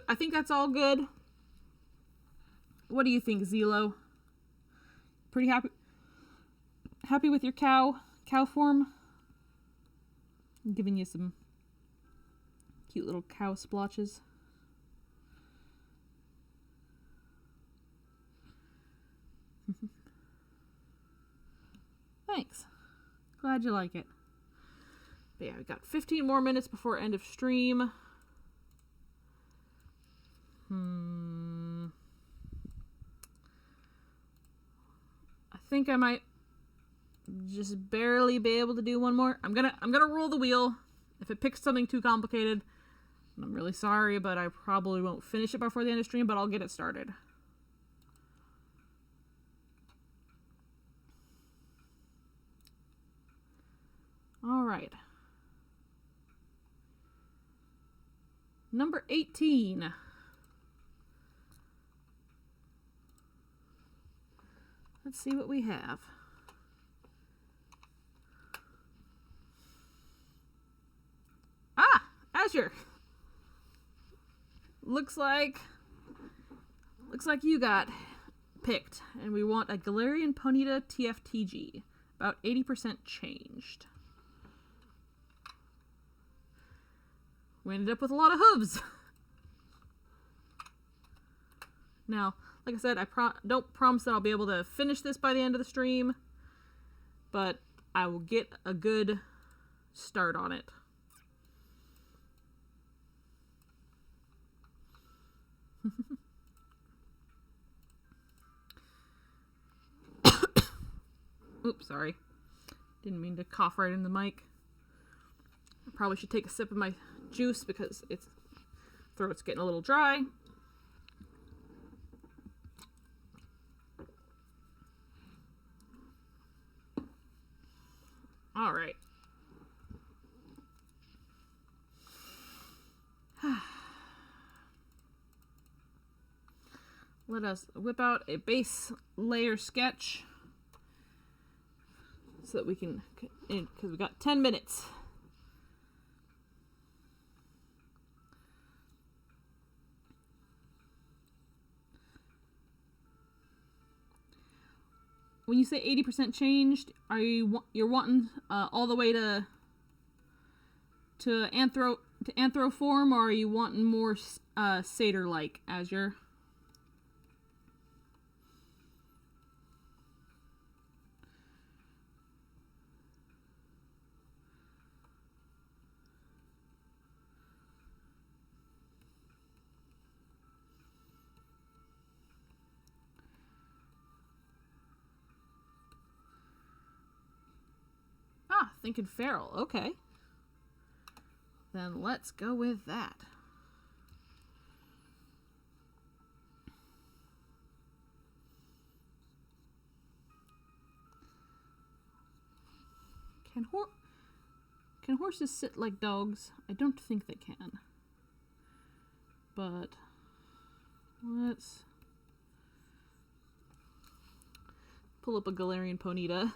I think that's all good. What do you think, Zelo? Pretty happy with your cow form? I'm giving you some cute little cow splotches. Thanks. Glad you like it. But yeah, we got 15 more minutes before end of stream. I think I might just barely be able to do one more. I'm gonna roll the wheel. If it picks something too complicated, I'm really sorry, but I probably won't finish it before the end of stream, but I'll get it started. All right. Number 18. Let's see what we have. Ah, Azure. Looks like you got picked, and we want a Galarian Ponyta TFTG, about 80% changed. We ended up with a lot of hooves. Now, like I said, I don't promise that I'll be able to finish this by the end of the stream, but I will get a good start on it. Oops, sorry. Didn't mean to cough right in the mic. I probably should take a sip of my juice because throat's getting a little dry. All right. Let us whip out a base layer sketch so that we can, because we got 10 minutes. When you say 80% changed, you're wanting all the way to anthro form, or are you wanting more satyr like Azure? Thinking feral. Okay. Then let's go with that. Can horses sit like dogs? I don't think they can. But let's pull up a Galarian Ponyta.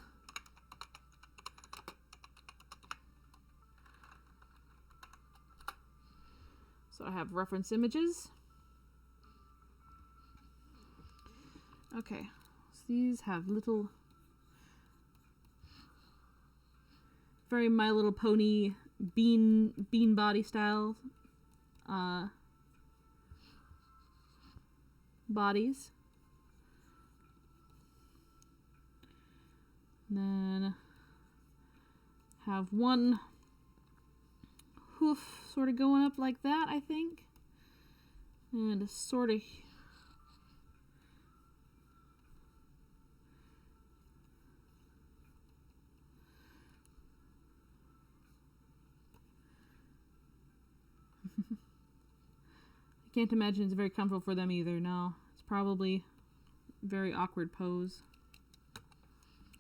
So I have reference images. Okay, so these have little, very My Little Pony bean body style bodies. And then have one hoof sort of going up like that, I think. And a sort of I can't imagine it's very comfortable for them either. No, it's probably a very awkward pose.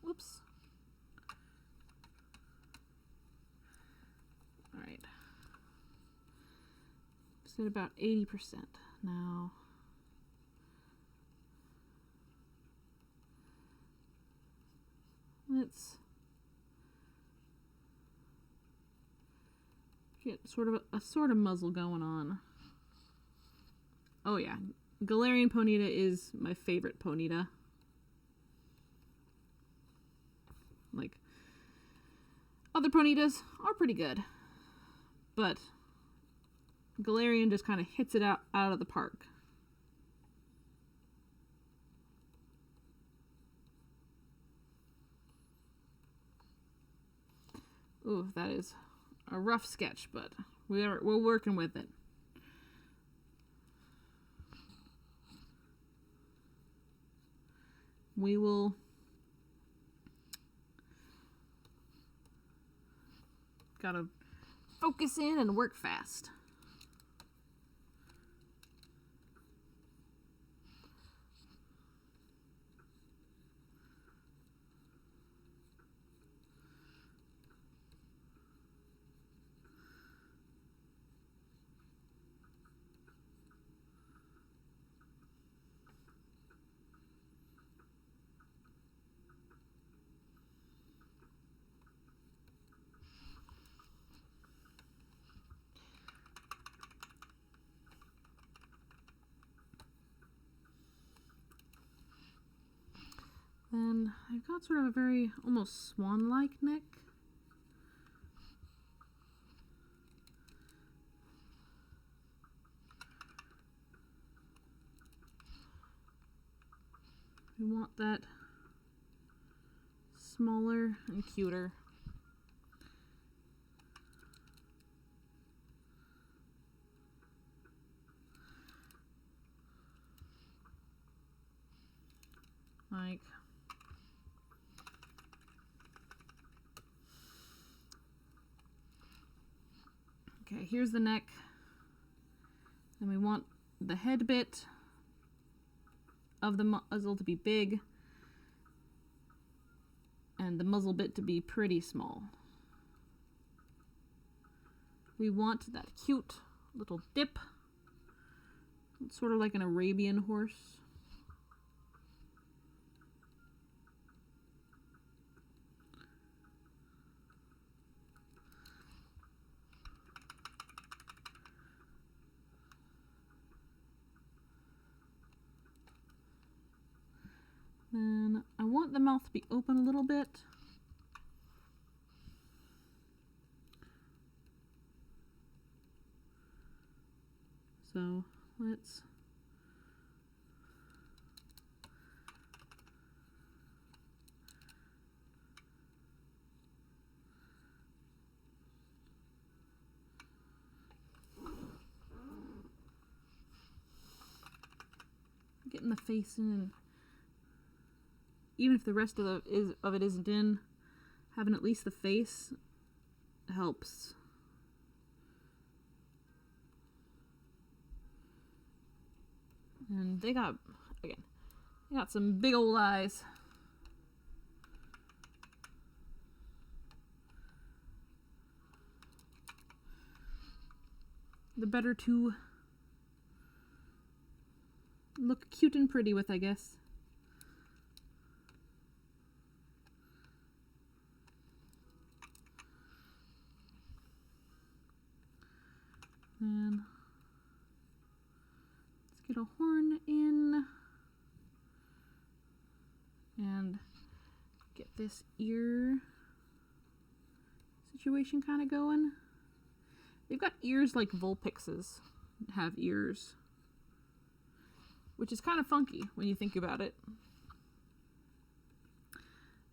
Whoops. Alright. It's at about 80% now. Let's get sort of a muzzle going on. Oh yeah, Galarian Ponyta is my favorite Ponyta. Like, other Ponytas are pretty good, but Galarian just kind of hits it out of the park. Ooh, that is a rough sketch, but we're working with it. We will gotta focus in and work fast. Then I've got sort of a very almost swan-like neck. We want that smaller and cuter. Like, okay, here's the neck. And we want the head bit of the muzzle to be big and the muzzle bit to be pretty small. We want that cute little dip. It's sort of like an Arabian horse. Then I want the mouth to be open a little bit. So let's getting the face in, and even if the rest of it isn't in, having at least the face helps. And they got some big old eyes. The better to look cute and pretty with, I guess. And let's get a horn in and get this ear situation kind of going. They've got ears like Vulpixes have ears, which is kind of funky when you think about it.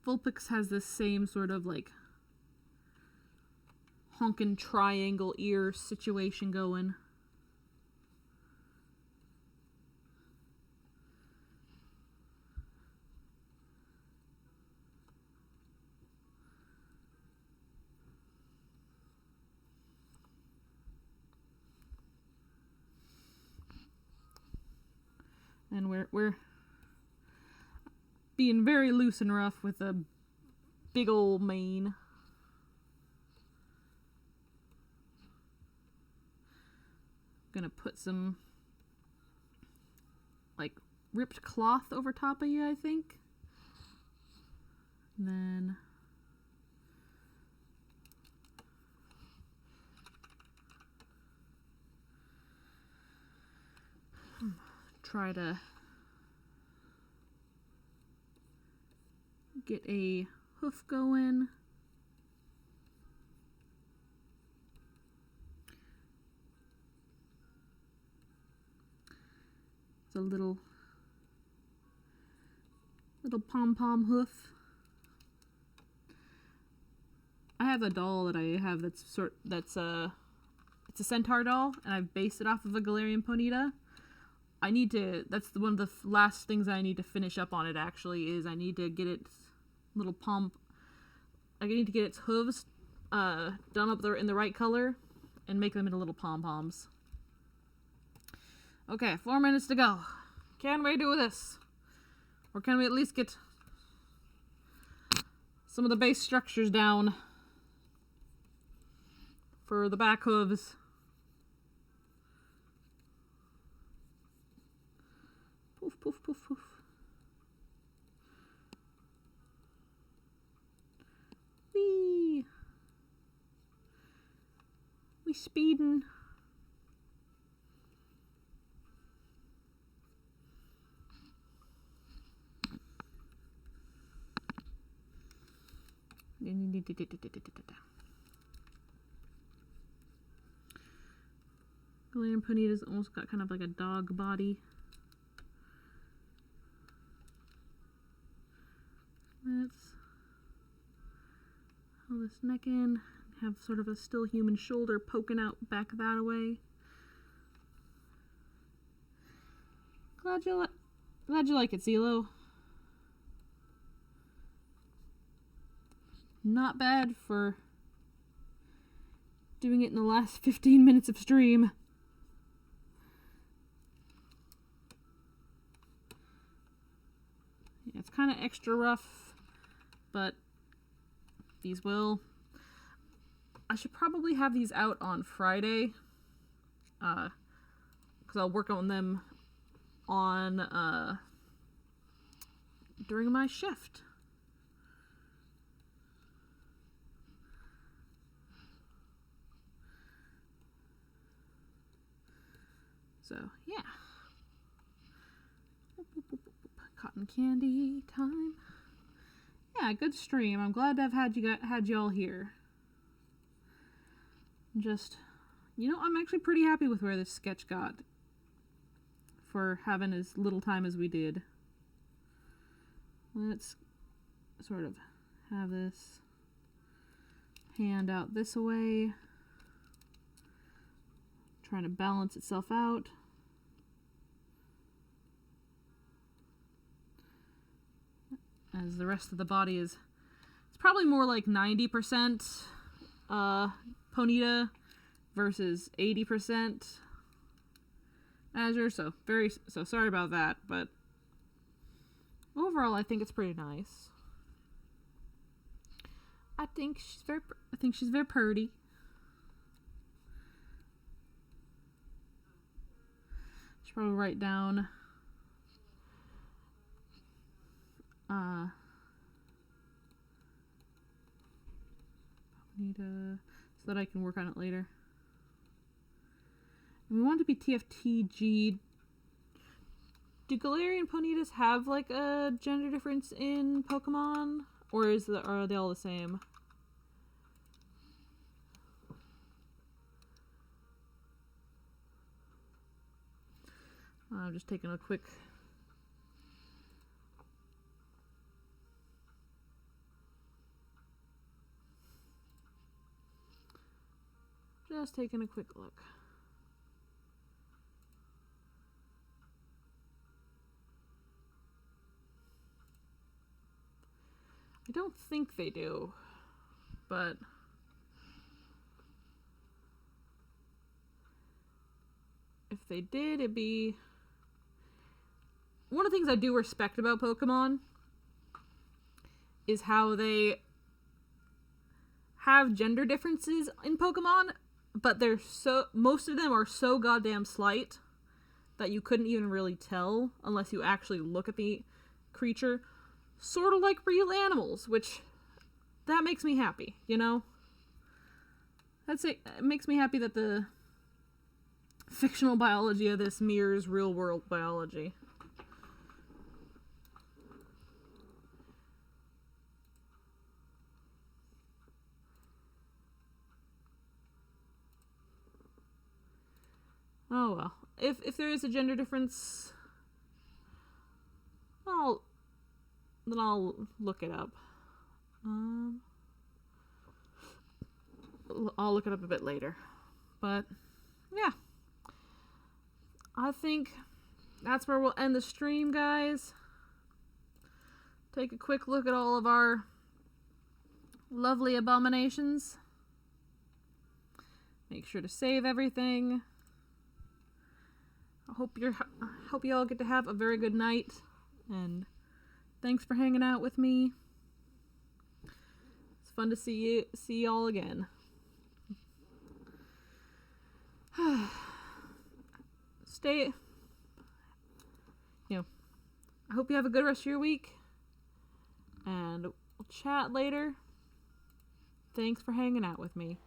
Vulpix has this same sort of like honkin' triangle ear situation going. And we're being very loose and rough with a big old mane. Gonna put some like ripped cloth over top of you, I think. And then try to get a hoof going. It's a little pom-pom hoof. I have a doll that I have it's a centaur doll, and I've based it off of a Galarian Ponyta. That's one of the last things I need to finish up on it, actually, is I need to get its little I need to get its hooves done up there in the right color and make them into little pom-poms. Okay, 4 minutes to go. Can we do this? Or can we at least get some of the base structures down for the back hooves? Poof, poof, poof, poof. Whee! We speeding. Galarian Ponyta's almost got kind of like a dog body. Let's hold this neck in. Have sort of a still human shoulder poking out back that way. Glad you like it, Zelo. Not bad for doing it in the last 15 minutes of stream. Yeah, it's kind of extra rough, but these will. I should probably have these out on Friday, because I'll work on them on during my shift. So, yeah. Cotton candy time. Yeah, good stream. I'm glad to have had y'all here. Just, I'm actually pretty happy with where this sketch got for having as little time as we did. Let's sort of have this hand out this way, trying to balance itself out. As the rest of the body it's probably more like 90% Ponyta versus 80% Azure, so sorry about that, but overall I think it's pretty nice. I think she's very pretty. Should probably write down Ponyta so that I can work on it later. And we want to be TFTG. Do Galarian Ponytas have like a gender difference in Pokemon, or are they all the same? I'm just taking a quick look. I don't think they do, but if they did, it'd be one of the things I do respect about Pokemon is how they have gender differences in Pokemon, but most of them are so goddamn slight that you couldn't even really tell unless you actually look at the creature. Sort of like real animals, which that makes me happy, It makes me happy that the fictional biology of this mirrors real world biology. Oh well. If there is a gender difference, I'll look it up. I'll look it up a bit later. But yeah. I think that's where we'll end the stream, guys. Take a quick look at all of our lovely abominations. Make sure to save everything. I hope you all get to have a very good night, and thanks for hanging out with me. It's fun to see y'all again. I hope you have a good rest of your week, and we'll chat later. Thanks for hanging out with me.